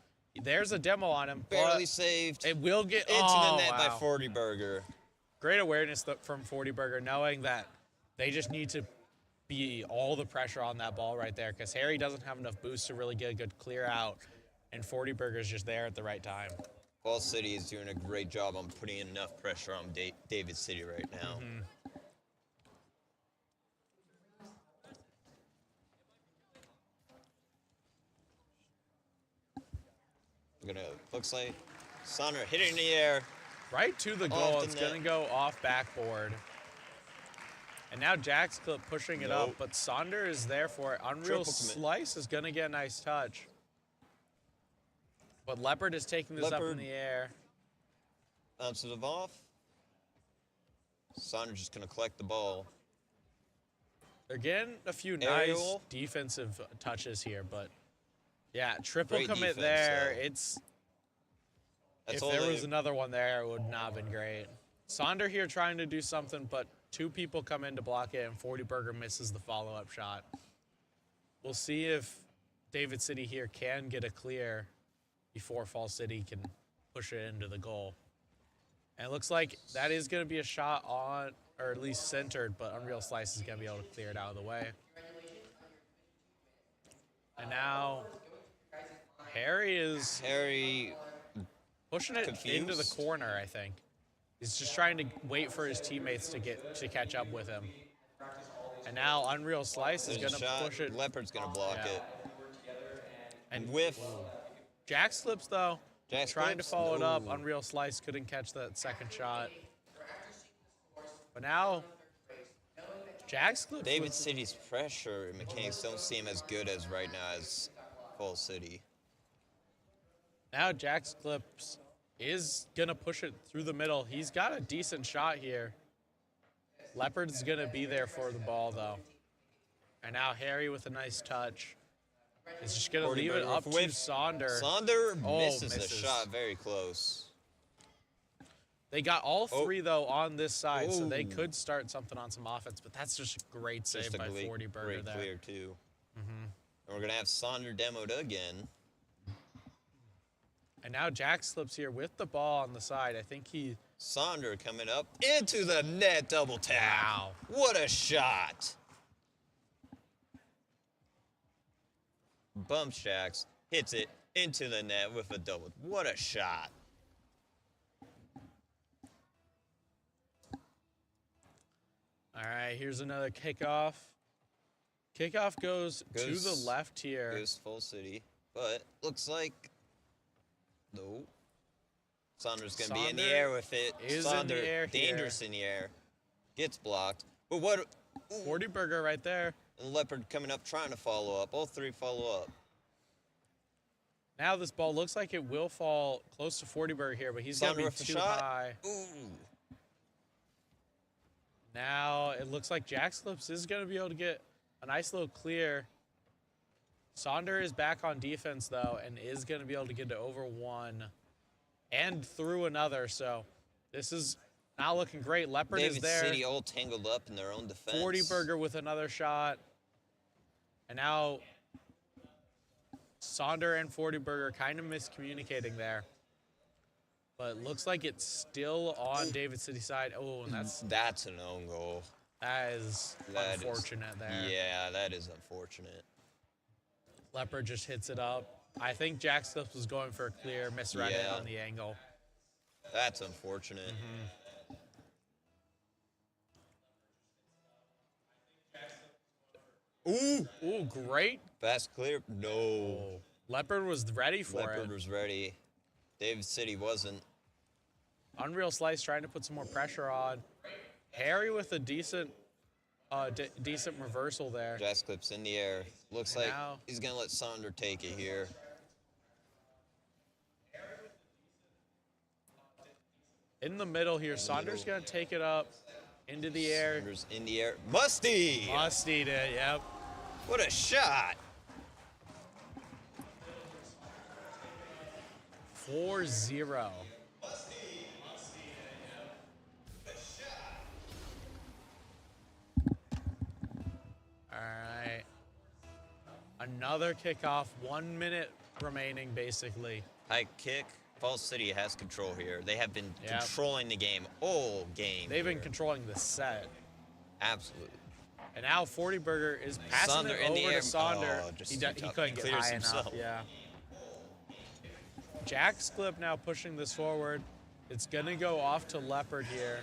There's a demo on him. Barely saved. It will get into the net wow. by Forderberger. Great awareness from Forderberger, knowing that they just need to be all the pressure on that ball right there, because Harry doesn't have enough boost to really get a good clear out, and Forderberger's just there at the right time. Fall City is doing a great job on putting enough pressure on David City right now. Looks like Sonder hit it in the air. Right to the goal. It's going to go off backboard. And now Jack's Clip pushing it up, but Sonder is there for it. Unreal Slice is going to get a nice touch. But Leopard is taking this up in the air. Bounces it off. Sonder's just going to collect the ball. They're getting a few nice defensive touches here, but yeah, triple Great commit defense, there. That's If there was another one there, it would not have been great. Sonder here trying to do something, but 2 people come in to block it, and Forderberger misses the follow-up shot. We'll see if David City here can get a clear before Fall City can push it into the goal. And it looks like that is going to be a shot on, or at least centered, but Unreal Slice is going to be able to clear it out of the way. And now Harry is pushing it into the corner, I think. He's just trying to wait for his teammates to catch up with him. And now Unreal Slice is going to push it. Leopard's going to block it. And whiff. Jack slips, though. Trying to follow it up. Ooh. Unreal Slice couldn't catch that second shot. But now Jack slips. David City's pressure mechanics don't seem as good as right now as Fall City. Now Jack's Clips is going to push it through the middle. He's got a decent shot here. Leopard's going to be there for the ball, though. And now Harry with a nice touch. Is just going to leave it up to Sonder. Sonder misses the shot very close. They got all 3, though, on this side, so they could start something on some offense, but that's just a great save by Forderberger there. Great clear, too. And we're going to have Sonder demoed again. And now Jack slips here with the ball on the side. I think Sonder coming up into the net, double tap. Wow. What a shot. Bump Jacks, hits it into the net with a double. What a shot. right, here's another kickoff. Kickoff goes to the left here. Goes full city, but looks like no. Saunders gonna be in the air with it. Is in the air dangerous here. in the air. Gets blocked. But what? Ooh. 40 burger right there. And Leopard coming up trying to follow up. All three follow up. Now this ball looks like it will fall close to 40 burger here, but he's gonna be too high. Ooh. Now it looks like Jack Slips is gonna be able to get a nice little clear. Saunder is back on defense though, and is gonna be able to get to over one and through another. So this is not looking great. Leopard is there. David City all tangled up in their own defense. 40 burger with another shot. And now Saunder and 40 burger kind of miscommunicating there. But it looks like it's still on David City's side. Oh, and that's an own goal. That is unfortunate there. Yeah, that is unfortunate. Leopard just hits it up. I think Jack Slips was going for a clear, misread it on the angle. That's unfortunate. Ooh, great. Fast clear. No. Oh, Leopard was ready for it. Leopard was ready. David City wasn't. Unreal Slice trying to put some more pressure on. Harry with a decent decent reversal there. Jazz clips in the air. Looks like he's going to let Saunder take it here. In the middle here, Saunder's going to take it up into the air. Saunders in the air. Musty! Mustied it, yep. What a shot! 4-0. All right. Another kickoff. 1 minute remaining, basically. High kick. Falls City has control here. They have been controlling the game all game. They've been controlling the set. Absolutely. And now 40 Burger is passing it over to Saunder. He couldn't get high enough. Yeah. Jack's clip now pushing this forward. It's going to go off to Leopard here.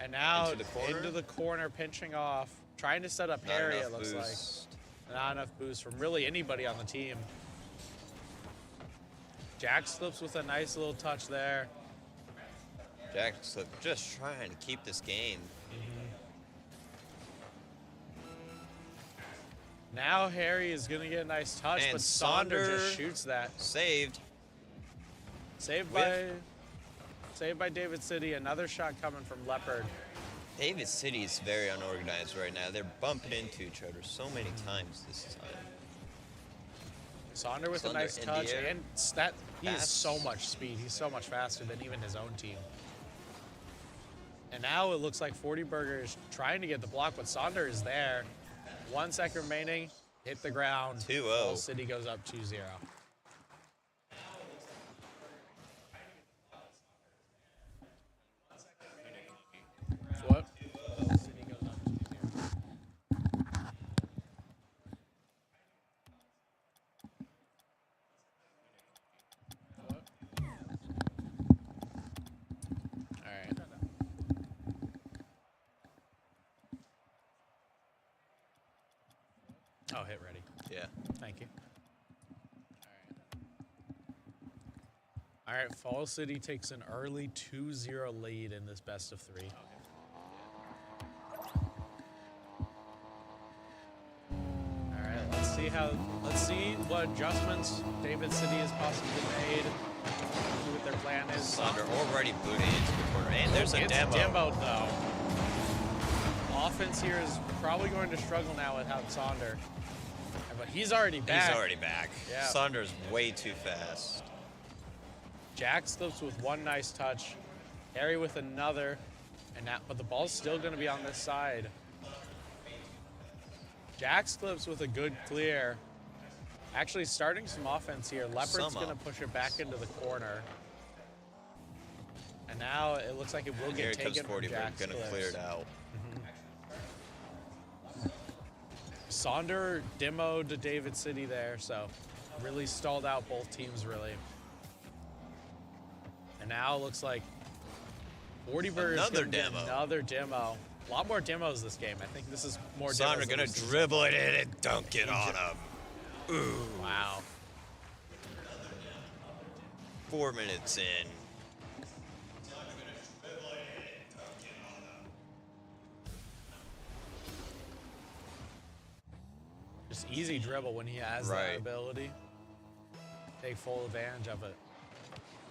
And now into the corner, pinching off. Trying to set up Harry, it looks like. Not enough boost from really anybody on the team. Jack slips with a nice little touch there. Jack slip just trying to keep this game. Now Harry is going to get a nice touch, and but Saunder just shoots that. Saved. Saved by David City. Another shot coming from Leopard. David City is very unorganized right now. They're bumping into each other so many times this time. Saunder with a nice touch, and he has so much speed. He's so much faster than even his own team. And now it looks like 40 Burger is trying to get the block, but Saunder is there. 1 second remaining. Hit the ground. 2-0. City goes up 2-0. What? City goes up 2-0. All right. Oh, hit ready. Yeah. Thank you. All right, Fall City takes an early 2-0 lead in this best of 3. All right, let's see what adjustments David City has possibly made. See what their plan is. Saunder already booted into the corner, and there's a demo. Demo though. Offense here is probably going to struggle now without Saunder. But he's already back. He's already back. Yeah. Saunder's way too fast. Jack slips with one nice touch. Harry with another. But the ball's still going to be on this side. Jack slips with a good clear. Actually starting some offense here. Leopard's going to push it back into the corner. And now it looks like it will get taken from Jack Going to clear it out. Saunder demoed to David City there, so really stalled out both teams, really. And now it looks like 40 Burgers another demo. Another demo. A lot more demos this game. I think this is more demos. Sonder gonna dribble it in and dunk it on him. Ooh. Wow. 4 minutes in. Just easy dribble when he has that ability. Take full advantage of it.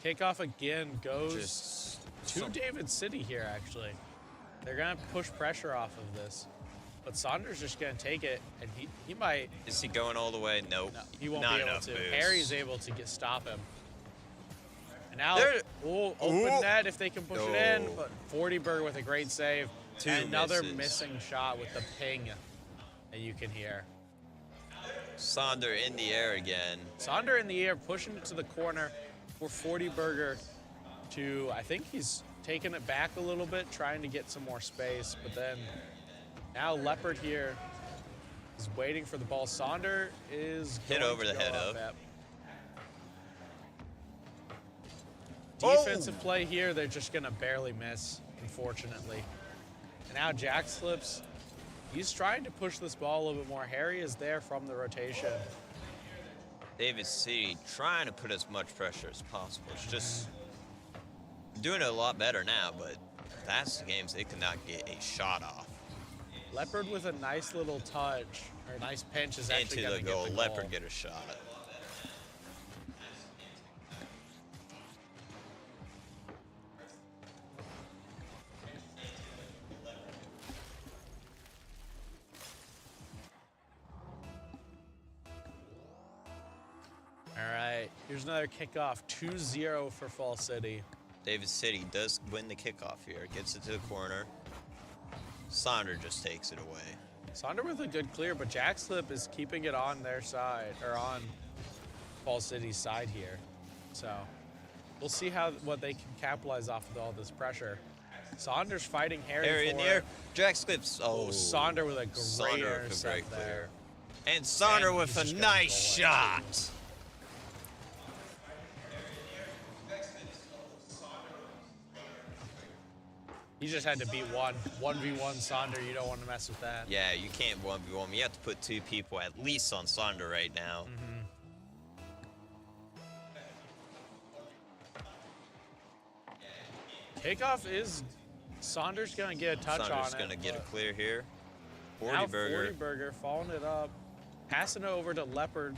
Kickoff again goes to David City here, actually. They're going to push pressure off of this. But Saunders just going to take it, and he might... Is he going all the way? Nope. No, he won't Not be able enough to. boost. Harry's able to stop him. And now, open Ooh. net if they can push it in, but 40berg with a great save. Two And another misses. missing shot with the ping that you can hear. Sonder in the air again. Sonder in the air, pushing it to the corner for 40berg to, I think he's taking it back a little bit, trying to get some more space, but then now Leopard here is waiting for the ball. Sonder is Hit going over to the go head up, of. yep. Defensive play here, they're just gonna barely miss, unfortunately. And now Jack slips. He's trying to push this ball a little bit more. Harry is there from the rotation. David City trying to put as much pressure as possible. It's just doing it a lot better now, but that's the games they could not get a shot off. Leopard with a nice little touch, or a nice pinch is actually Into gonna the goal. get the Leopard goal. get a shot. All right, here's another kickoff, 2-0 for Fall City. David City does win the kickoff here. Gets it to the corner. Sonder just takes it away. Sonder with a good clear, but Jack Slip is keeping it on their side, or on Fall City's side here. So we'll see what they can capitalize off with all this pressure. Saunders fighting Harry Harry for in the it. air. Jack slips. Oh, Sonder with a great Sonder with a intercept great there. clear. And Sonder And with he's a just gonna nice go in. shot. He just had to beat 1v1 Sonder. You don't want to mess with that. Yeah, you can't 1v1. You have to put 2 people at least on Sonder right now. Kickoff is Saunders gonna get a touch on Sonder's it. gonna get a but clear here. now 40berg. 40berg following it up, passing it over to Leopard.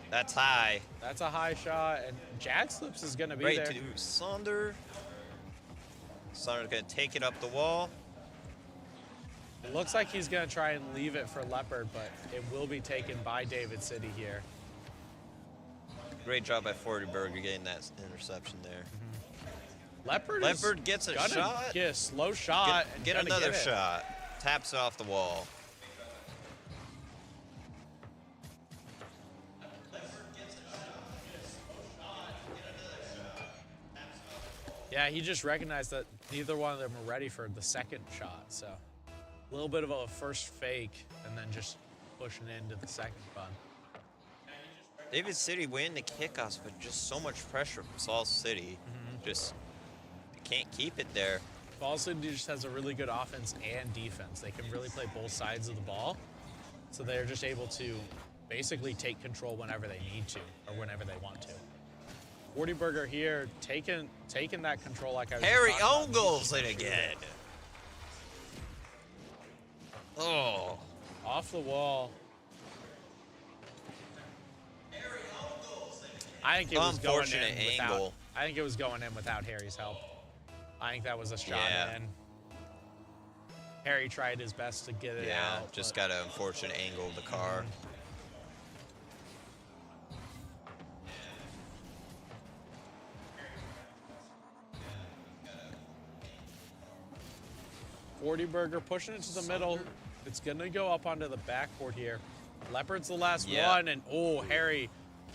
That's high. That's a high shot, and Jack Slips is gonna be Right there. to Sonder. Sonder's gonna take it up the wall. It looks like he's gonna try and leave it for Leopard, but it will be taken by David City here. Great job by 40berg getting that interception there. Leopard gets a gonna shot. get a slow shot. and Get gonna another get it. shot. Taps it off the wall. Yeah, he just recognized that neither one of them were ready for the second shot, so a little bit of a first fake and then just pushing into the second one. David City win the kickoffs, but just so much pressure from Fall City. Just they can't keep it there. Fall City just has a really good offense and defense. They can really play both sides of the ball, so they're just able to basically take control whenever they need to or whenever they want to. 40berg here taking that control like I was Harry talking about. own goals it again. Oh. Off the wall. I think it was going Unfortunate in without. angle. I think it was going in without Harry's help. I think that was a shot Yeah. in. Harry tried his best to get it Yeah, out. just but got an unfortunate angle of the car. Fortyberger pushing it to the middle. It's gonna go up onto the backboard here. Leopard's the last Yeah. one, and oh, Harry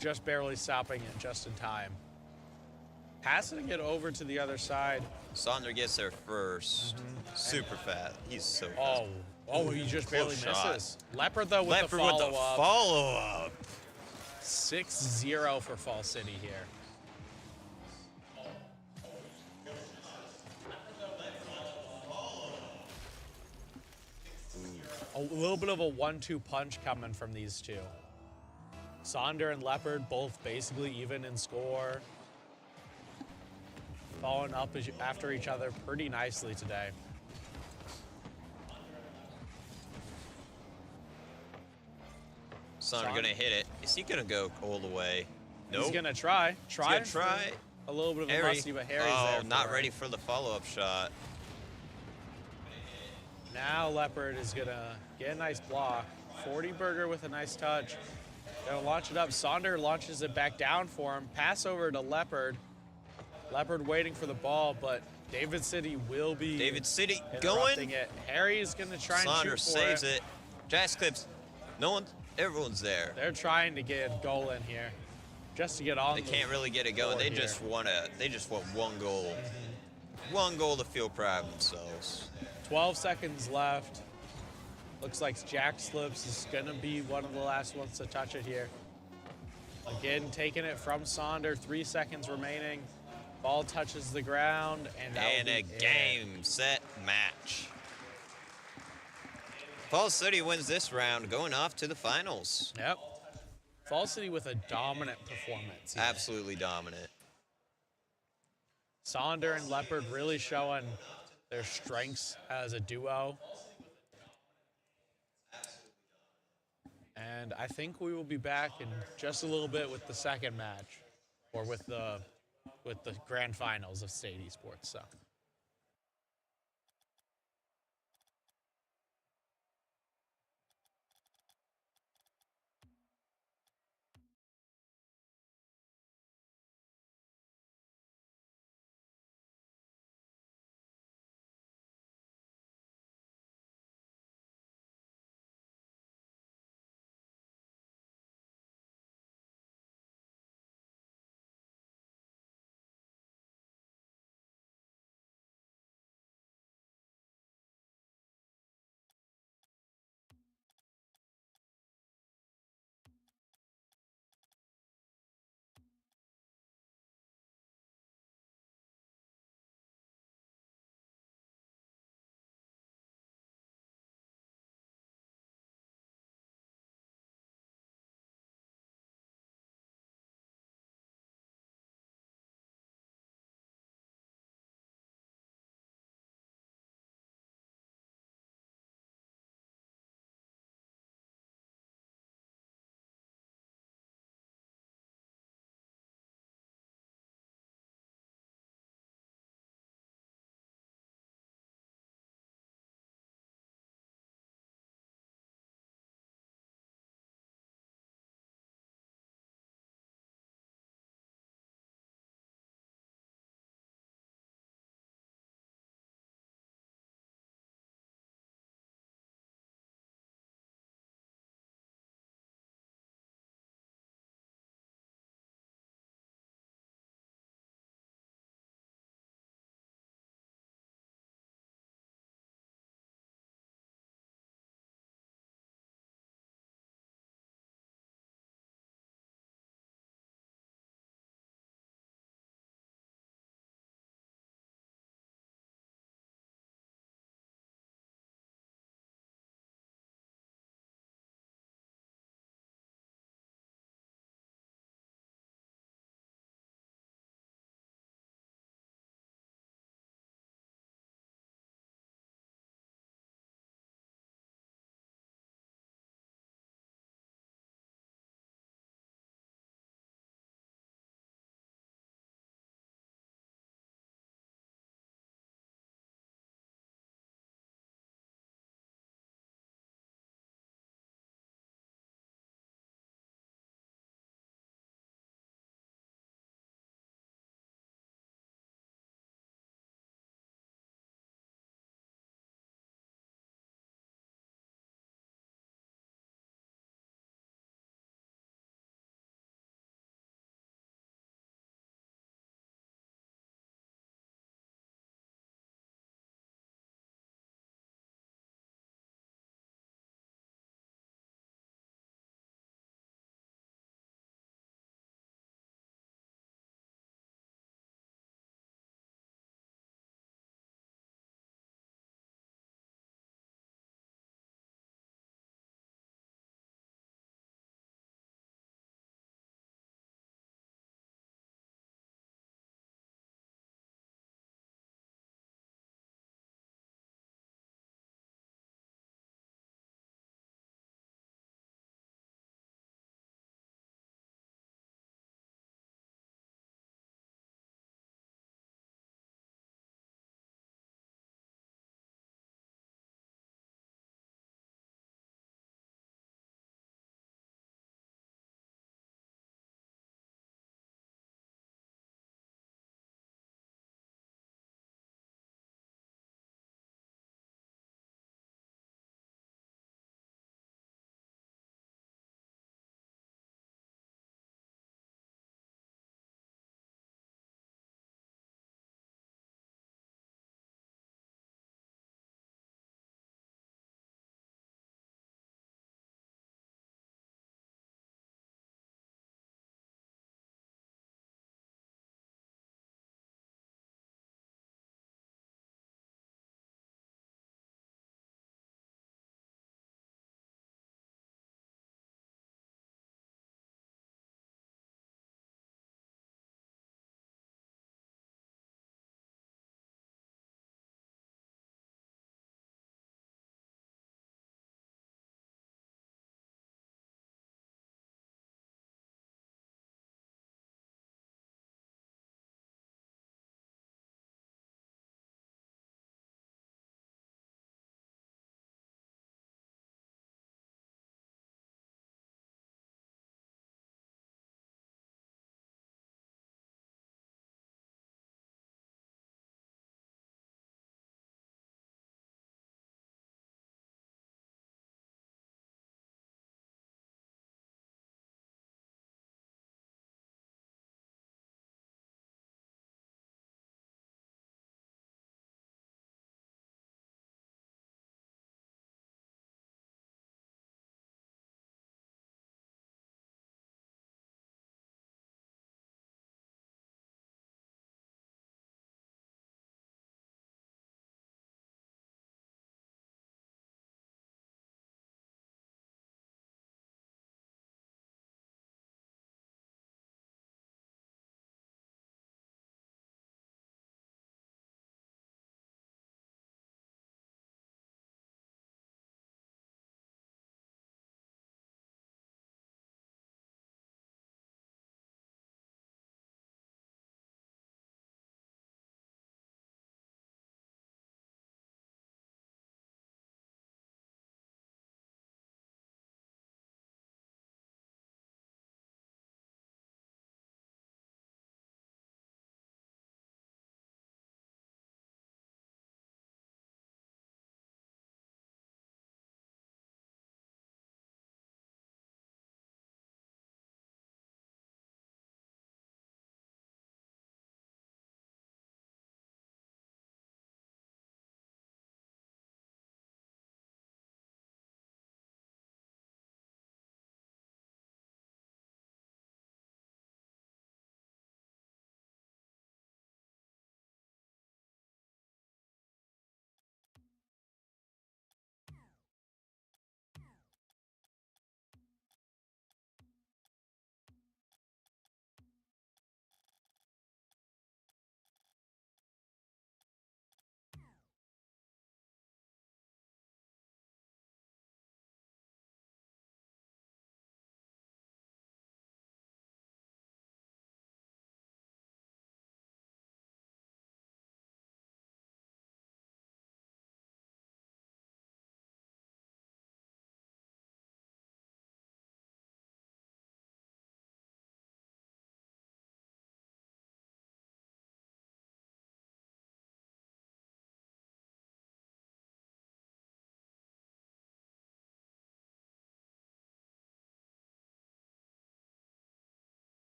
just barely stopping it just in time. Passing it over to the other side. Sonder gets there first. Super fast. He's so fast. Oh, he just barely Close shot. misses. Leopard though with Leopard the with the follow-up. follow-up. 6-0 for Fall City here. a little bit of a 1-2 punch coming from these two. Sonder and Leopard both basically even in score. Following up after each other pretty nicely today. Sonder gonna hit it. Is he gonna go all the way? Nope. He's gonna try. He's gonna try. A little bit of Harry. a musty, but Harry's there. Not ready for the follow-up shot. Now Leopard is gonna get a nice block. 40 Burger with a nice touch. Gonna launch it up. Sonder launches it back down for him. Pass over to Leopard. Leopard waiting for the ball, but David City will be interrupting it. Harry's gonna try and shoot for saves it. Jazz Clips. Everyone's there. They're trying to get a goal in here, just to get on. They can't really get it going. They just want one goal. One goal to feel proud of themselves. 12 seconds left. Looks like Jack Slips is gonna be one of the last ones to touch it here. Again, taking it from Sonder. 3 seconds remaining. Ball touches the ground, and a game, set, match. Falls City wins this round, going off to the finals. Yep. Falls City with a dominant performance. Absolutely dominant. Sonder and Leopard really showing their strengths as a duo. And I think we will be back in just a little bit with the second match, or with the grand finals of State Esports. So.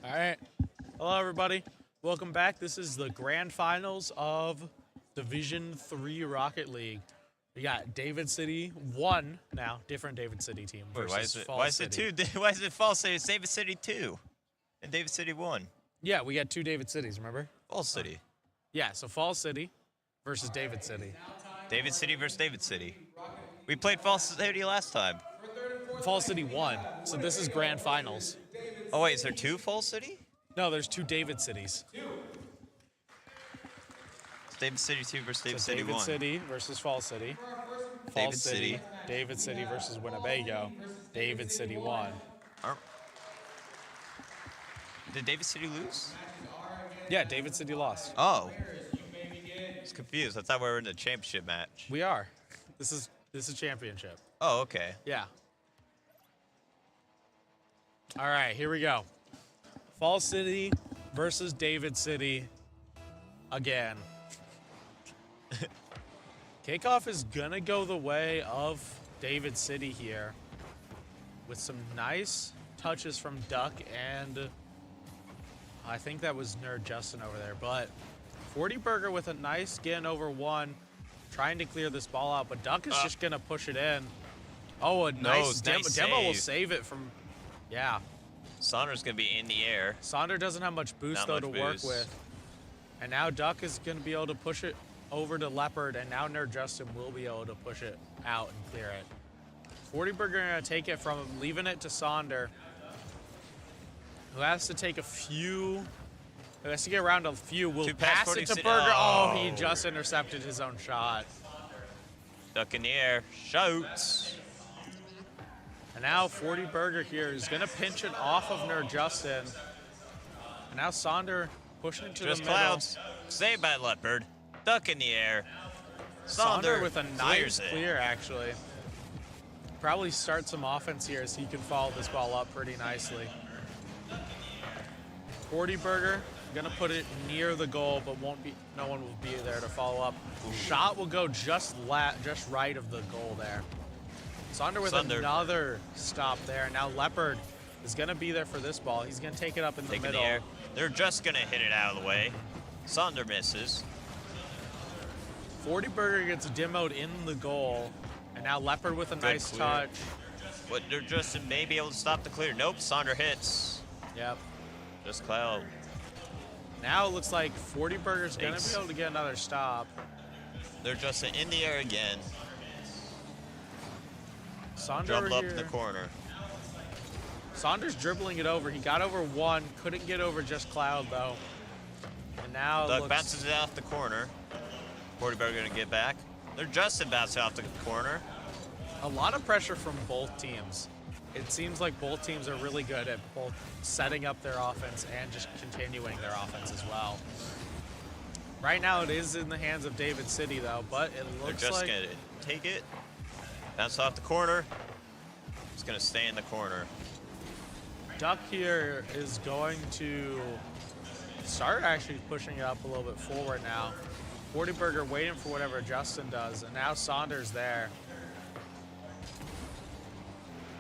All right. Hello, everybody. Welcome back. This is the grand finals of Division 3 Rocket League. We got David City 1 now, different David City team Wait, versus why is Falls it City. two? Why is it Falls City? It's David City 2 and David City 1. Yeah, we got 2 David Cities, remember? Falls City. Yeah, so Falls City versus David City. David City versus David City. We played Falls City last time. Falls City won, so this is grand finals. Oh wait, is there 2 Falls City? No, there's 2 David Cities. It's David City 2 versus David So City David 1. City versus Falls City. David Falls City. City. David City versus Winnebago. David City won. Did David City lose? Yeah, David City lost. Oh. I was confused. I thought we were in a championship match. We are. This is championship. Oh, okay. Yeah. All right, here we go. Falls City versus David City again. Kickoff is gonna go the way of David City here with some nice touches from Duck and I think that was Nerd Justin over there, but 40 Burger with a nice getting over 1, trying to clear this ball out, but Duck is just gonna push it in. Oh, a nice demo. nice Demo will save. save it from, yeah. Saunders gonna be in the air. Sonder doesn't have much boost Not though much to work boost. with. And now Duck is gonna be able to push it over to Leopard, and now Nerd Justin will be able to push it out and clear it. 40 Burger gonna take it from him, leaving it to Sonder, who has to take a few, who has to get around a few. Will Two pass, pass it 40 to Burger. Oh, he oh. just intercepted his own shot. Duck in the air. Shoots. And now 40 Burger here is gonna pinch it off of Nerd Justin. And now Sonder pushing it to Just the middle. clouds. Saved by Leopard. Duck in the air. Sonder with a clears nice it. clear, actually. Probably start some offense here as he can follow this ball up pretty nicely. 40 Burger gonna put it near the goal, but no one will be there to follow up. Shot will go just right of the goal there. Sonder with another stop there. Now Leopard is gonna be there for this ball. He's gonna take it up in the Taking middle. the air. They're just gonna hit it out of the way. Sonder misses. 40 Burger gets demoed in the goal. And now Leopard with a nice clear. touch. But they're just may be able to stop the clear. Nope, Sonder hits. Yep. Just cloud. Now it looks like 40 Burger's going to Thanks. be able to get another stop. They're just in the air again. Sonder Dribble up here. in the corner. Saunders dribbling it over. He got over 1, couldn't get over just Cloud though. And now it Duck looks, bounces it off the corner. 40 Burger gonna get back. They're just bouncing off the corner. a lot of pressure from both teams. It seems like both teams are really good at both setting up their offense and just continuing their offense as well. Right now it is in the hands of David City though, but it looks They're just like gonna take it, bounce off the corner. It's gonna stay in the corner. Duck here is going to start actually pushing it up a little bit forward now. 40 Burger waiting for whatever Justin does, and now Saunders there.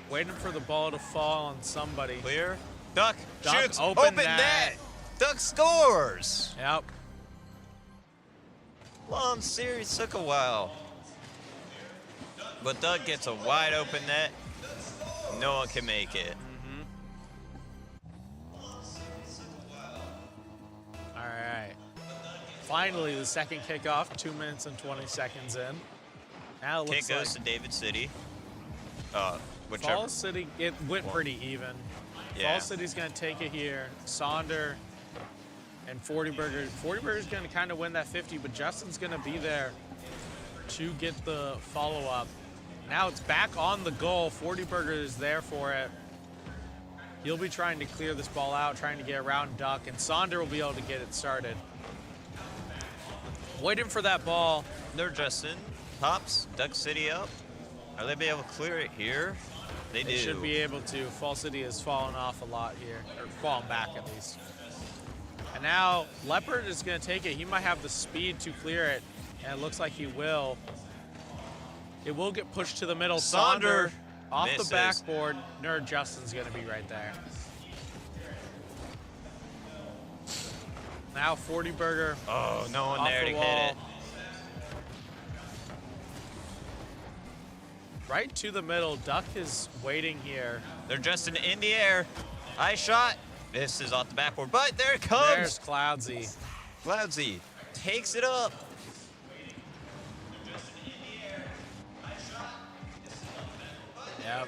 Waiting for the ball to fall on somebody. Clear. Duck shoots. Open net. net. Duck scores. Yep. Long series took a while. But Duck gets a wide open net. No one can make it. All right. Finally, the second kickoff, 2 minutes and 20 seconds in. Now it Kick looks goes like to David City. Whichever. Falls City, it went pretty even. Yeah. Falls City's going to take it here. Sonder and 40 Burger. 40 Burger's going to kind of win that 50, but Justin's going to be there to get the follow-up. Now it's back on the goal. 40 Burger is there for it. He'll be trying to clear this ball out, trying to get around Duck, and Sonder will be able to get it started. Waiting for that ball. They're Justin. Pops. Duck City up. Are they be able to clear it here? They do. They should be able to. Fall City has fallen off a lot here, or fallen back at least. And now Leopard is going to take it. He might have the speed to clear it, and it looks like he will. It will get pushed to the middle. Sonder off misses. the backboard. Nerd Justin's going to be right there. Now 40 Burger. Oh, no one off there the to wall. hit it. Right to the middle. Duck is waiting here. They're just in the air. High shot. This is off the backboard, but there it There's comes. Cloudsy. Cloudsy takes it up. Yep.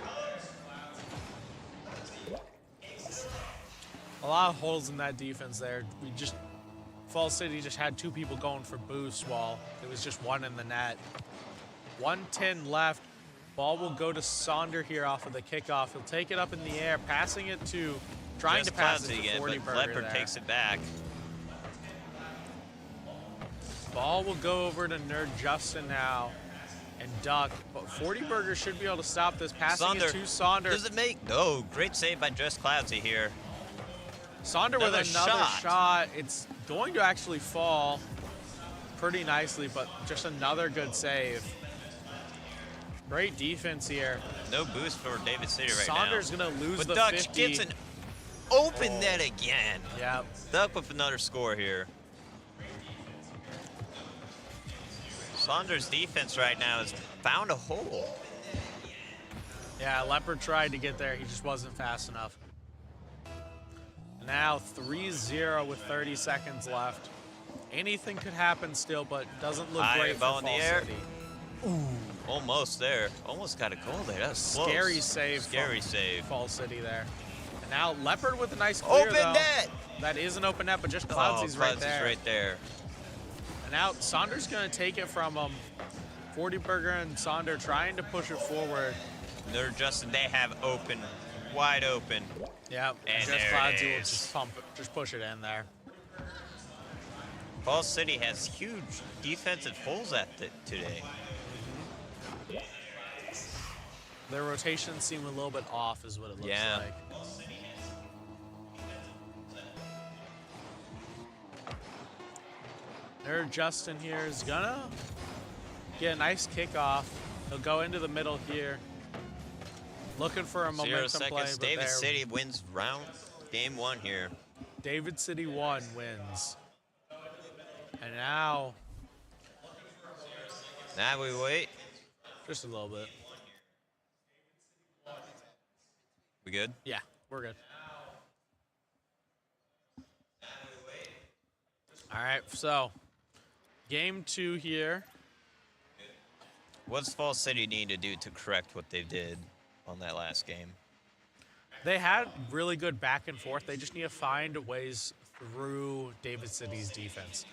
A lot of holes in that defense there. Fall City just had 2 people going for boost while it was just 1 in the net. 1:10 left. Ball will go to Sonder here off of the kickoff. He'll take it up in the air, passing it to, trying Just to pass Cloudsy it to again, 40 but Burger Leopard there. takes it back. Ball will go over to Nerd Justin now and Duck, but 40 Burger should be able to stop this. Passing it to Sonder. Does it make? No, great save by Just Cloudsy here. Sonder with Another another shot. It's going to actually fall pretty nicely, but just another good save. Great defense here. No boost for David City right now. Saunders gonna lose but the Duck 50. gets an open net again. Yep. Duck with another score here. Saunders' defense right now has found a hole. Yeah, Leopard tried to get there. He just wasn't fast enough. Now 3-0 with 30 seconds left. Anything could happen still, but doesn't look High great for ball in the Fall air. City. Almost there. Almost got a goal there. That was close. Scary save. Scary from save. Fall City there. And now Leopard with a nice clear, Open though. net. That is an open net, but just Oh, Cloudsy's right Cloudsy's there. right there. And now Saunders going to take it from him. 40 Burger and Sonder trying to push it forward. They're Justin, they have open, wide open. Yep. And just there it Cloudsy will is. just pump it, just push it in there. Fall City has huge defensive holes at it today. Their rotations seem a little bit off, is what it looks Yeah. like. There, Justin here is gonna get a nice kickoff. He'll go into the middle here, looking for a 0 momentum play. seconds. But David there, City wins game 1 here. David City 1 wins. And now, Now we wait. just a little bit. We good? Yeah, we're good. All right, so game 2 here. What's Fall City need to do to correct what they did on that last game? They had really good back and forth. They just need to find ways through David City's defense.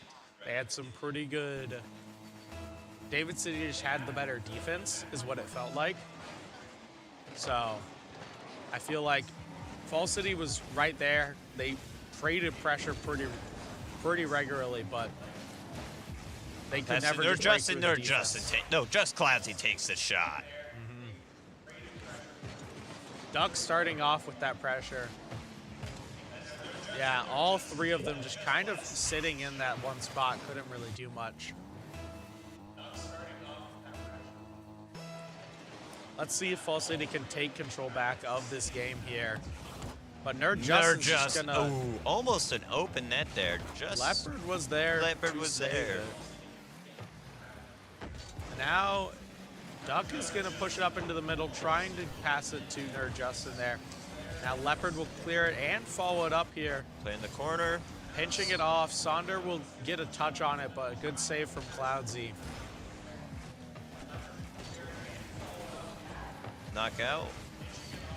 They had some pretty good. David City just had the better defense, is what it felt like. So I feel like Fall City was right there. They traded pressure pretty regularly, but they could never just break through the defense. Just Cloudsy takes the shot. Duck starting off with that pressure. Yeah, all 3 of them just kind of sitting in that one spot, couldn't really do much. Let's see if Fall City can take control back of this game here. But Nerd Justin's just gonna. Ooh, almost an open net there. Just Leopard was there. Leopard to was save there. it. Now, Duck is gonna push it up into the middle, trying to pass it to Nerd Justin there. Now Leopard will clear it and follow it up here. Play in the corner. Pinching it off. Sonder will get a touch on it, but a good save from Cloudsy. Knockout.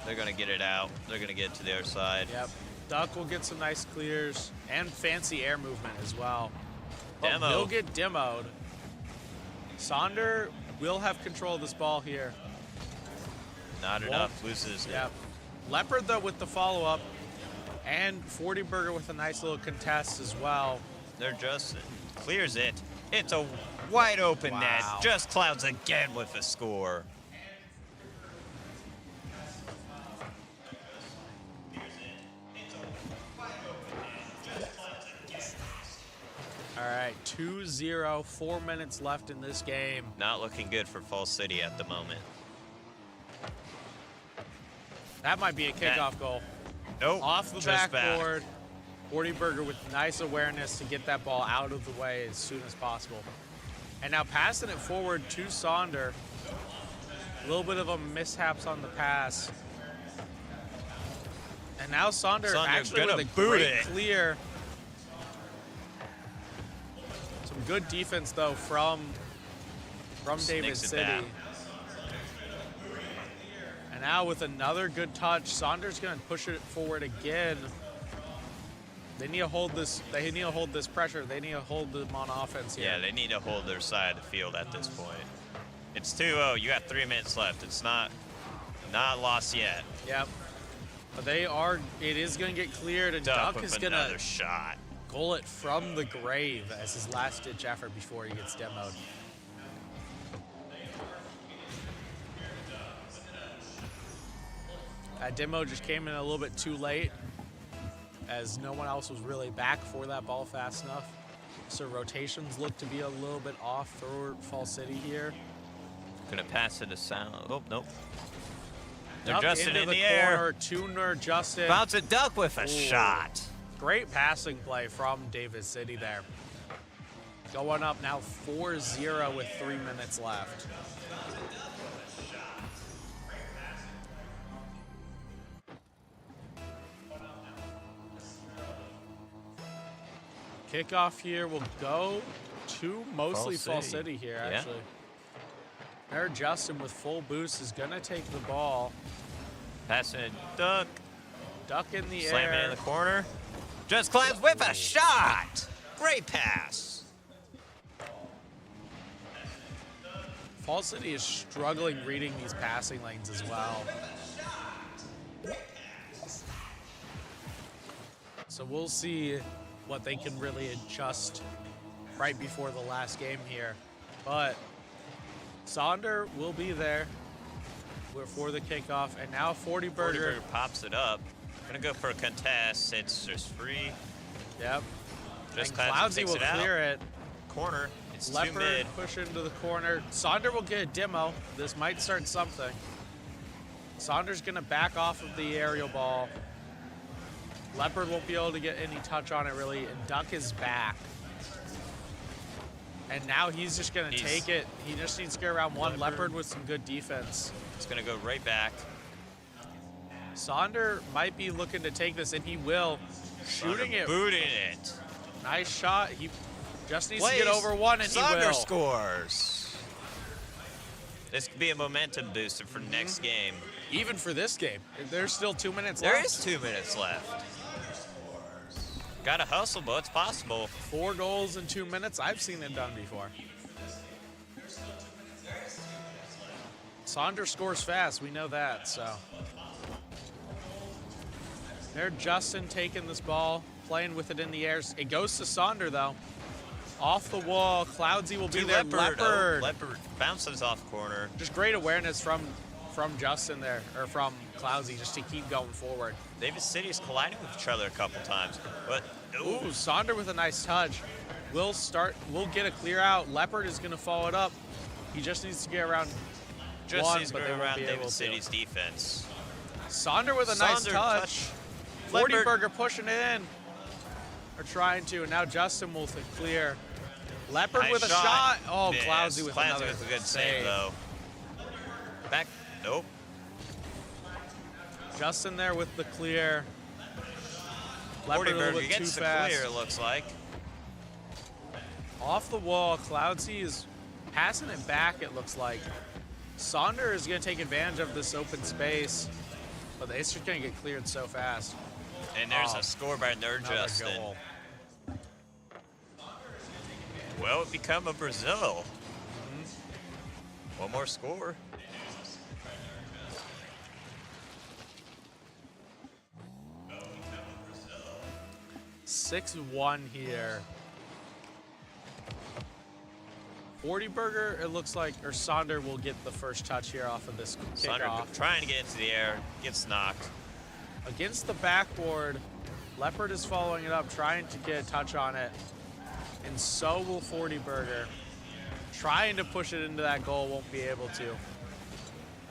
They're going to get it out. They're going to get it to the other side. Yep. Duck will get some nice clears and fancy air movement as well. But Demo. he'll get demoed. Sonder will have control of this ball here. Not enough. Loses it. Yep. Leopard, though, with the follow-up. And 40 Burger with a nice little contest as well. They're just clears it. It's a wide open net. Wow. Just Clouds again with a score. All right, 2-0, 4 minutes left in this game. Not looking good for Fall City at the moment. That might be a kickoff goal. Nope. Off the just backboard. 40 Burger with nice awareness to get that ball out of the way as soon as possible. And now passing it forward to Sonder. A little bit of a mishaps on the pass. And now Sonder actually with a great clear. Some good defense though from David City. And now with another good touch, Sonder's gonna push it forward again. They need to hold this. They need to hold this pressure. They need to hold them on offense here. Yeah, they need to hold their side of the field at this point. It's 2-0. You got 3 minutes left. It's not lost yet. Yep. But they are. It is going to get cleared, and Duck is going to shot. Goal it from the grave as his last-ditch effort before he gets demoed. That demo just came in a little bit too late, as no one else was really back for that ball fast enough. So rotations look to be a little bit off for Fall City here. Gonna pass it to Sound. Oh, nope. They're Duck Justin into in the the air. corner, Tuner, Justin. Bounce a Duck with a shot. Great passing play from David City there. Going up now 4-0 with 3 minutes left. Kickoff here will go to mostly Fall City here, actually. There, Justin with full boost is gonna take the ball. Passing it, Duck. Duck in the Slam air. it in the corner. Just climbs with a shot. Great pass. Fall City is struggling reading these passing lanes as well. So we'll see what they can really adjust right before the last game here. But Sonder will be there for the kickoff. And now 40 Burger pops it up. Gonna go for a contest. It's just free. Yep. Just and Cloudsy will clear it. Corner. It's too Leopard mid. push into the corner. Sonder will get a demo. This might start something. Sonder's gonna back off of the aerial ball. Leopard won't be able to get any touch on it really, and Duck is back. And now he's just gonna take it. He just needs to get around one. Leopard with some good defense. It's gonna go right back. Sonder might be looking to take this, and he will. Shooting it. Booting it. Nice shot. He just needs to get over one, and Sonder he will. scores. This could be a momentum booster for next game. Even for this game. There's still 2 minutes left. There is 2 minutes left. Gotta hustle, but it's possible. 4 goals in 2 minutes. I've seen it done before. Sonder scores fast. We know that, so. There's Justin taking this ball, playing with it in the air. It goes to Sonder, though. Off the wall. Cloudsy will be there. Leopard. Leopard bounces off corner. Just great awareness from Justin there, or from Cloudsy, just to keep going forward. David City's colliding with each other a couple times, but ooh, Sonder with a nice touch. We'll get a clear out. Leopard is going to follow it up. He just needs to get around one, needs to but go they around won't be David able City's to. defense. Sonder with a nice touch. 40 Burger pushing it in. Or trying to, and now Justin will clear. Leopard Nice with a shot. Oh, Yes, Cloudsy with another with a good save, though. Back. Nope. Justin there with the clear. 40 Leopard a little Burger bit gets too the fast. clear, it looks like. Off the wall, Cloudsy is passing it back, it looks like. Sonder is going to take advantage of this open space, but it's just going to get cleared so fast. And there's a score by Justin. Goal. Will it become a Brazil? One more score. $6-1 here. 40 Burger, it looks like, or Sonder will get the first touch here off of this Sonder kickoff. trying to get into the air, gets knocked. Against the backboard, Leopard is following it up, trying to get a touch on it. And so will 40 Burger. Trying to push it into that goal, won't be able to.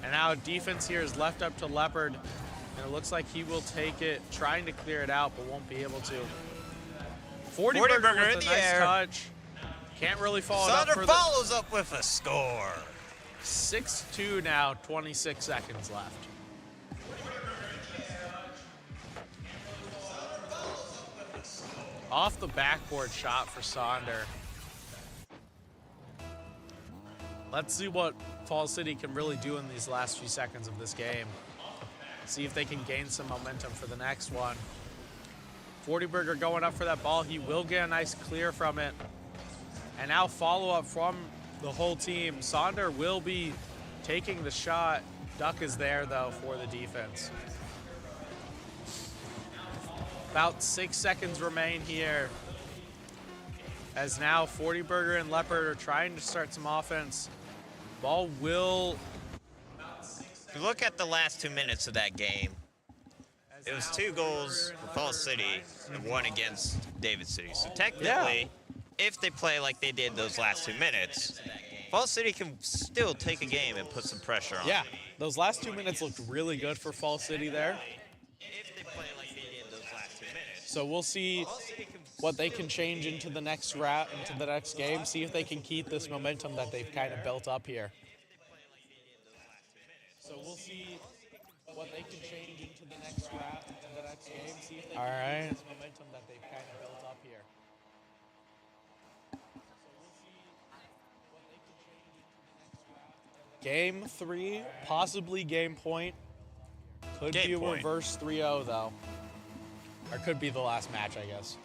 And now defense here is left up to Leopard. And it looks like he will take it, trying to clear it out, but won't be able to. 40 40 burger burger with in a the nice air. touch. Can't really follow it up Sonder for the follows up with a score. 6-2 now, 26 seconds left. Off the backboard shot for Sonder. Let's see what Falls City can really do in these last few seconds of this game. See if they can gain some momentum for the next one. 40 burger going up for that ball. He will get a nice clear from it. And now follow up from the whole team. Sonder will be taking the shot. Duck is there though for the defense. About 6 seconds remain here. As now 40 burger and Leopard are trying to start some offense. Ball will. If you look at the last 2 minutes of that game, it was 2 goals for Falls City and 1 against David City. So technically, if they play like they did those last 2 minutes, Falls City can still take a game and put some pressure on. Yeah, those last 2 minutes looked really good for Falls City there. If they play like they did those last 2 minutes. So we'll see what they can change into the next game. See if they can keep this momentum that they've kind of built up here. So we'll see what they can change into the next game. See if they can keep this momentum that they've kind of built up here. Game 3, possibly game point. Could be a reverse 3-0 though. Or could be the last match, I guess.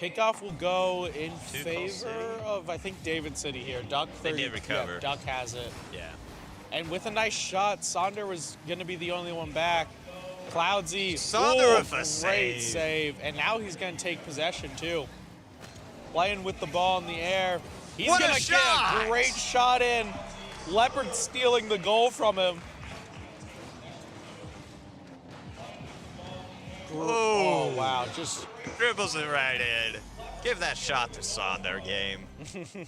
Kickoff will go in favor of, I think, David City here. Duck 30. They did recover. Yeah, Duck has it. Yeah. And with a nice shot, Sonder was going to be the only one back. Cloudsy, Sonder with a great save. And now he's going to take possession, too. Playing with the ball in the air. He's going to get a great shot in. Leopard stealing the goal from him. Oh, wow. Just dribbles it right in. Give that shot to Sonder, game.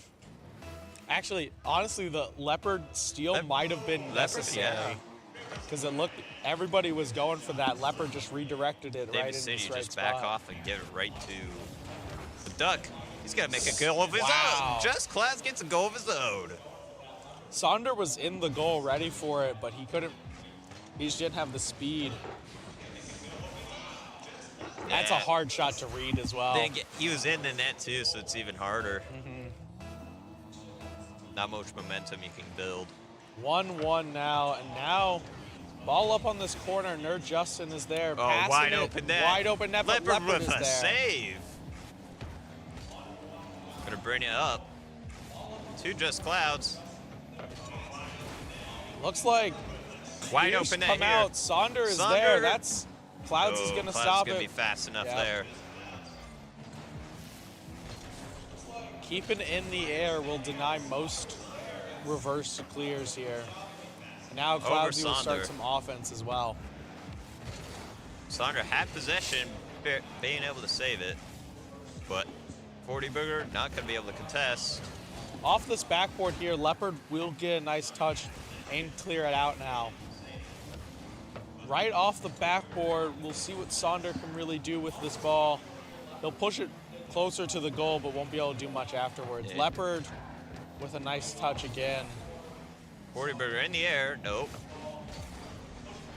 Actually, honestly, the Leopard steal might have been necessary. Because it looked, everybody was going for that. Leopard just redirected it right in City this right just spot. back off and give it right to the Duck. He's got to make a goal of his own. Just Class gets a goal of his own. Sonder was in the goal ready for it, but he couldn't, he just didn't have the speed. That's a hard shot to read as well. He was in the net too, so it's even harder. Not much momentum you can build. 1-1 now, and now ball up on this corner. Nerd Justin is there. Oh, wide open net. Wide open net, but Leopard Leopard with is a there. save. Gonna bring it up to Just Clouds. Looks like wide open net come here. out. Sonder is there. That's Clouds is gonna stop it. Gonna be fast enough there. Keeping in the air will deny most reverse clears here. Now Cloudsy will start some offense as well. Sonder had possession, being able to save it, but 40 Burger not going to be able to contest. Off this backboard here, Leopard will get a nice touch and clear it out now. Right off the backboard, we'll see what Sonder can really do with this ball. He'll push it closer to the goal, but won't be able to do much afterwards. Yeah. Leopard with a nice touch again. 40 Burger in the air, nope.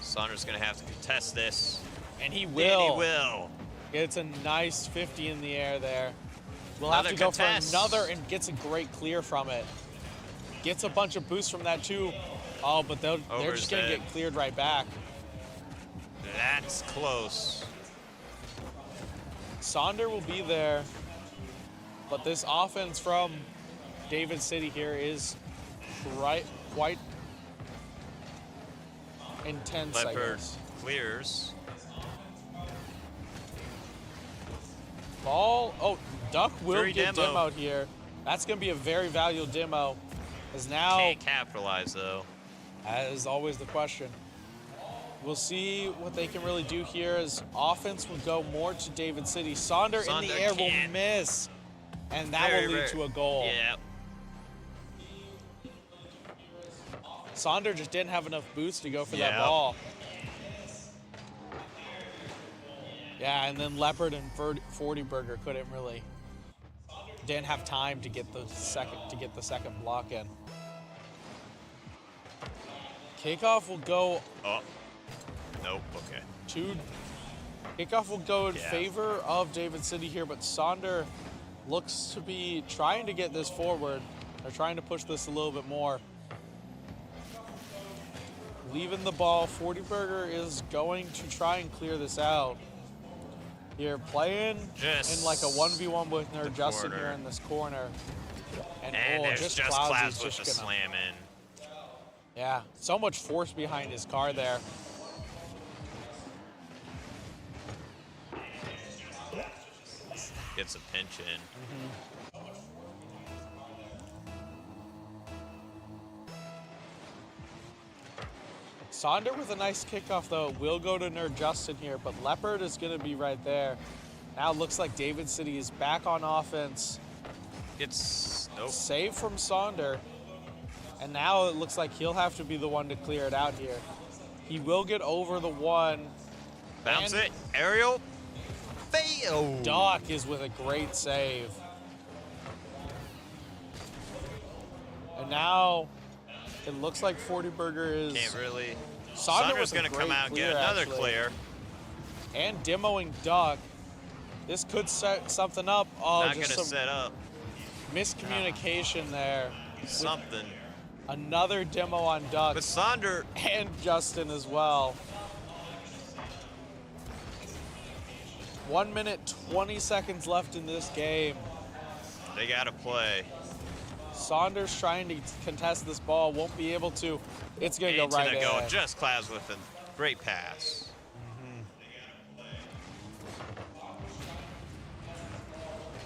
Sonder's going to have to contest this. And he will. And he will. Gets a nice 50 in the air there. We'll Another have to go contest. for another and gets a great clear from it. Gets a bunch of boosts from that too. Oh, but they're just going to get cleared right back. That's close. Sonder will be there, but this offense from David City here is quite intense, I Leopard guess. clears. Ball, oh, Duck will Free get demo. demoed here. That's going to be a very valuable demo. As now, Can't capitalize though. that is always the question. We'll see what they can really do here as offense will go more to David City. Sonder in the air will miss, and that will lead to a goal. Yeah. Sonder just didn't have enough boost to go for that ball. Yeah, and then Leopard and 40 Burger didn't have time to get the second block in. Kickoff will go. Oh, nope. Okay. Kickoff will go in favor of David City here, but Sonder looks to be trying to get this forward. They're trying to push this a little bit more. Leaving the ball, 40 Burger is going to try and clear this out. Here, playing in like a 1v1 with Nerd Justin here in this corner. And there's just Clouds with the slam in. Yeah, so much force behind his car there. Gets a pinch in. Sonder with a nice kickoff, though, will go to Nerd Justin here, but Leopard is going to be right there. Now it looks like David City is back on offense. It's save from Sonder. And now it looks like he'll have to be the one to clear it out here. He will get over the one. Bounce it. Aerial. Fail. Doc is with a great save. And now it looks like 40 Burger is... Can't really... Sonder's going to come out and get another clear. And demoing Doc. This could set something up. Oh, Not going to set up. Miscommunication there. Something. Another demo on Doc. But Sonder... And Justin as well. 1 minute, 20 seconds left in this game. They got to play. Saunders trying to contest this ball, won't be able to. It's going to go right in. It's going to go. Just Clouds with a great pass.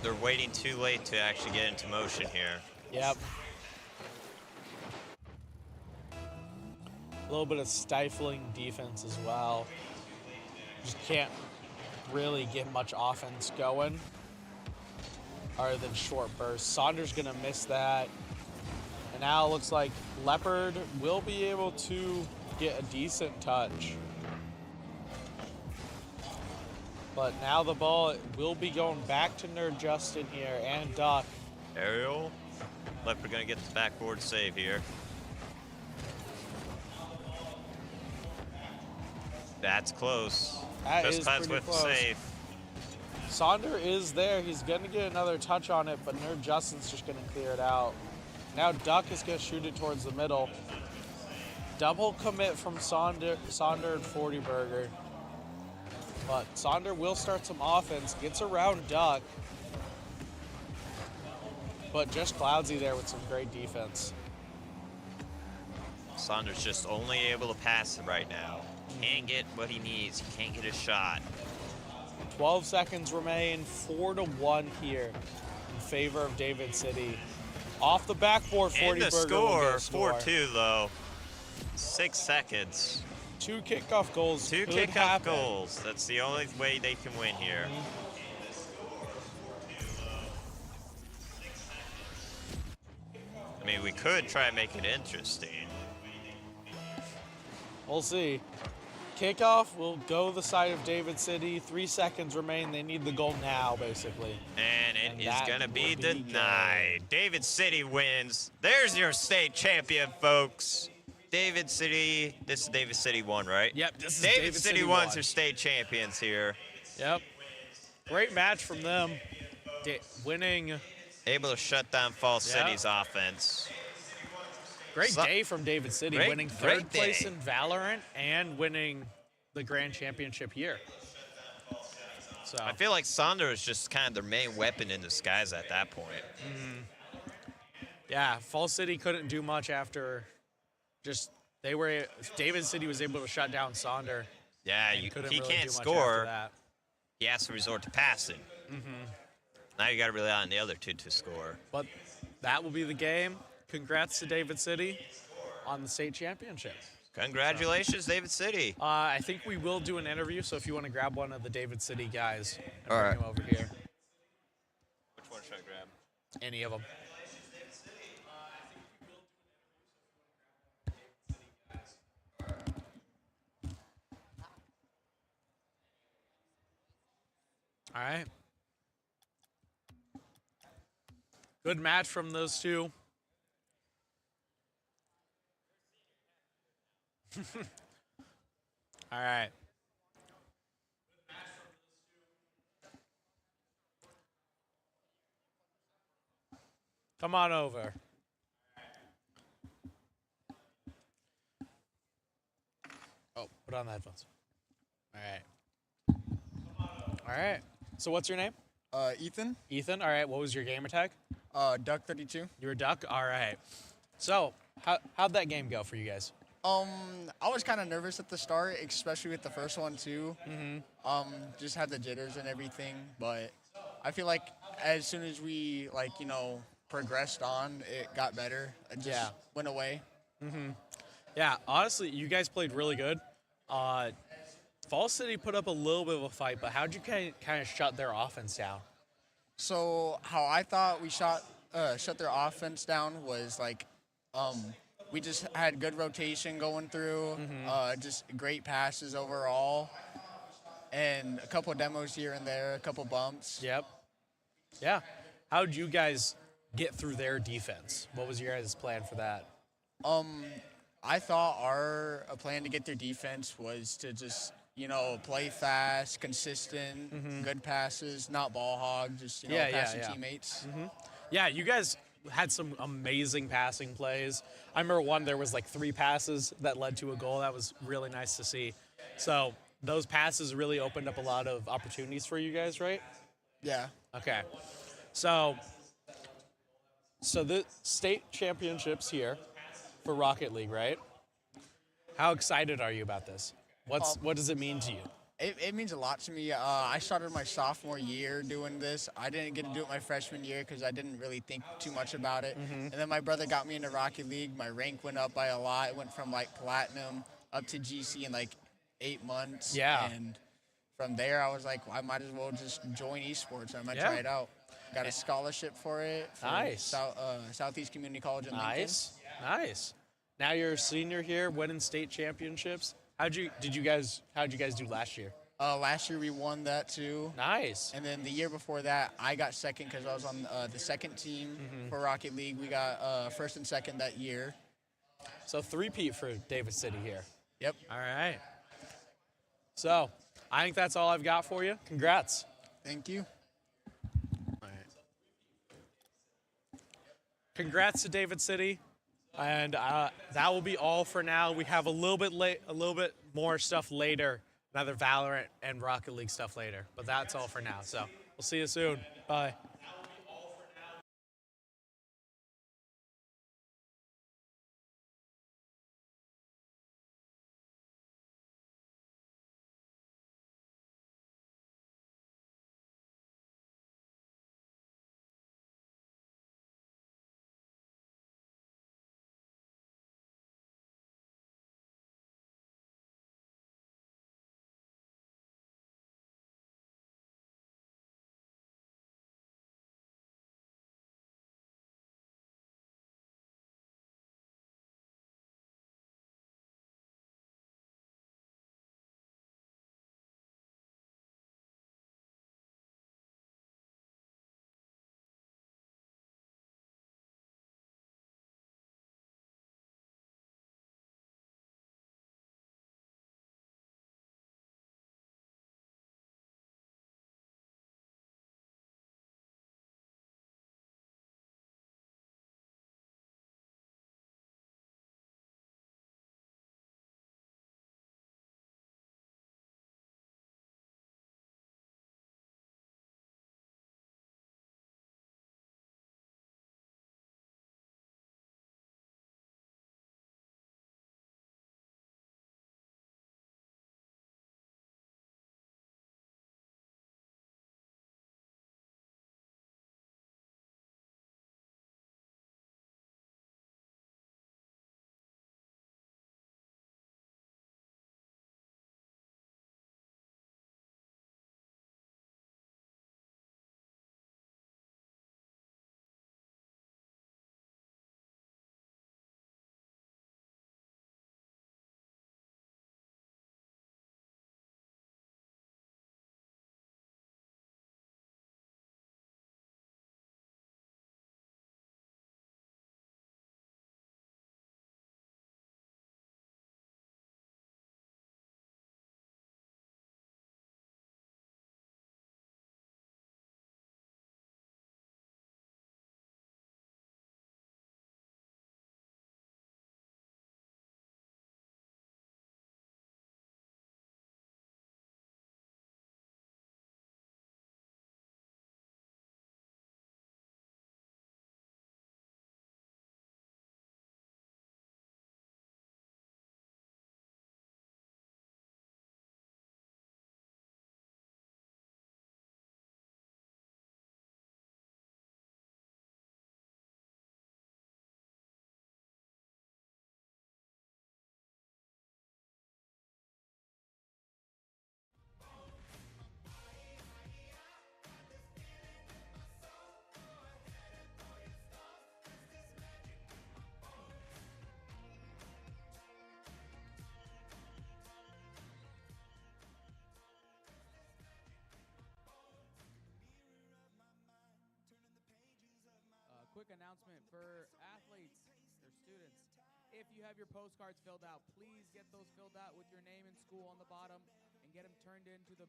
They're waiting too late to actually get into motion here. Yep. A little bit of stifling defense as well. Just can't really get much offense going other than short bursts. Saunders gonna miss that. And now it looks like Leopard will be able to get a decent touch. But now the ball will be going back to Nerd Justin here and Doc. Aerial. Leopard gonna get the backboard save here. That's close. That Just is Clouds pretty with the close. save. Sonder is there. He's going to get another touch on it, but Nerd Justin's just going to clear it out. Now Duck is going to shoot it towards the middle. Double commit from Sonder and 40 Burger. But Sonder will start some offense, gets around Duck. But just Cloudsy there with some great defense. Saunders just only able to pass it right now. Can't get what he needs. He can't get a shot. 12 seconds remain, 4-1 here in favor of David City. Off the backboard, 40 And the Burger score, 4-2 though. 6 seconds. 2 kickoff goals. Two could kickoff happen. goals. That's the only way they can win here. I mean, we could try and make it interesting. We'll see. Kickoff will go the side of David City. 3 seconds remain. They need the goal now, basically. And it is that going to be would be denied. David City wins. There's your state champion, folks. David City, this is David City 1, right? Yep, this is David City 1's 1. your state champions here. Yep. Great match from them. Winning. Able to shut down Fall City's offense. Great day from David City, winning third place in Valorant and winning the Grand Championship here. So I feel like Sonder is just kind of their main weapon in disguise at that point. yeah, Fall City couldn't do much after just David City was able to shut down Sonder. Yeah, and he couldn't really can't do much score. after that. He has to resort to passing. Now you got to rely on the other two to score. But that will be the game. Congrats to David City on the state championship. Congratulations, David City. I think we will do an interview, so if you want to grab one of the David City guys and All bring right. him over here. Which one should I grab? Any of them. All right. Good match from those two. All right. Come on over. Oh, put on the headphones. All right. All right. So what's your name? Ethan, Ethan. All right. What was your gamer tag? Duck 32. You were Duck. All right. So how'd that game go for you guys? I was kind of nervous at the start, especially with the first one too. Just had the jitters and everything, but I feel like as soon as we progressed on, it got better. It just went away. Yeah. Honestly, you guys played really good. Fall City put up a little bit of a fight, but how'd you kind of shut their offense down? So how I thought we shut their offense down was we just had good rotation going through, just great passes overall, and a couple of demos here and there, a couple bumps. Yep. Yeah. How'd you guys get through their defense? What was your guys' plan for that? I thought our plan to get their defense was to just, play fast, consistent, good passes, not ball hog, just, passing teammates. Yeah, you guys had some amazing passing plays. I remember one, there was 3 passes that led to a goal. That was really nice to see. So those passes really opened up a lot of opportunities for you guys, right? Yeah. Okay. So the state championships here for Rocket League, right? How excited are you about this? What does it mean to you? It means a lot to me. I started my sophomore year doing this. I didn't get to do it my freshman year because I didn't really think too much about it. And then my brother got me into Rocket League. My rank went up by a lot. It went from platinum up to GC in 8 months. Yeah. And from there, I was like, well, I might as well just join esports. I might try it out. Got a scholarship for it. For Nice. Southeast Community College in Lincoln. Nice. Now you're a senior here, winning state championships. How'd you guys do last year? Last year we won that too. Nice. And then the year before that, I got second because I was on the second team for Rocket League. We got first and second that year. So 3-peat for David City here. Yep. All right. So I think that's all I've got for you. Congrats. Thank you. All right. Congrats to David City. And that will be all for now. We have a little bit more stuff later, another Valorant and Rocket League stuff later. But that's all for now. So we'll see you soon. Bye. quick announcement for athletes or students. If you have your postcards filled out, please get those filled out with your name and school on the bottom and get them turned into the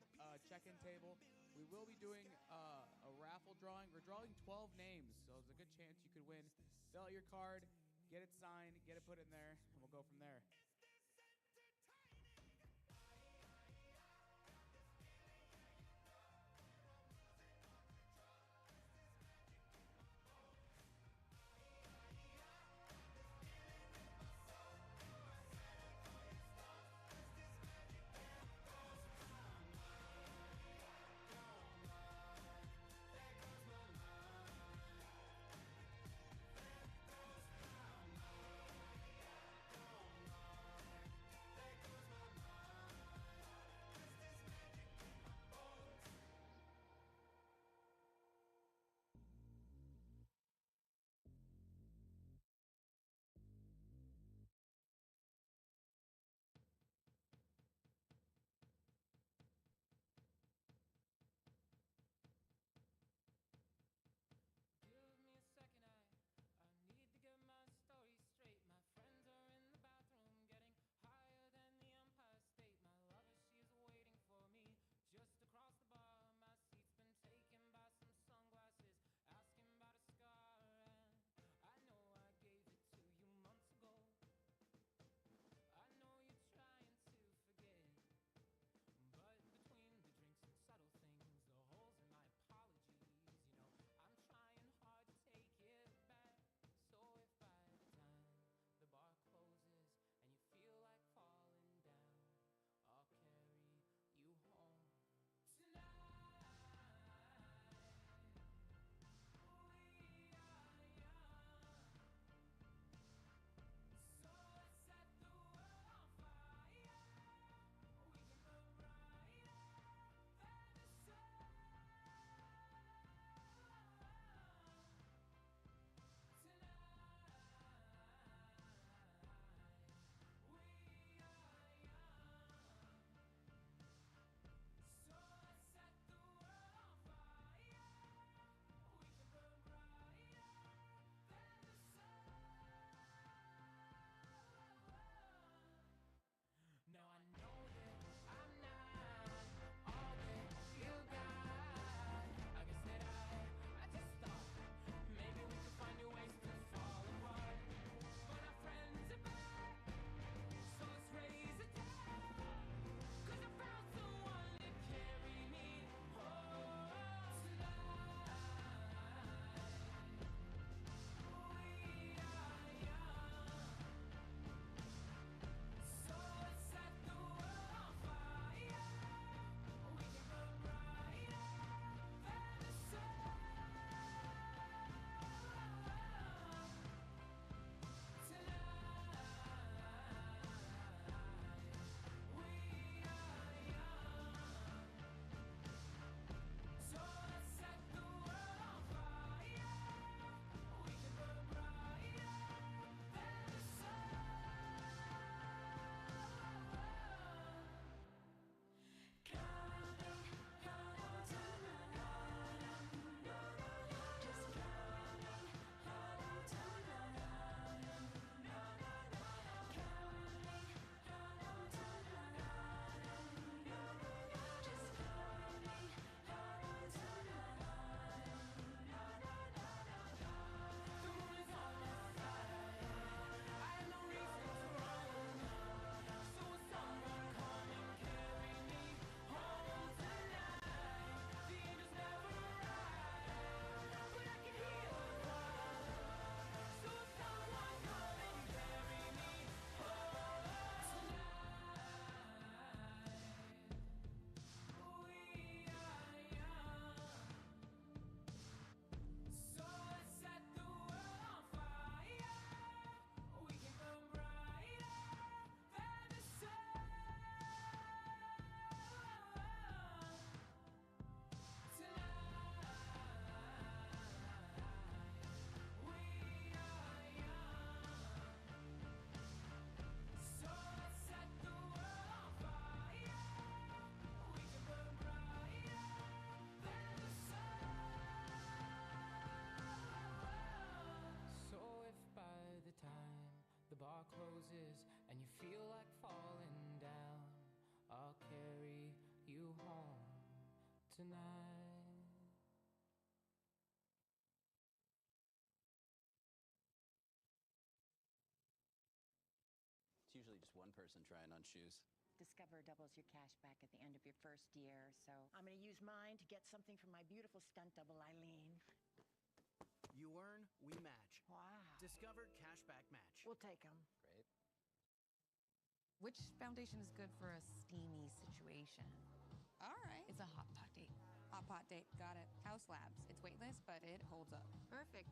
check-in table. We will be doing a raffle drawing. We're drawing 12 names, so there's a good chance you could win. Fill out your card, get it signed, get it put in there, and we'll go from there. bruises and you feel like falling down, I'll carry you home tonight. It's usually just one person trying on shoes. Discover doubles your cash back at the end of your first year, so I'm going to use mine to get something for my beautiful stunt double, Eileen. You earn, we match. Wow. Discover Cashback Match. We'll take them. Great. Which foundation is good for a steamy situation? All right. It's a hot pot date. Hot pot date. Got it. House Labs. It's weightless, but it holds up. Perfect.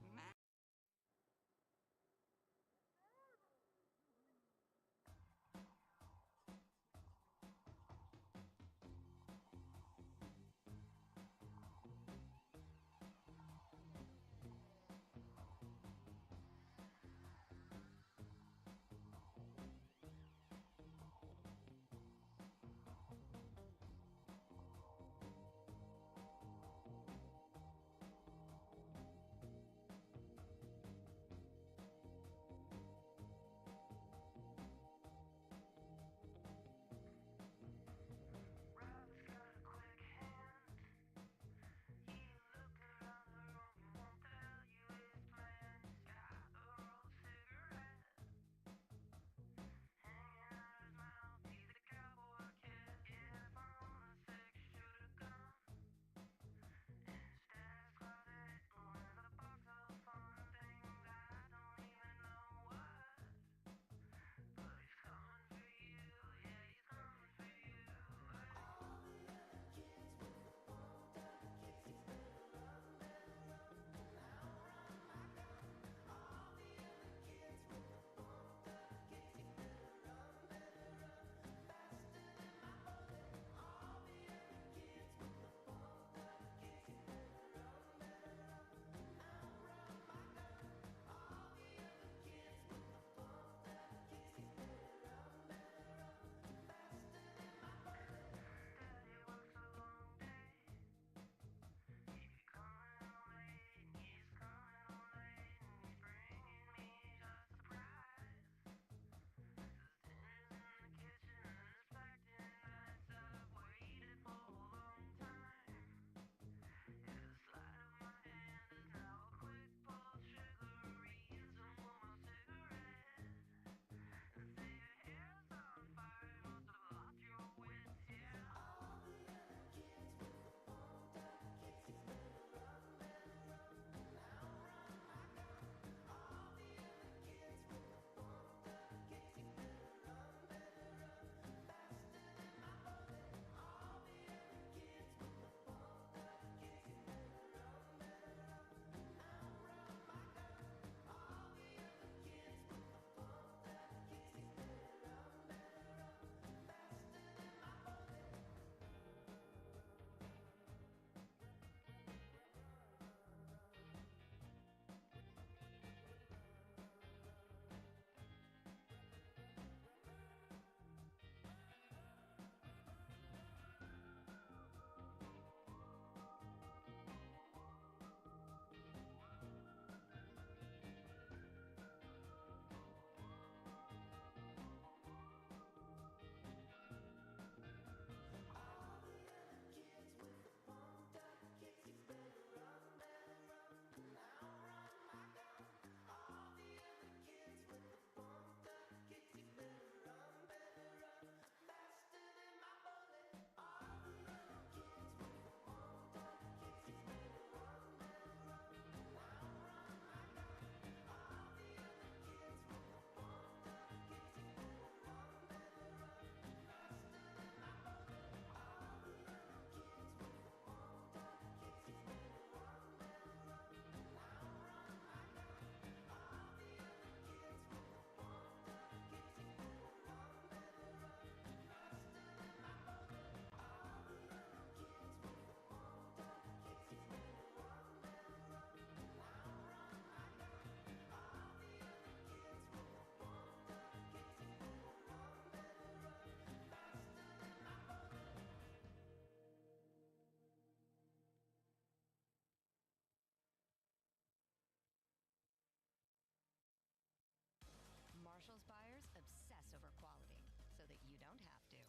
don't have to.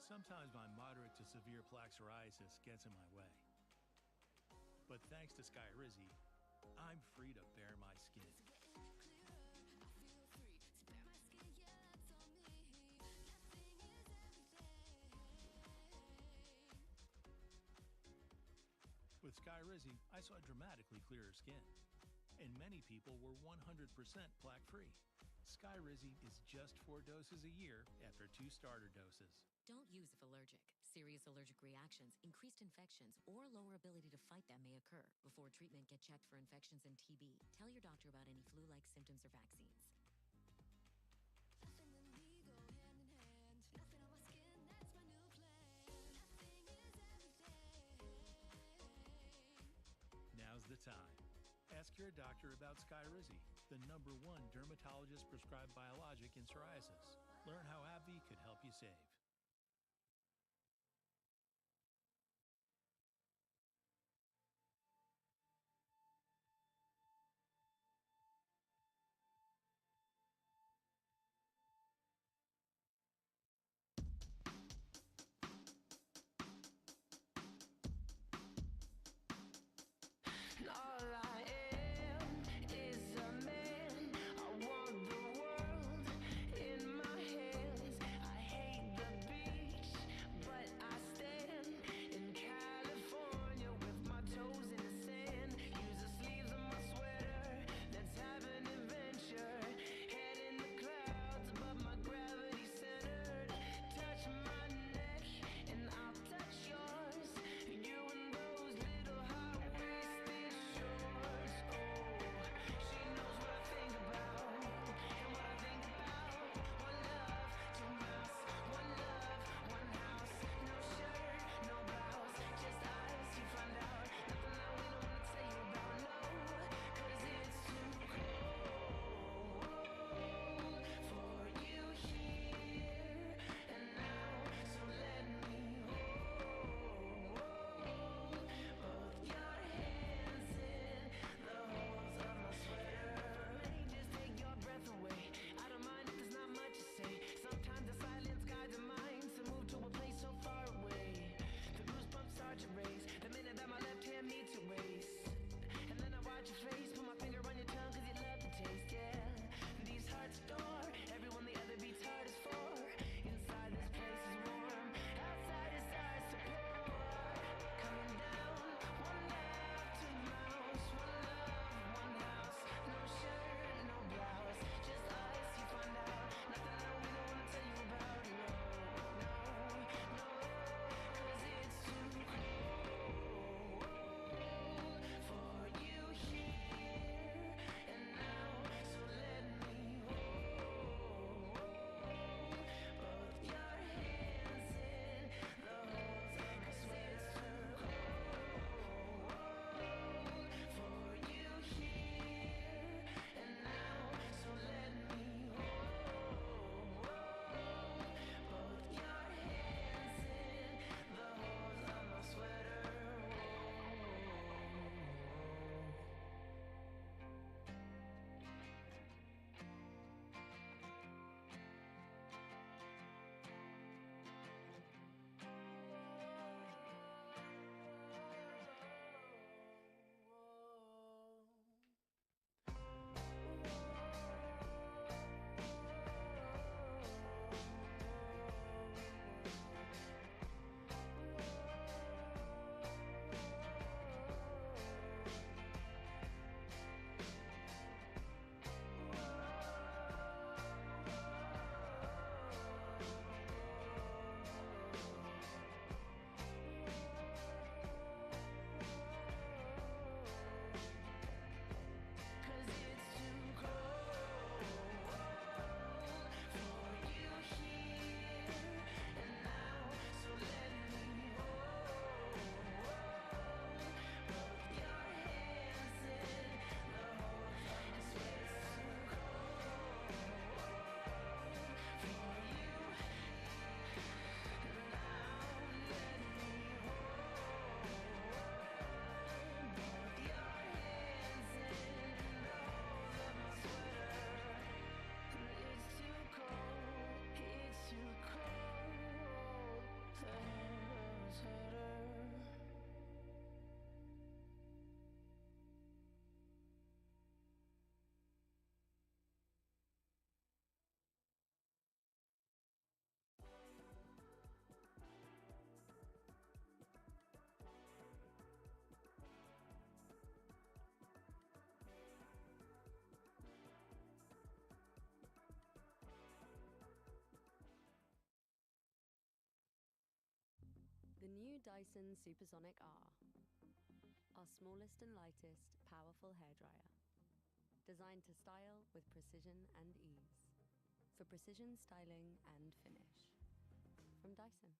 Sometimes my moderate to severe plaque psoriasis gets in my way. But thanks to Skyrizi, I'm free to bare my skin. With Skyrizi, I saw dramatically clearer skin, and many people were 100% plaque-free. Skyrizi is just 4 doses a year after 2 starter doses. Don't use if allergic. Serious allergic reactions, increased infections, or lower ability to fight them may occur. Before treatment, get checked for infections and TB. Tell your doctor about any flu-like symptoms or vaccines. Now's the time. Ask your doctor about Skyrizi, the #1 dermatologist-prescribed biologic in psoriasis. Learn how AbbVie could help you save. All I am is a man. I want the world in my hands. I hate the new Dyson Supersonic R. Our smallest and lightest, powerful hairdryer. Designed to style with precision and ease. For precision styling and finish. From Dyson.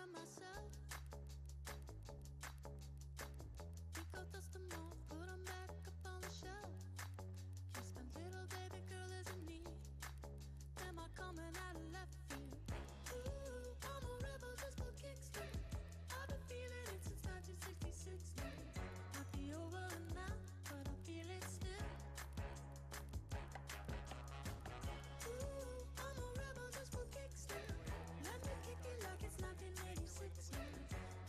from myself. Think I'll dust them off, put them back up on the shelf. Kiss my little baby girl is in need. Am I coming out of left field? Ooh, I'm a rebel just for kicks. I've been feeling it since 1966 now. Might be over now, but I feel it still. Ooh, I'm a rebel just for kicks now. Let me kick it like it's 1986 now.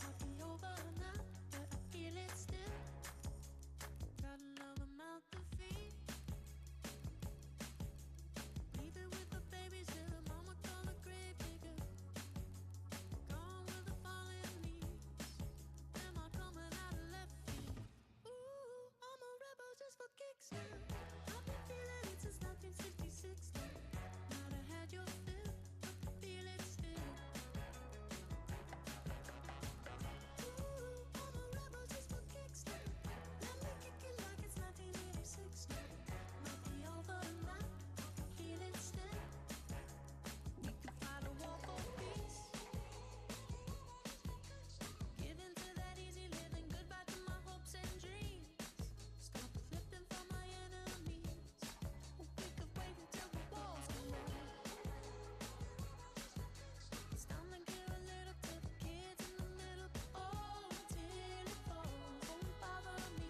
Might be over now, but I feel it still. Got another mouth to feed. Leaving with the babies here, mama call a grave digger. Gone with the fallen leaves. Am I coming out of left field? Ooh, I'm a rebel just for kicks now. I've been feeling it since 1966 now. Might have had your fill, but I feel it still. Ooh, I'm a rebel just for kicks now. Let me kick it like it's 1986 now. Might be over now, I can feel it still. We could fight a war for peace. Give in to that easy living, goodbye to my hopes and dreams. Stop flipping for my enemies. We could wait until the walls come down. It's time to give a little to the kids in the middle. Oh, till it falls, won't bother me.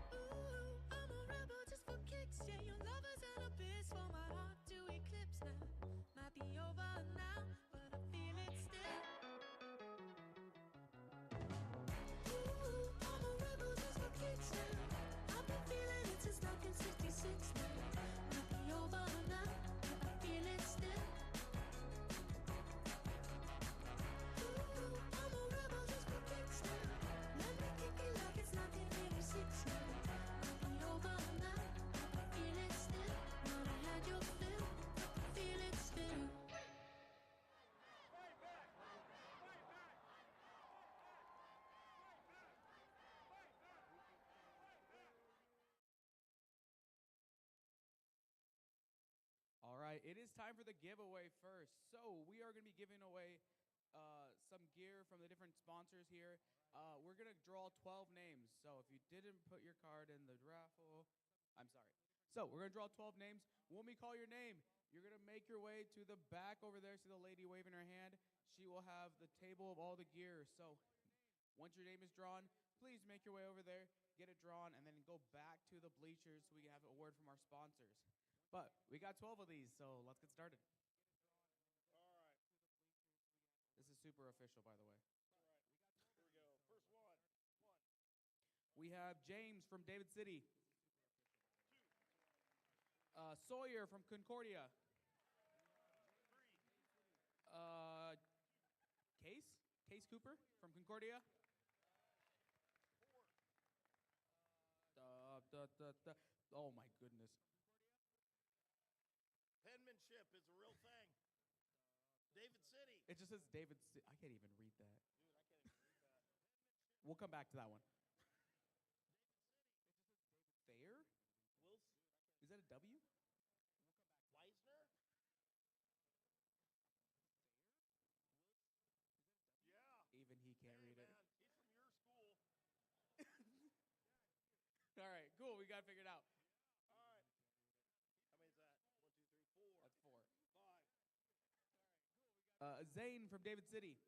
Ooh, I'm a rebel just for kicks. Yeah, your love is an abyss for my heart to eclipse now. Might be over now, but I feel it still. Ooh, I'm a rebel just for kicks now. I've been feeling it since 1966 now. Might be over now, but I feel it still. Ooh, I'm a rebel just for kicks now. Let me kick it like it's 1986 now. Might be over now, but I feel it still. Might have had your fill, but I feel it still. All right, it is time for the giveaway first. So we are going to be giving away some gear from the different sponsors here. We're going to draw 12 names. So if you didn't put your card in the raffle, I'm sorry. So we're going to draw 12 names. When we call your name, you're going to make your way to the back over there. See the lady waving her hand? She will have the table of all the gear. So once your name is drawn, please make your way over there, get it drawn, and then go back to the bleachers so we can have a word from our sponsors. But we got 12 of these, so let's get started. All right. This is super official, by the way. All right. Here we go. First one. We have James from David City. Sawyer from Concordia. Case Cooper from Concordia. Oh my goodness. Penmanship is a real thing. David City. It just says David City. I can't even read that. Dude, I can't even read that. We'll come back to that one. Thayer? Wilson. Is that a W? Weisner? Yeah. Even he can't read it. Man, he's from your school. All right, cool. We got it figured out. All right. How many is that? 1, 2, 3, 4. That's 4. 5. Zane from David City. 6.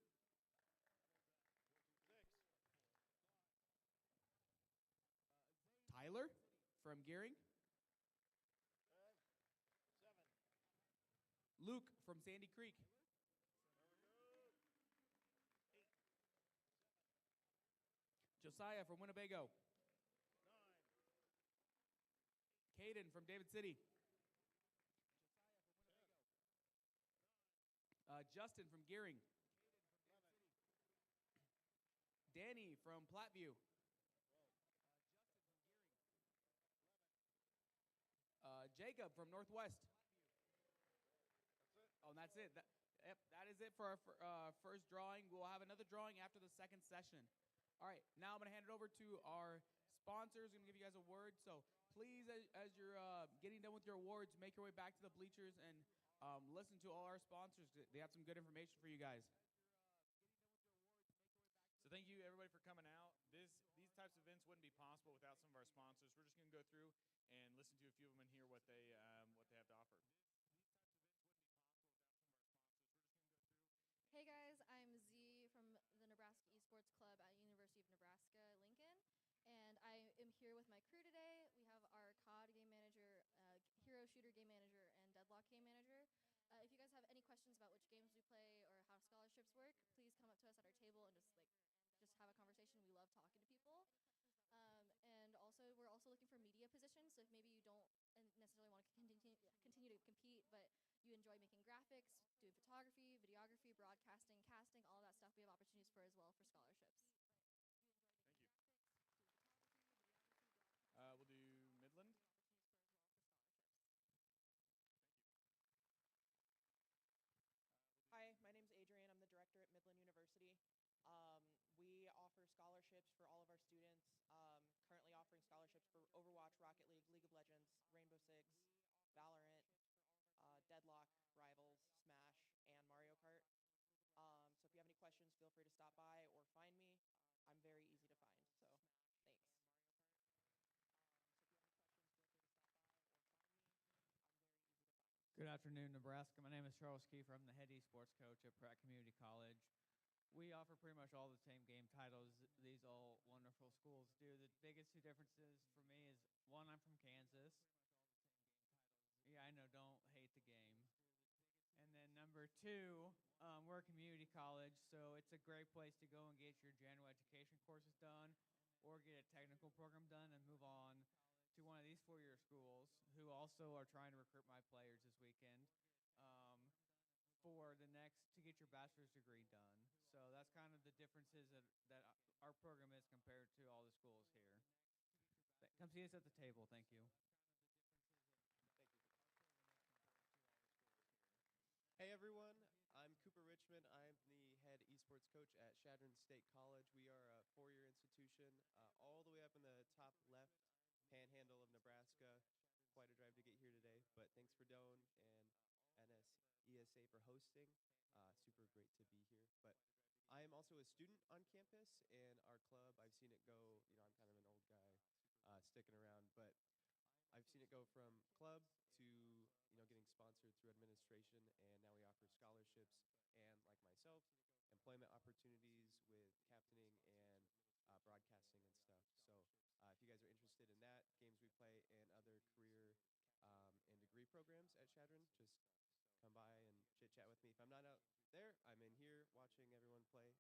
Tyler from Gearing. 7. Luke from Sandy Creek. 8. Josiah from Winnebago. 9. Caden from David City. Justin from Gearing. 11. Danny from Platteview. 11. Jacob from Northwest. That's it. Oh, and that's it. Yep, that is it for our first drawing. We'll have another drawing after the second session. All right, now I'm going to hand it over to our sponsors. I'm going to give you guys a word. So please, as you're getting done with your awards, make your way back to the bleachers and listen to all our sponsors. They have some good information for you guys. So thank you, everybody, for coming out. These types of events wouldn't be possible without some of our sponsors. We're just going to go through and listen to a few of them and hear what they have to offer. Hey guys, I'm Z from the Nebraska Esports Club at University of Nebraska-Lincoln, and I am here with my crew today. We have our COD game manager, Hero Shooter game manager, and Deadlock game manager. If you guys have any questions about which games we play or how scholarships work, please come up to us at our table and just have a conversation. We love talking to people. And also, we're also looking for media positions, so if maybe you don't necessarily want to continue to compete, but you enjoy making graphics, doing photography, videography, broadcasting, casting, all that stuff, we have opportunities for as well for scholarships. Thank you. We'll do Midland. Hi, my name's Adrian. I'm the director at Midland University. We offer scholarships for all of our students. Currently offering scholarships for Overwatch, Rocket League, League of Legends, Rainbow Six, Valorant, Deadlock, Rivals, Smash, and Mario Kart. So if you have any questions, feel free to stop by or find me. I'm very easy to find, so thanks. Good afternoon, Nebraska. My name is Charles Kiefer. I'm the head esports coach at Pratt Community College. We offer pretty much all the same game titles these all wonderful schools do. The biggest two differences for me is, one, I'm from Kansas. Yeah, I know, don't hate the game. And then number two, we're a community college, so it's a great place to go and get your general education courses done or get a technical program done and move on to one of these four-year schools who also are trying to recruit my players this weekend to get your bachelor's degree done. So that's kind of the differences that our program is compared to all the schools here. Come see us at the table. Thank you. Hey everyone, I'm Cooper Richmond. I'm the head esports coach at Chadron State College. We are a four-year institution all the way up in the top left panhandle of Nebraska. Quite a drive to get here today, but thanks for Doane and NSeSA for hosting. Super great to be here. But I am also a student on campus, and our club, I've seen it go, I'm kind of an old guy sticking around, but I've seen it go from club to getting sponsored through administration, and now we offer scholarships and, like myself, employment opportunities with captaining and broadcasting and stuff. So if you guys are interested in that, games we play, and other career and degree programs at Chadron, just come by and chit-chat with me. If I'm not out there, I'm in here watching everyone play.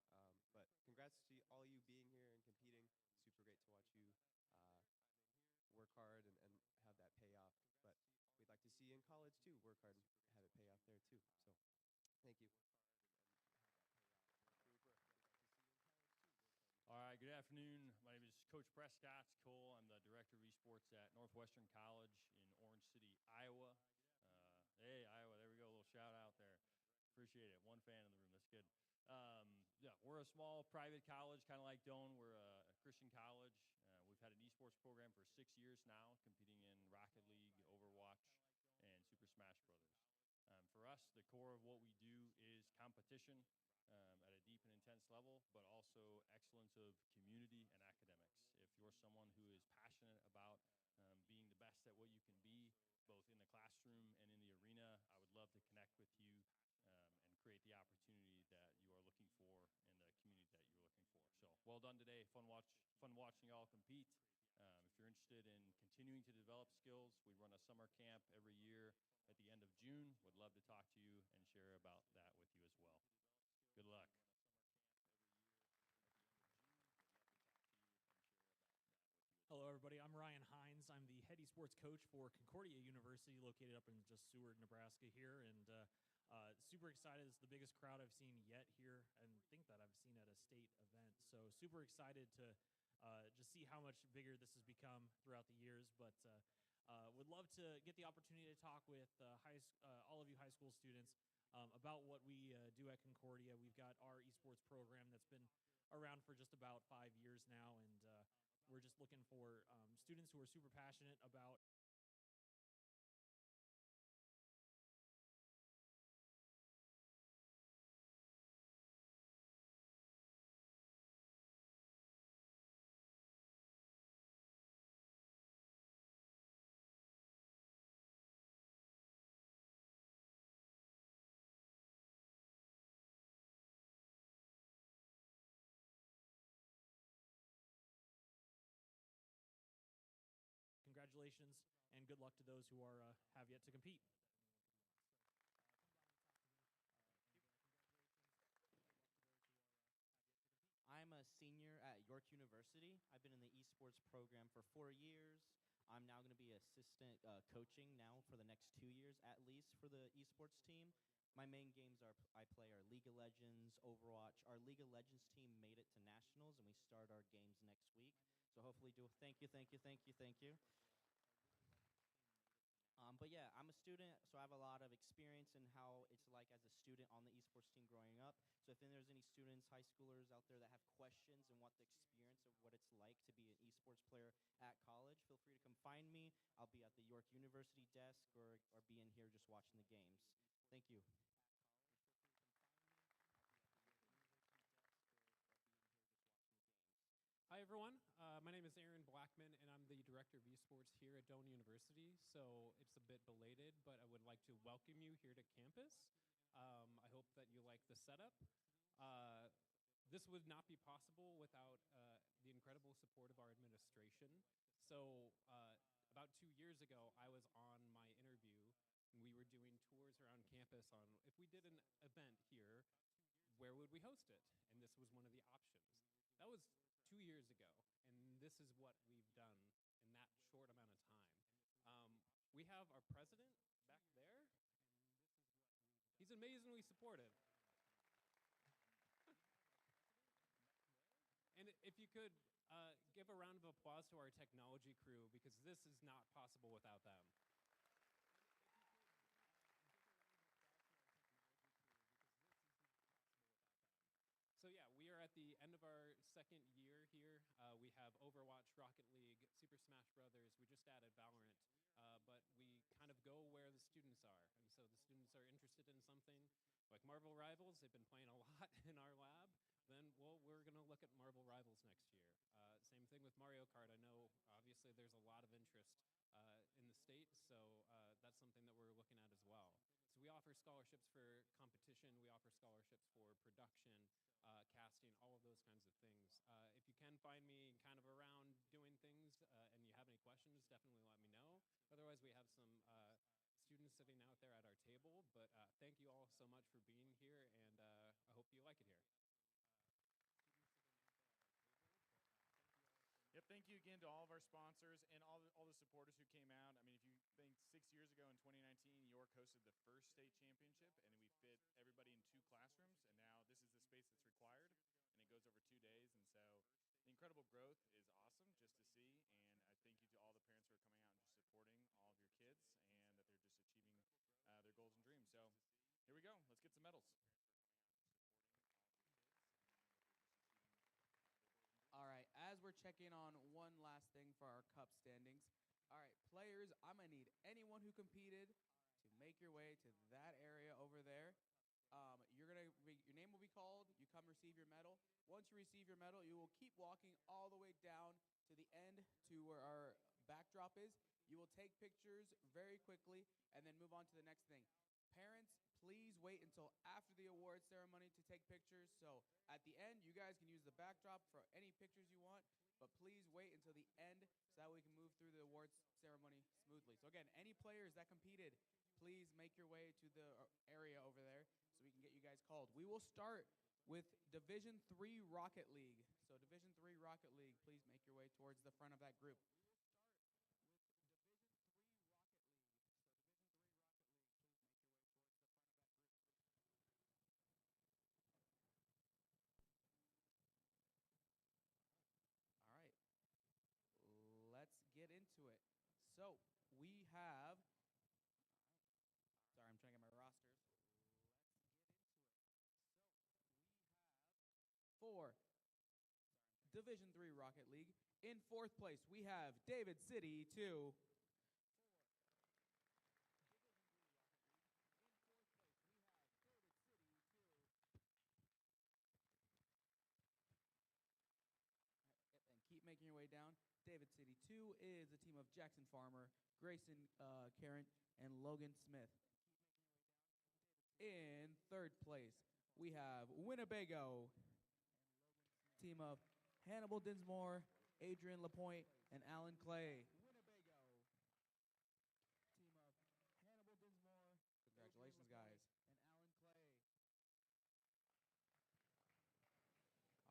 But congrats to all you being here and competing. Super great to watch you work hard and have that pay off. But we'd like to see you in college too, work hard and have it pay off there too. So thank you. All right, good afternoon. My name is Coach Prescott Cole. I'm the director of esports at Northwestern College in Orange City, Iowa. Hey, Iowa, there we go, a little shout out there. Appreciate it. One fan in the room, that's good. Yeah, we're a small private college, kind of like Doane. We're a Christian college. We've had an esports program for 6 years now, competing in Rocket League, Overwatch, and Super Smash Brothers. For us, the core of what we do is competition at a deep and intense level, but also excellence of community and academics. If you're someone who is passionate about being the best at what you can be, both in the classroom and in the arena, I would love to connect with you and create the opportunity that you are looking for in the community that you're looking for. So well done today. Fun watching y'all compete. If you're interested in continuing to develop skills, we run a summer camp every year at the end of June. Would love to talk to you and share about that with you as well. Good luck. Hello, everybody. I'm Ryan Hines. I'm the head esports coach for Concordia University, located up in just Seward, Nebraska here, and super excited. It's the biggest crowd I've seen yet here, and think that I've seen at a state event. So super excited to just see how much bigger this has become throughout the years, but would love to get the opportunity to talk with all of you high school students about what we do at Concordia. We've got our esports program that's been around for just about 5 years now, and we're just looking for students who are super passionate about congratulations and good luck to those who are have yet to compete. I'm a senior at York University. I've been in the esports program for 4 years. I'm now going to be assistant coaching now for the next 2 years at least for the esports team. My main games I play are League of Legends, Overwatch. Our League of Legends team made it to nationals, and we start our games next week. So hopefully, thank you. But yeah, I'm a student, so I have a lot of experience in how it's like as a student on the esports team growing up. So if there's any students, high schoolers out there that have questions and want the experience of what it's like to be an esports player at college, feel free to come find me. I'll be at the York University desk or be in here just watching the games. Thank you. Hi, everyone. My name is Aaron Blackman, and I'm the Director of Esports here at Doane University. So it's a bit belated, but I would like to welcome you here to campus. I hope that you like the setup. This would not be possible without the incredible support of our administration. So about 2 years ago, I was on my interview, and we were doing tours around campus on if we did an event here, where would we host it? And this was one of the options. That was 2 years ago, and this is what we've done in that short amount of time. We have our president back there. He's amazingly supportive. And if you could give a round of applause to our technology crew, because this is not possible without them. So yeah, we are at the end of our second year here. We have Overwatch, Rocket League, Super Smash Brothers. We just added Valorant, but we kind of go where the students are. And so the students are interested in something like Marvel Rivals. They've been playing a lot in our lab. Then, well, we're going to look at Marvel Rivals next year. Same thing with Mario Kart. I know, obviously, there's a lot of interest in the state, so that's something that we're looking at as well. So we offer scholarships for competition. We offer scholarships for production, casting, all of those kinds of things. If you can find me kind of around doing things and you have any questions, definitely let me know. Otherwise, we have some students sitting out there at our table. But thank you all so much for being here, and I hope you like it here. Yep, thank you again to all of our sponsors and all the supporters who came out. I mean, if you think 6 years ago in 2019, York hosted the first state championship, and we fit everybody in 2 classrooms, and now this is the space that's required, and it goes over 2 days. And so the incredible growth is awesome just to see, and I thank you to all the parents who are coming out and just supporting all of your kids and that they're just achieving their goals and dreams. So here we go. Let's get some medals. All right, as we're checking on one last thing for our cup standings. All right, players, I'm going to need anyone who competed to make your way to that area over there. Your name will be called. You come receive your medal. Once you receive your medal, you will keep walking all the way down to the end to where our backdrop is. You will take pictures very quickly and then move on to the next thing. Parents, please wait until after the award ceremony to take pictures. So at the end, you guys can use the backdrop for any pictures you want, but please wait until the end so that we can move through the awards ceremony smoothly. So again, any players that competed, please make your way to the area over there so we can get you guys called. We will start with Division 3 Rocket League. So Division 3 Rocket League, please make your way towards the front of that group. All right, let's get into it. So we have, sorry, I'm trying to get my rosters. Division III Rocket League. In 4th place, we have David City 2. And keep making your way down. David City 2 is a team of Jackson Farmer, Grayson Karen, and Logan Smith. In 3rd place, we have Winnebago, team of Hannibal Dinsmore, Adrian Lapointe, and Alan Clay. Congratulations, guys.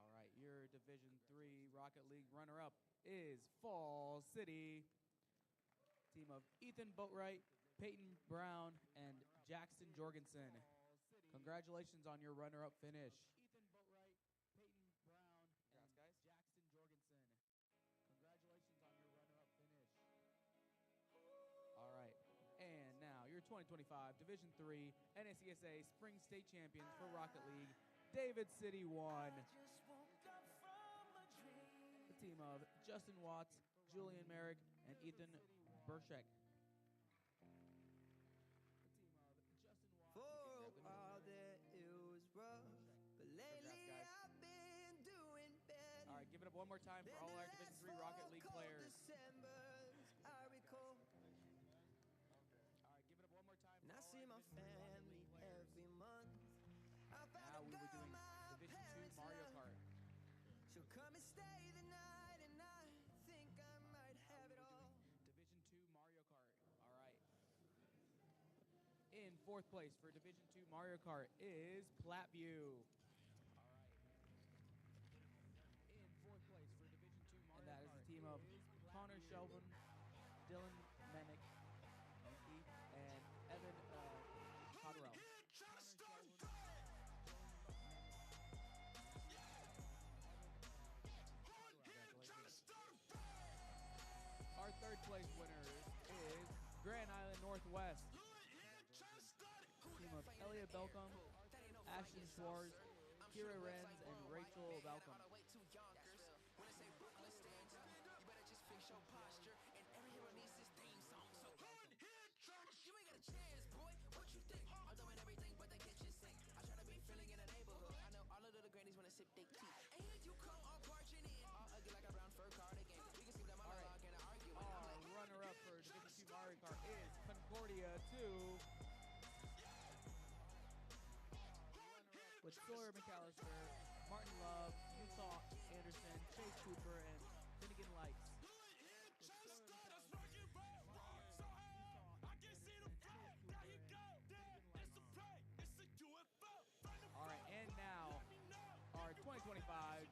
All right, your Division III Rocket League runner-up is Fall City, team of Ethan Boatwright, Peyton Brown, and Jackson Jorgensen. Congratulations on your runner-up finish. Ethan Boatwright, Peyton Brown, and Jackson Jorgensen. Congratulations on your runner-up finish. All right, and now your 2025 Division III NSeSA Spring State Champions for Rocket League, David City 1. The team of Justin Watts, Julian Merrick, and Ethan Burchek. All that it was rough, but lately I've been doing better. All right, give it up one more time for all our Division III Rocket League players. I recall. All right, give it up one more time. And I see my family every month. Now we will be doing Division II Mario Kart. She'll come and stay the night, and I think I might have it all. Division II Mario Kart. All right. In 4th place for Division II Mario Kart is Platteview. All right. In 4th place for Division II Mario Kart, and that is the team of Connor Shelvin, Dylan Menick, and Evan Cotterell. Our 3rd place winner is Grand Island Northwest. Team of Elliot Belcom, Ashton Schwartz, Kira Renz, and Rachel Belcom. Our runner-up for Division II Mario Kart is Concordia 2. With Sawyer McAllister, Martin Love, Utah Anderson, Chase Cooper, and Finnegan Lights. All right, and now our 2025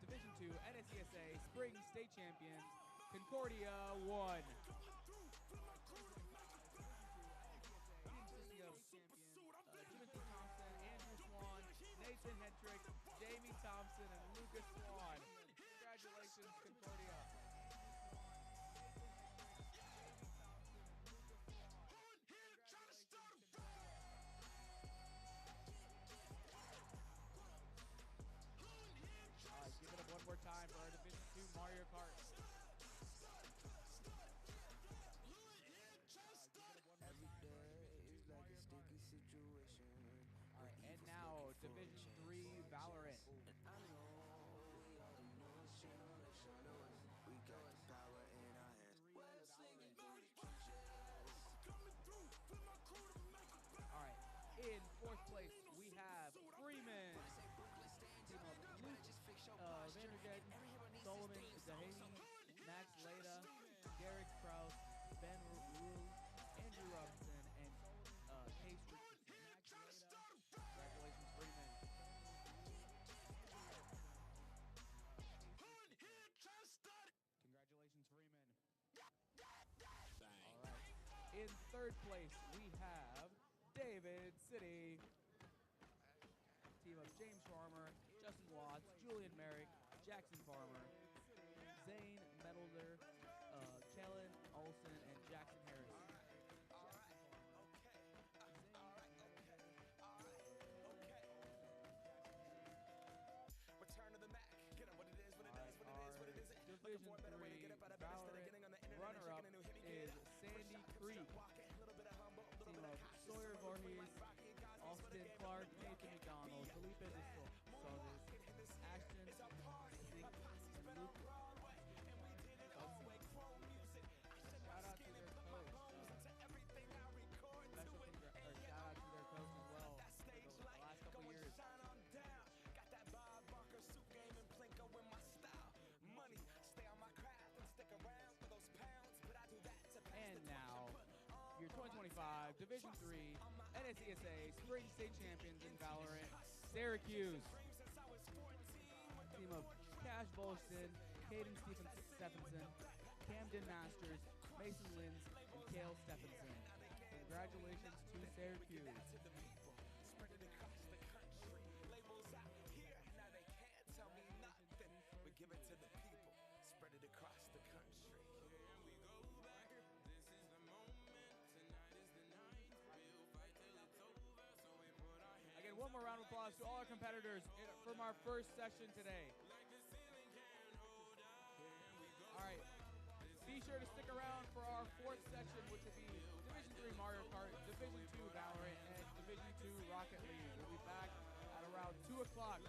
Division II NSeSA Spring State Champions, Concordia 1. Timothy Thompson, Andrew Swan, Nathan Hetrick, Jamie Thompson, and Lucas Swan. Congratulations, Concordia. All right, give it up one more time for our Division II Mario Kart. Every day is like a sticky situation. All right, and now Division III Valorant. We got the power in our hands. All right, in 4th place we have Freeman. Team of Luke Vanderged, Solomon Zahavi, Max Leda, Derek Krause, Ben Rule, Andrew Robinson, and Case Richardson. Congratulations, Freeman. Congratulations, Freeman. All right. In 3rd place, we have David City. Team of James Farmer, Justin Watts, Julian Merrick, Jackson Farmer, Zane Metalder, Kellen Olson, and Jackson Harris. Our Division 3 Valorant runner-up is Sandy Creek. Team of Sawyer Voorhees, Austin Clark, Nathan McDonald, Felipe de Solis, Ashton Zink, and Luke. Shout out to their coach. Shout out to their coach as well for the last couple years. And now, your 2025 Division 3 NSeSA Spring State Champions in Valorant, Syracuse. Team of Cash Bolston, Caden Stephenson, Camden Masters, Mason Lins, and Kale Stephenson. Congratulations to Syracuse. Again, one more round of applause to all our competitors from our first session today. All right, be sure to stick around for our fourth session, which will be Division 3 Mario Kart, Division 2 Valorant, and Division 2 Rocket League. We'll be back at around 2 o'clock.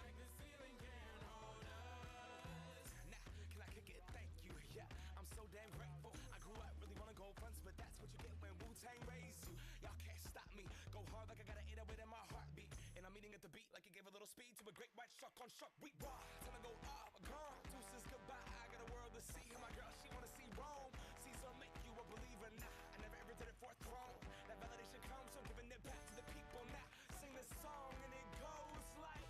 But that's what you get when Wu-Tang raised you. Y'all can't stop me. Go hard like I got an 808 in my heartbeat. And I'm eating at the beat like it gave a little speed to a great white shark on shark. We raw. Time to go off. Gone. Deuces goodbye. I got a world to see. And my girl, she wanna see Rome. Caesar make you a believer. Nah, I never ever did it for a throne. That validation comes from giving it back to the people. Now sing this song and it goes like,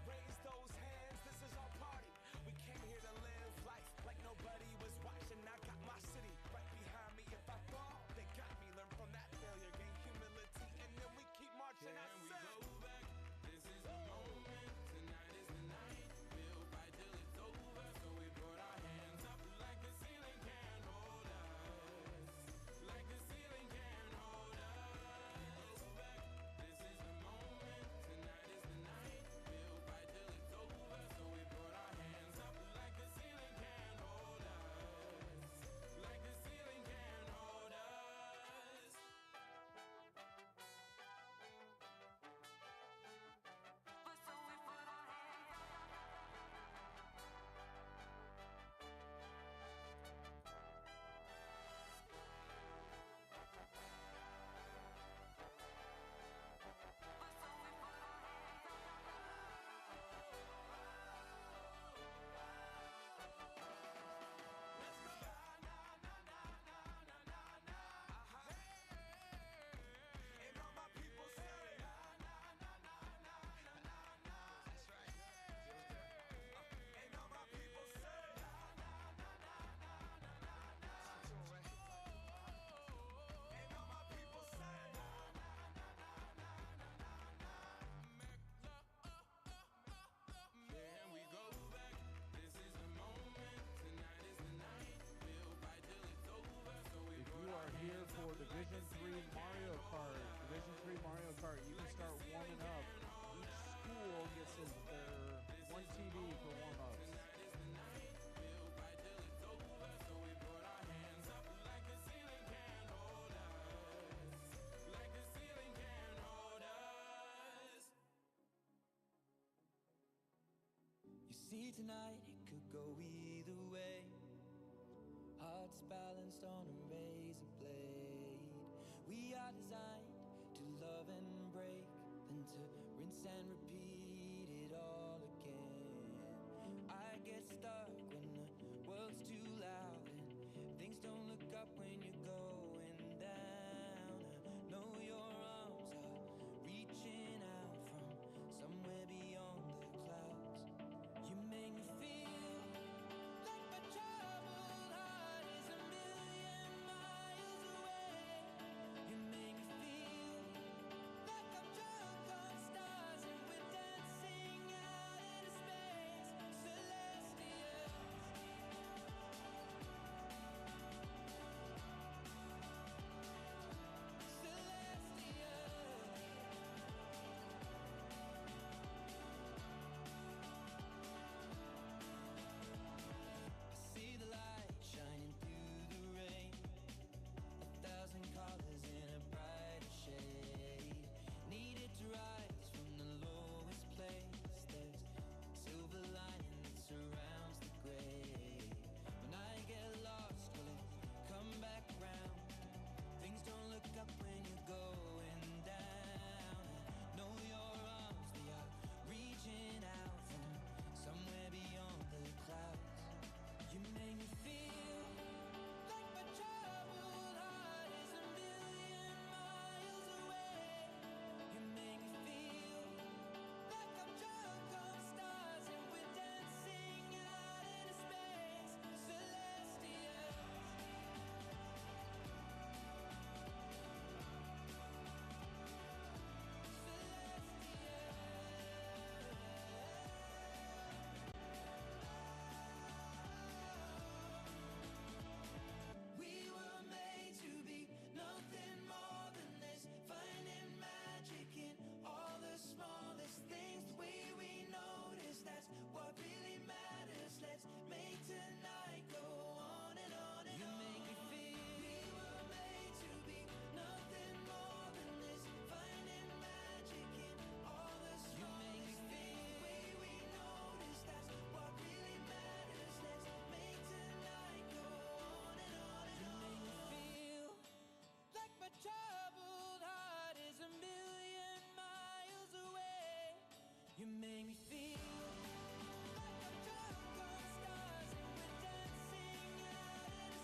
raise those hands. This is our party. We came here to live life like nobody was watching. I got my city right behind me. If I fall, they got me. Learn from that failure, gain humility, and then we keep marching. I said, go back. This is the moment. Tonight is the night. We'll fight till it's over. So we put our hands up like the ceiling can't hold us. Like the ceiling can't hold us. Go back. This is the moment. Tonight is the night. We'll fight till it's over. So we put our hands up like the ceiling can't hold us. Like the ceiling can't hold us. If you are here for Division 3 Mario Kart, you can start warming up. Each school gets their one TV for warm-ups. You see, tonight it could go either way. Hearts balanced on a razor blade. We are designed to love and break, then to rinse and repeat it all again. I get stuck when the world's too loud and things don't look up when you're going down. I know your arms are reaching out from somewhere beyond the clouds. You make me feel like my troubled heart is a million miles away. You make me feel like I'm drunk on stars and with You make me feel like I'm drunk on stars and we're dancing out in space.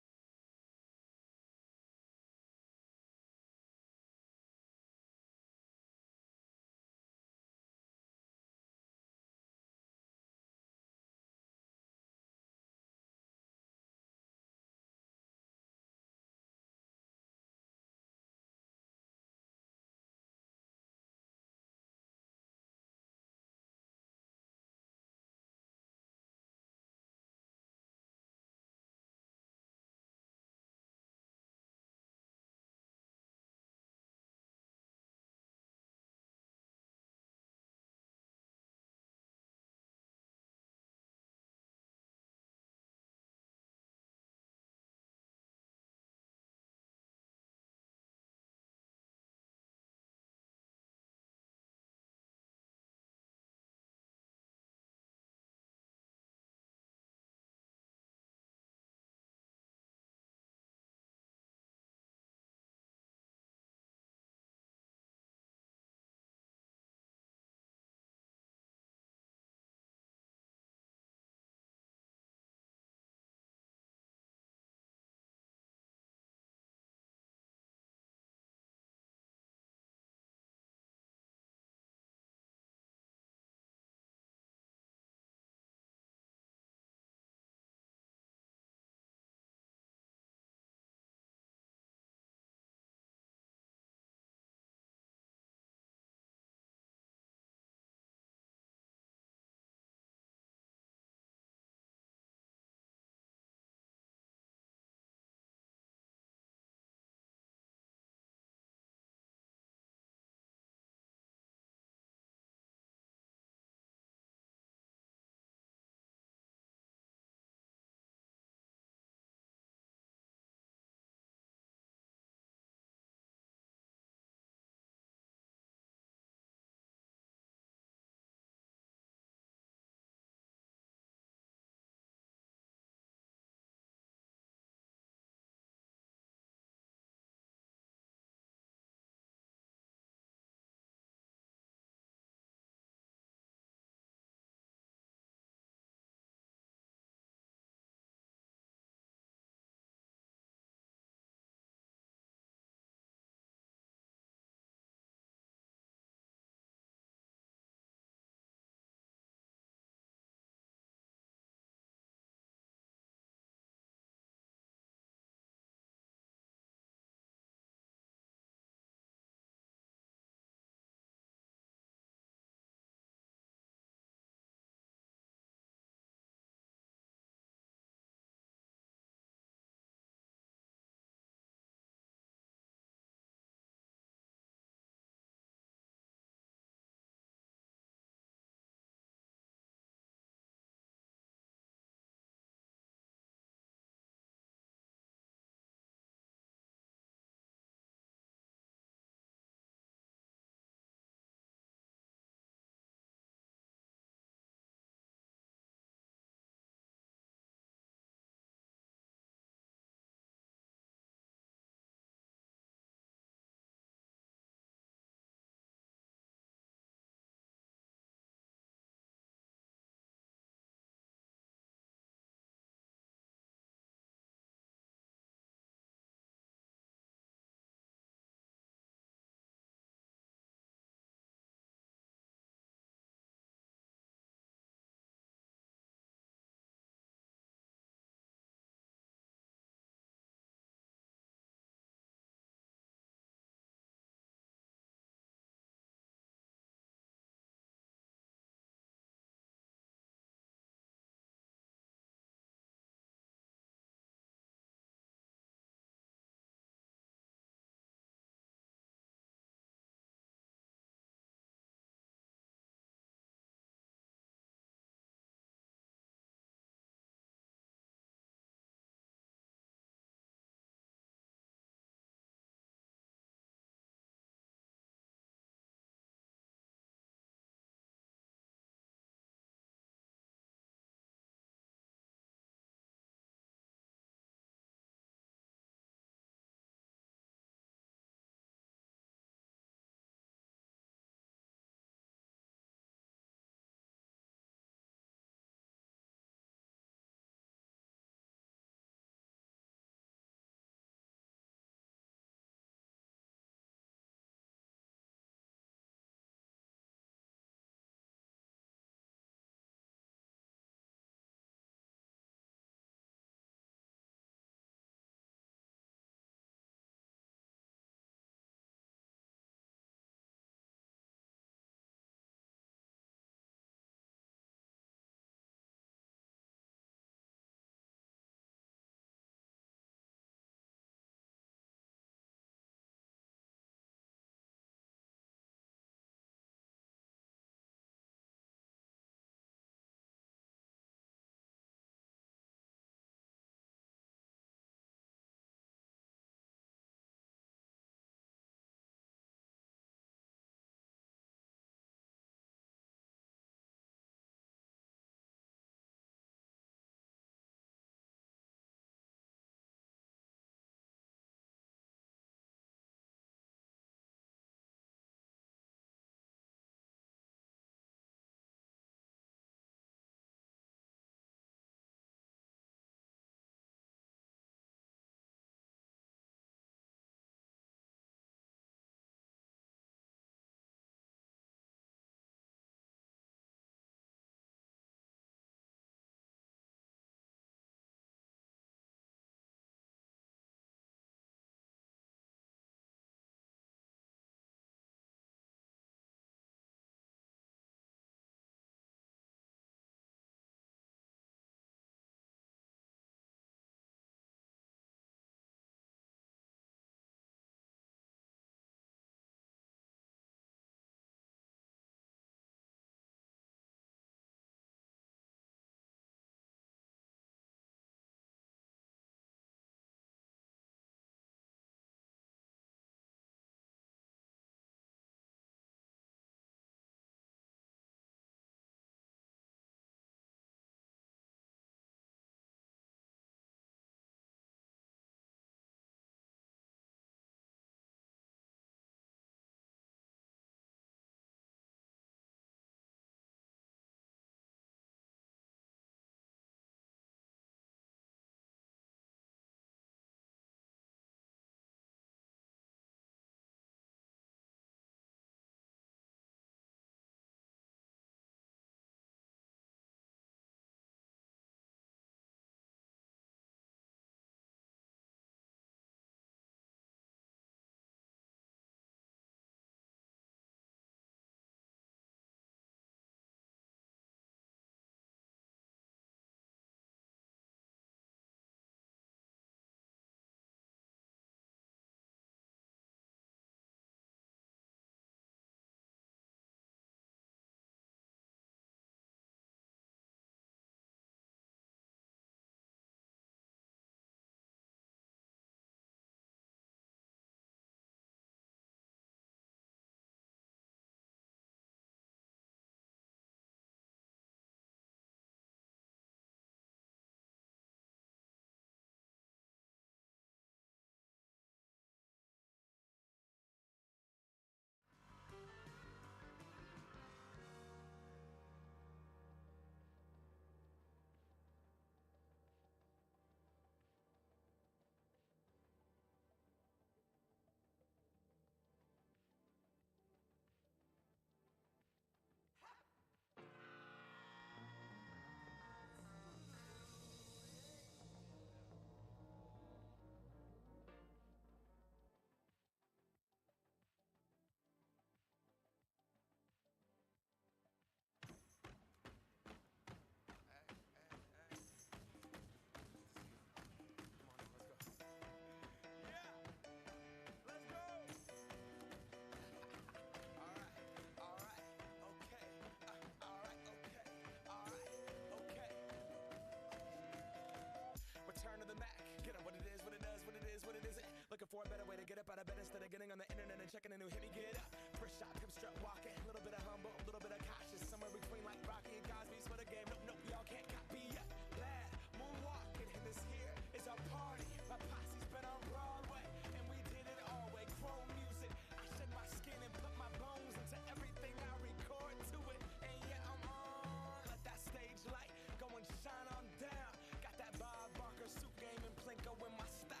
for a better way to get up out of bed instead of getting on the internet and checking a new hit. Me get up, first shot, hip strut walking, a little bit of humble, a little bit of cautious, somewhere between like Rocky and Cosby's for the game. Nope, y'all can't copy yet. Bad moonwalking, and this here is our party. My posse's been on Broadway, and we did it all way. Chrome music, I shed my skin and put my bones into everything I record to it. And yeah, I'm on. Let that stage light go and shine on down. Got that Bob Barker suit game and Plinko in my style.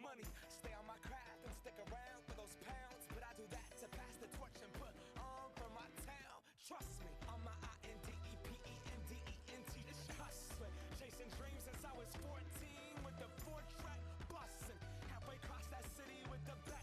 Money, stay on my craft and stick around for those pounds. But I do that to pass the torch and put on for my town. Trust me, on my INDEPENDENT. This hustling, chasing dreams since I was 14 with the 4-track bustin'. Halfway across that city with the back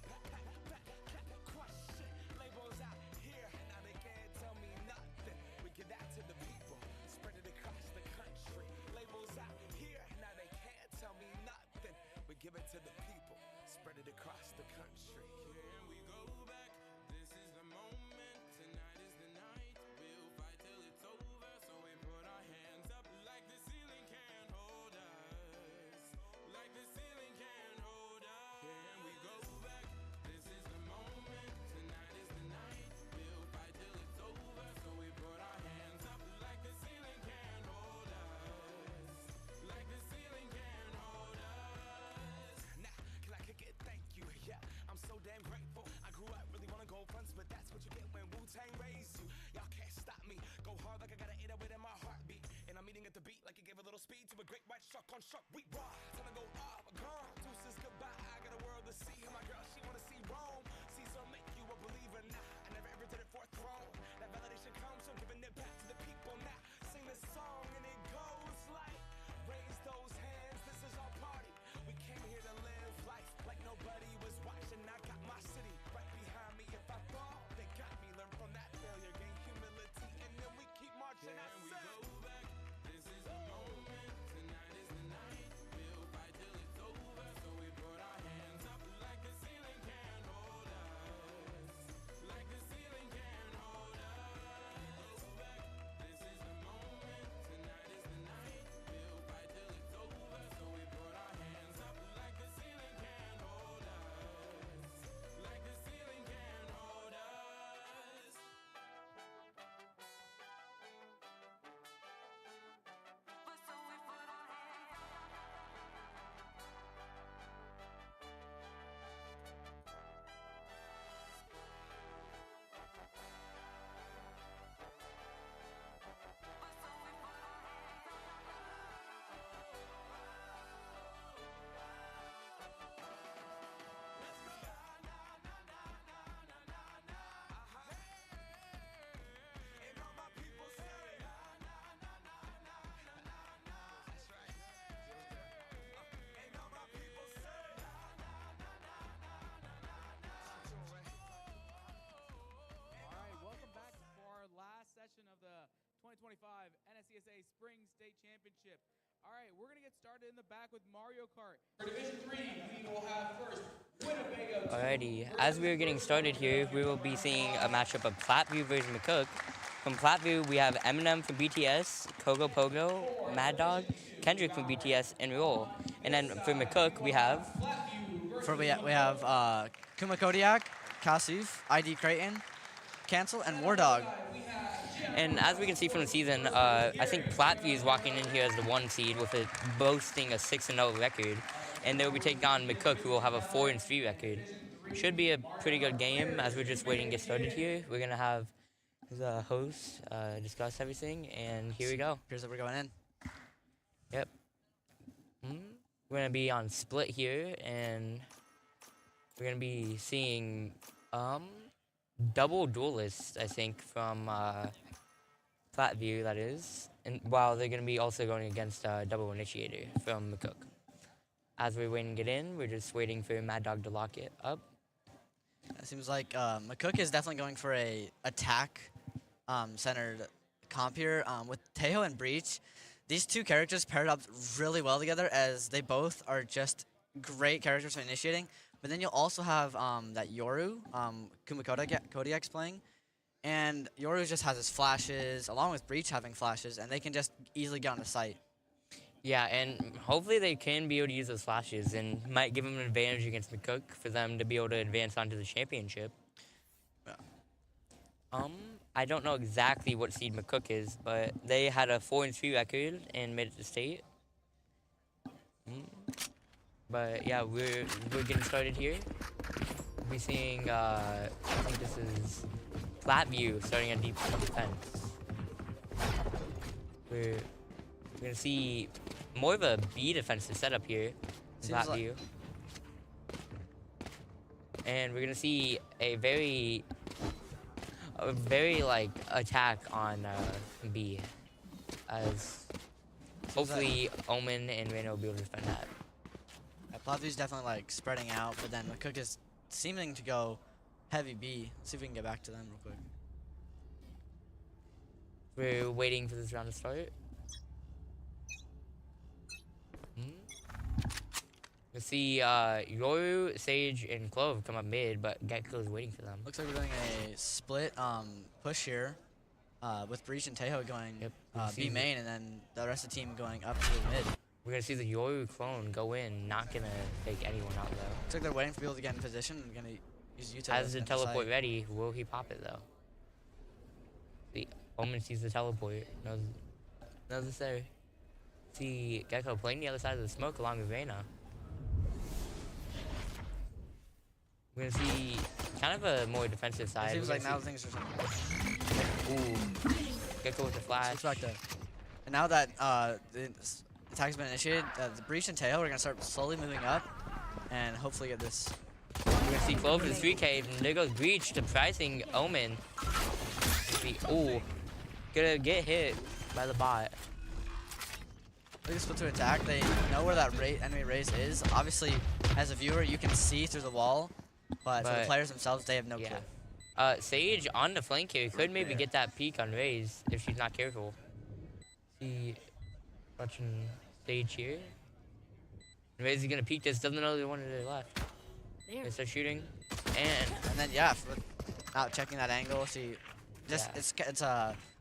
crush shit. Labels out here, now they can't tell me nothing. We give that to the people, spread it across the country. Labels out here, now they can't tell me nothing. We give it to the people, spread it across the country. Here we go back, this is the moment, tonight is the night. We'll fight till it's over, so we put our hands up like the ceiling can't hold us. Like the ceiling can't hold us. Here we go back, this is the moment, tonight is the night. We'll fight till it's over, so we put our hands up like the ceiling can't hold us. Like the ceiling can't hold us. Now, can I kick it? Thank you. Yeah, I'm so damn grateful. I grew up really wanna go fronts, but that's what you get when Wu-Tang raised you. Y'all can't stop me. Go hard like I got an 808 in my heartbeat. And I'm eating at the beat like it gave a little speed to a great white shark on shark. We raw, time to go off, gone. Deuces goodbye. I got a world to see. And my girl, she wanna see Rome. Caesar make you a believer. Nah, I never ever did it for a throne. That validation comes from giving it back to the people. Now, sing this song and it goes like, raise those hands. This is our party. We came here to live life like nobody was watching. I got my city right behind me. If I fall, they got me. Learn from that failure, gain humility, and then we keep marching. I Here we said, go back, this is the moment, tonight is the night. We'll fight till it's over, so we put our hands up like the ceiling can't hold us. Like the ceiling can't hold us. Go back, this is the moment, tonight is the night. We'll fight till it's over, so we put our hands up like the ceiling can't hold us. Like the ceiling can't hold us. All right, welcome back for our last session of the 2025 NSeSA Spring State Championship. All right, we're going to get started in the back with Mario Kart. For Division 3, we will have first Winnebago. Alrighty, as we are getting started here, we will be seeing a matchup of Platteview versus McCook. From Platteview, we have Eminem from BTS, Kogo Pogo, Mad Dog, Kendrick from BTS, and Roll. And then for McCook, we have... We have Kuma Kodiak, Kasif, ID Creighton, Cancel, and War Dog. And as we can see from the season, I think Platteview is walking in here as the 1 seed with it boasting a 6-0 record. And they'll be taking on McCook, who will have a 4-3 record. Should be a pretty good game as we're just waiting to get started here. We're going to have the host discuss everything, and here we go. Here's where we're going in. Yep. We're going to be on split here, and we're going to be seeing double duelists, I think, from Platteview, that is. And while they're going to be also going against double initiator from McCook. As we're waiting to get in, we're just waiting for Mad Dog to lock it up. It seems like McCook is definitely going for a attack-centered comp here. With Tejo and Breach, these two characters paired up really well together as they both are just great characters for initiating. But then you'll also have that Yoru, Kuma Kodiak's playing. And Yoru just has his flashes, along with Breach having flashes, and they can just easily get on the site. Yeah, and hopefully they can be able to use those flashes and might give them an advantage against McCook for them to be able to advance onto the championship. I don't know exactly what seed McCook is, but they had a 4-3 record and made it to state. But yeah, we're getting started here. We'll be seeing I think this is Flatview starting on deep defense. We're gonna see more of a B defensive setup here. Flatview. And we're gonna see a very like attack on B, as hopefully Omen and Reyna will be able to defend that. Plathview's definitely like spreading out, but then McCook is seeming to go heavy B. Let's see if we can get back to them real quick. We're waiting for this round to start. Let's see Yoru, Sage, and Clove come up mid, but Gekko is waiting for them. Looks like we're doing a split push here, with Breach and Teho going B main, and then the rest of the team going up to the mid. We're gonna see the Yoru clone go in, not gonna take anyone out though. Looks like they're waiting for people to get in position and gonna use util. Has the teleport ready? Will he pop it though? The Omen sees the teleport. Knows it's there. See Gekko playing the other side of the smoke along with Reyna. We're gonna see kind of a more defensive side. It seems like now things are. Ooh. Gekko with the flash. And now that the attack's been initiated, the Breach and Teho are gonna start slowly moving up, and hopefully get this. We're gonna see Clove in the 3K, and there goes Breach, surprising Omen. Ooh, gonna get hit by the bot. They just split to attack. They know where that enemy raise is. Obviously, as a viewer, you can see through the wall, but for the players themselves, they have no clue. Sage on the flank here could maybe get that peek on Raze if she's not careful. See, watching Sage here. Raze is gonna peek this. Doesn't know the one to the left. They start shooting, and then not checking that angle. See, just it's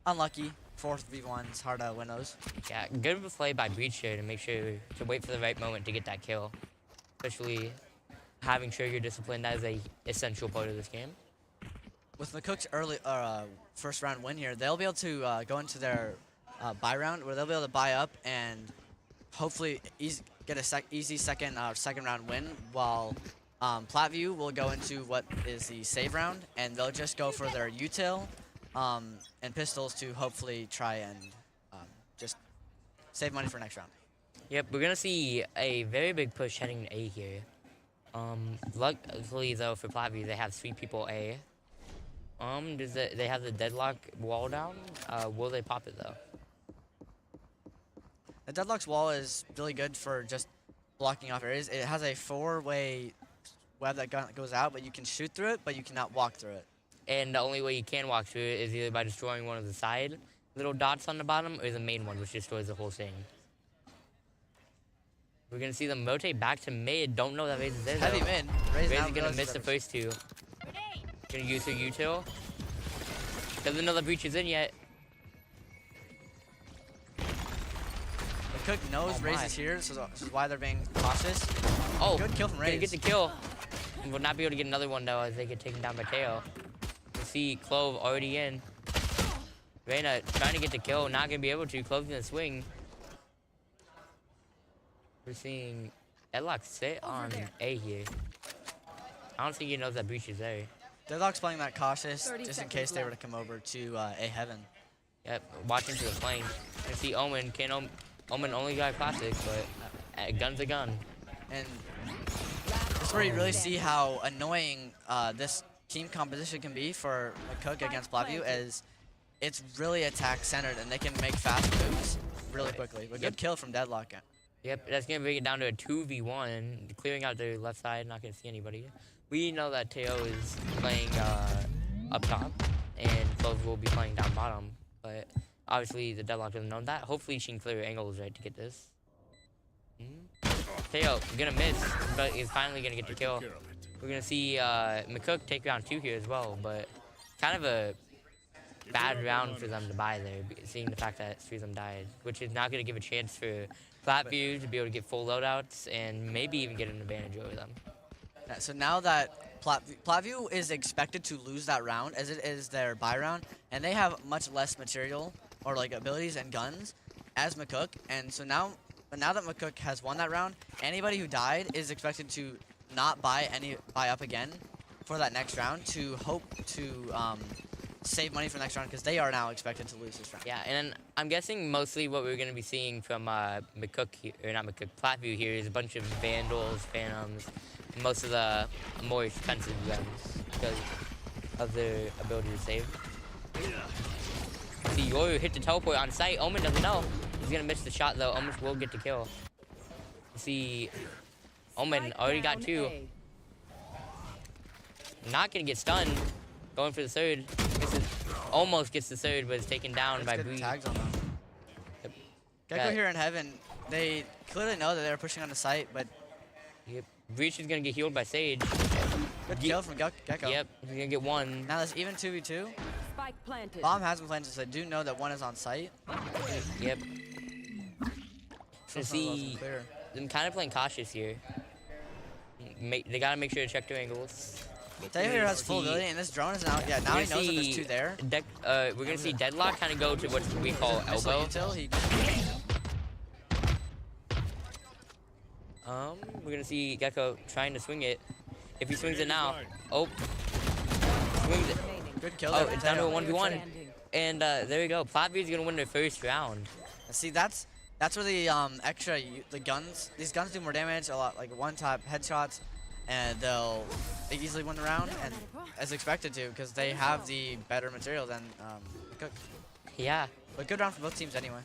unlucky. 4v1, it's hard to win those. Yeah, good play by Breach here to make sure to wait for the right moment to get that kill. Especially having trigger discipline, that is a essential part of this game. With McCook's early first round win here, they'll be able to go into their buy round where they'll be able to buy up and hopefully get a easy second round win, while Platview will go into what is the save round, and they'll just go for their util and pistols to hopefully try and just save money for next round. Yep, we're gonna see a very big push heading to A here. Luckily though for Platview, they have 3 people A. They have the deadlock wall down? Will they pop it though? The deadlock's wall is really good for just blocking off areas. It has a 4-way web that goes out, but you can shoot through it, but you cannot walk through it. And the only way you can walk through it is either by destroying one of the side little dots on the bottom, or the main one, which destroys the whole thing. We're gonna see them rotate back to mid. Don't know that Raze is there. Heavy mid. Raze is gonna miss the first 2. Gonna use her util. Doesn't know the Breach is in yet. McCook knows Raze is here, so this is why they're being cautious. Oh, good kill from Raze. Gonna get the kill. Will not be able to get another one though, as they get taken down by Teo. We see Clove already in. Reyna trying to get the kill, not gonna be able to. Clove's gonna swing. We're seeing Deadlock sit on A here. I don't think he knows that Breach is there. Deadlock's playing that cautious, just in case they were to come over to A Heaven. Yep, watching to the plane. You see Omen. Omen only got classic, but a gun's a gun. And that's where you really see how annoying this team composition can be for McCook against Platview, as it's really attack centered and they can make fast moves really quickly. But good kill from Deadlock. Yep, that's gonna bring it down to a 2v1, clearing out the left side, not gonna see anybody. We know that Teo is playing up top, and Clove will be playing down bottom, but obviously the Deadlock doesn't know that. Hopefully she can clear her angles right to get this. Teo gonna miss, but he's finally gonna get the kill. We're gonna see McCook take round 2 here as well, but kind of a bad round for them to buy there, seeing the fact that 3 of them died, which is not going to give a chance for Flatview to be able to get full loadouts and maybe even get an advantage over them. Yeah, so now that Platview is expected to lose that round, as it is their buy round, and they have much less material or like abilities and guns as McCook, and so now that McCook has won that round, anybody who died is expected to not buy up again for that next round to hope to save money for the next round because they are now expected to lose this round. Yeah, and I'm guessing mostly what we're going to be seeing from McCook here, or not McCook, Platview here is a bunch of Vandals, Phantoms, most of the more expensive guns because of their ability to save. See, Yoru hit the teleport on site. Omen doesn't know. He's going to miss the shot though. Omen will get the kill. See, Omen already got 2. Not going to get stunned. Going for the third. Almost gets the third, but is taken down by Bree. Tags on them. Yep. Gecko here in heaven, they clearly know that they're pushing on the site, but... Yep. Breach is going to get healed by Sage. Good kill from Gecko. Yep, he's going to get 1. Now there's even 2v2. Spike planted. Bomb has been planted, so they do know that 1 is on site. Yep. So see, I'm kind of playing cautious here. They got to make sure to check their angles. Taylor here has full ability, and this drone is now. Yeah, now he knows that there's 2 there. We're gonna see Deadlock kind of go to what we call elbow. We're gonna see Gecko trying to swing it. If he swings it now, swings it. Good kill. Oh, it's down to a 1v1, and there we go. Platview gonna win their first round. See, that's where the the guns. These guns do more damage, a lot like one-tap headshots. And they easily win the round, and as expected to, because they have the better material than Cook. Yeah. But good round for both teams anyway.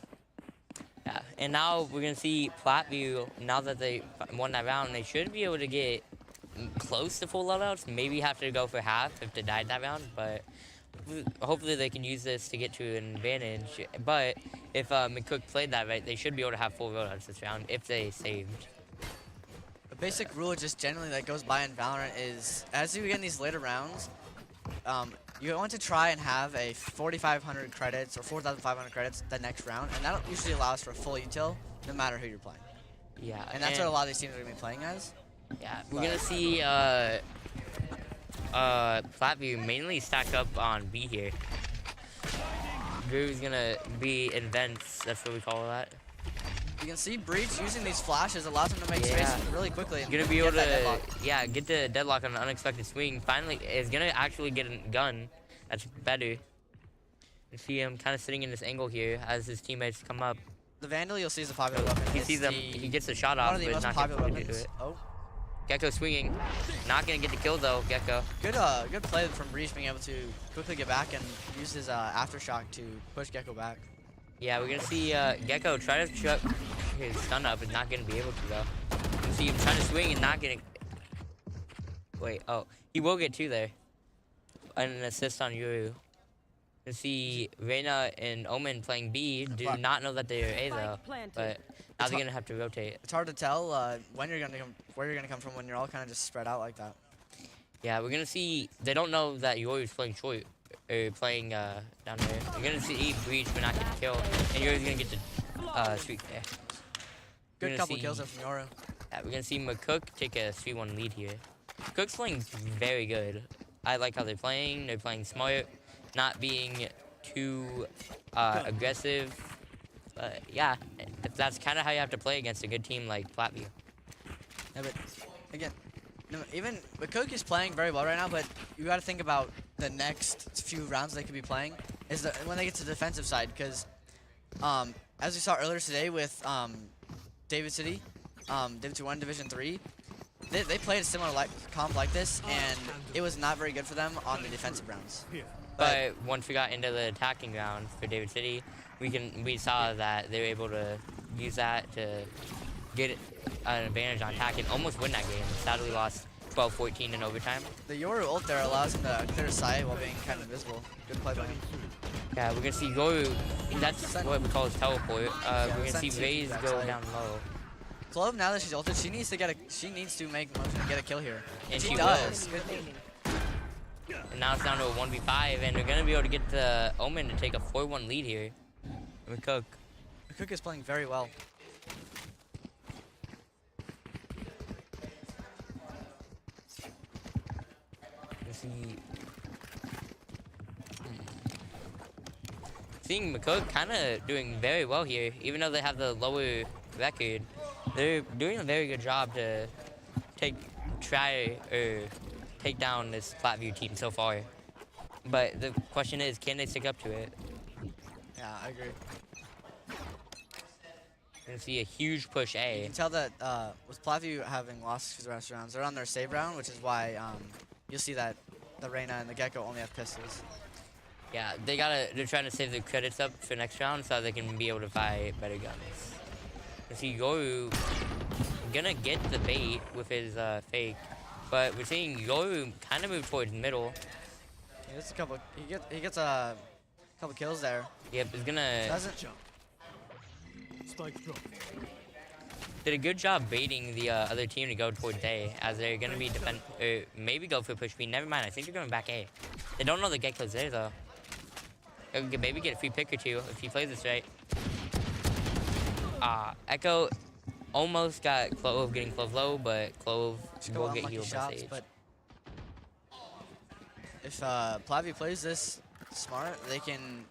Yeah, and now we're going to see Platview, now that they won that round, they should be able to get close to full loadouts, maybe have to go for half if they died that round, but hopefully they can use this to get to an advantage. But if McCook played that right, they should be able to have full loadouts this round if they saved. The basic rule just generally that goes by in Valorant is, as you get in these later rounds, you want to try and have a 4,500 credits or 4,500 credits the next round, and that usually allows for a full util, no matter who you're playing. Yeah. And that's what a lot of these teams are going to be playing as. Yeah, we're going to see Platview mainly stack up on B here. Drew's going to be in vents, that's what we call that. You can see Breach using these flashes allows him to make space really quickly. And gonna be able to, get the deadlock on an unexpected swing. Finally, is gonna actually get a gun. That's better. You see him kind of sitting in this angle here as his teammates come up. The Vandal, you'll see, is a popular weapon. He sees them. He gets the shot off, but he's not going to do it. Oh. Gecko swinging, not gonna get the kill though. Gecko. Good play from Breach being able to quickly get back and use his aftershock to push Gecko back. Yeah, we're gonna see Gecko try to chuck his stun up and not gonna be able to though. You can see him trying to swing and not getting. Wait, oh, he will get 2 there. And an assist on Yoru. You see Reyna and Omen playing B. Do not know that they're A though, but now they're gonna have to rotate. It's hard to tell where you're gonna come from when you're all kind of just spread out like that. Yeah, we're gonna see. They don't know that Yoru's playing short. Or playing down there. You're gonna see Breach but not get the kill. And Yoru's gonna get the streak there. Good couple kills there from Yoru. Yeah, we're gonna see McCook take a 3-1 lead here. Cook's playing very good. I like how they're playing. They're playing smart, not being too aggressive. Yeah, that's kind of how you have to play against a good team like Platview. Yeah, but again, even McCook is playing very well right now, but you got to think about the next few rounds they could be playing is when they get to the defensive side, because as we saw earlier today with David City, Division 1, Division 3, they played a similar comp like this, and it was not very good for them on the defensive rounds. But once we got into the attacking round for David City, we saw that they were able to use that to get an advantage on attack and almost win that game. Sadly lost 12-14 in overtime. The Yoru ult there allows him to clear sight while being kind of invisible. Good play by him. Yeah, we're gonna see Yoru. That's what we call his teleport. We're gonna see Raze go down low. Clove, now that she's ulted, she needs to make motion to get a kill here. And she she does. And now it's down to a 1v5, and they're going to be able to get the Omen to take a 4-1 lead here. McCook. McCook is playing very well. Let's see. Seeing McCook kind of doing very well here, even though they have the lower record. They're doing a very good job to try take down this Platteview team so far. But the question is, can they stick up to it? Yeah, I agree. You're gonna see a huge push A. You can tell that with Platteview having lost the rest rounds, they're on their save round, which is why you'll see that the Reyna and the Gecko only have pistols. Yeah, they're trying to save their credits up for next round so they can be able to buy better guns. You see Yoru gonna get the bait with his fake, but we're seeing Yoru kind of move towards middle. He gets a couple. He gets a couple kills there. Yep, he's gonna. Doesn't jump. Spike drop. Did a good job baiting the other team to go towards A, as they're gonna be maybe go for push B. Never mind, I think they're going back A. They don't know the Gecko's there though. Okay, maybe get a free pick or two if he plays this right. Echo almost got Clove getting Clove low, but Clove will get healed by Sage. But if Platteview plays this smart, they can.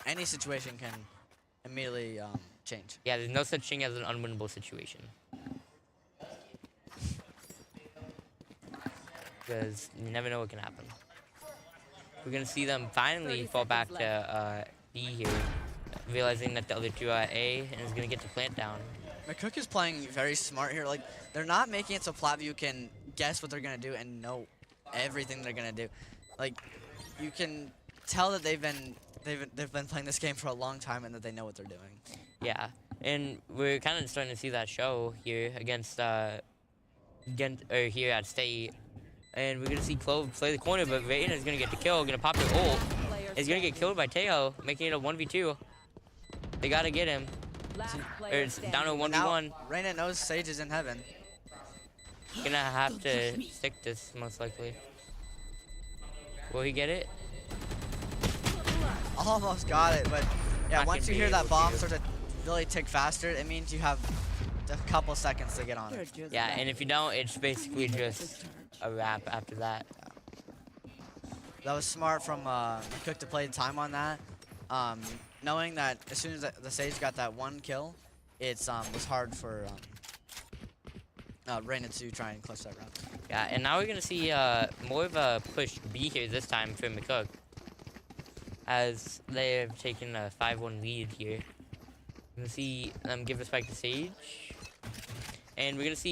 Any situation can immediately change. Yeah, there's no such thing as an unwinnable situation. Because you never know what can happen. We're going to see them finally fall back to B here, realizing that the other two are at A, and is going to get the plant down. McCook is playing very smart here. Like, they're not making it so Platteview can guess what they're going to do and know everything they're going to do. Like, you can tell that they've been playing this game for a long time and that they know what they're doing. Yeah, and we're kind of starting to see that show here against here at State. And we're going to see Clove play the corner, but Reyna is going to get the kill, going to pop their ult. He's going to get killed by Teo, making it a 1v2. They got to get him. It's down to a 1v1. Now, Reyna knows Sage is in heaven. Gonna have to stick this, most likely. Will he get it? Almost got it, but yeah, Not once you gonna hear be that able bomb to. start to really tick faster, it means you have a couple seconds to get on it. Yeah, and if you don't, it's basically just a wrap after that. That was smart from McCook to play time on that. Knowing that as soon as the Sage got that one kill, it was hard for Reyna to try and clutch that round. Yeah, and now we're gonna see more of a push B here this time for McCook, as they have taken a 5-1 lead here. We're gonna see them give the spike to Sage, and we're gonna see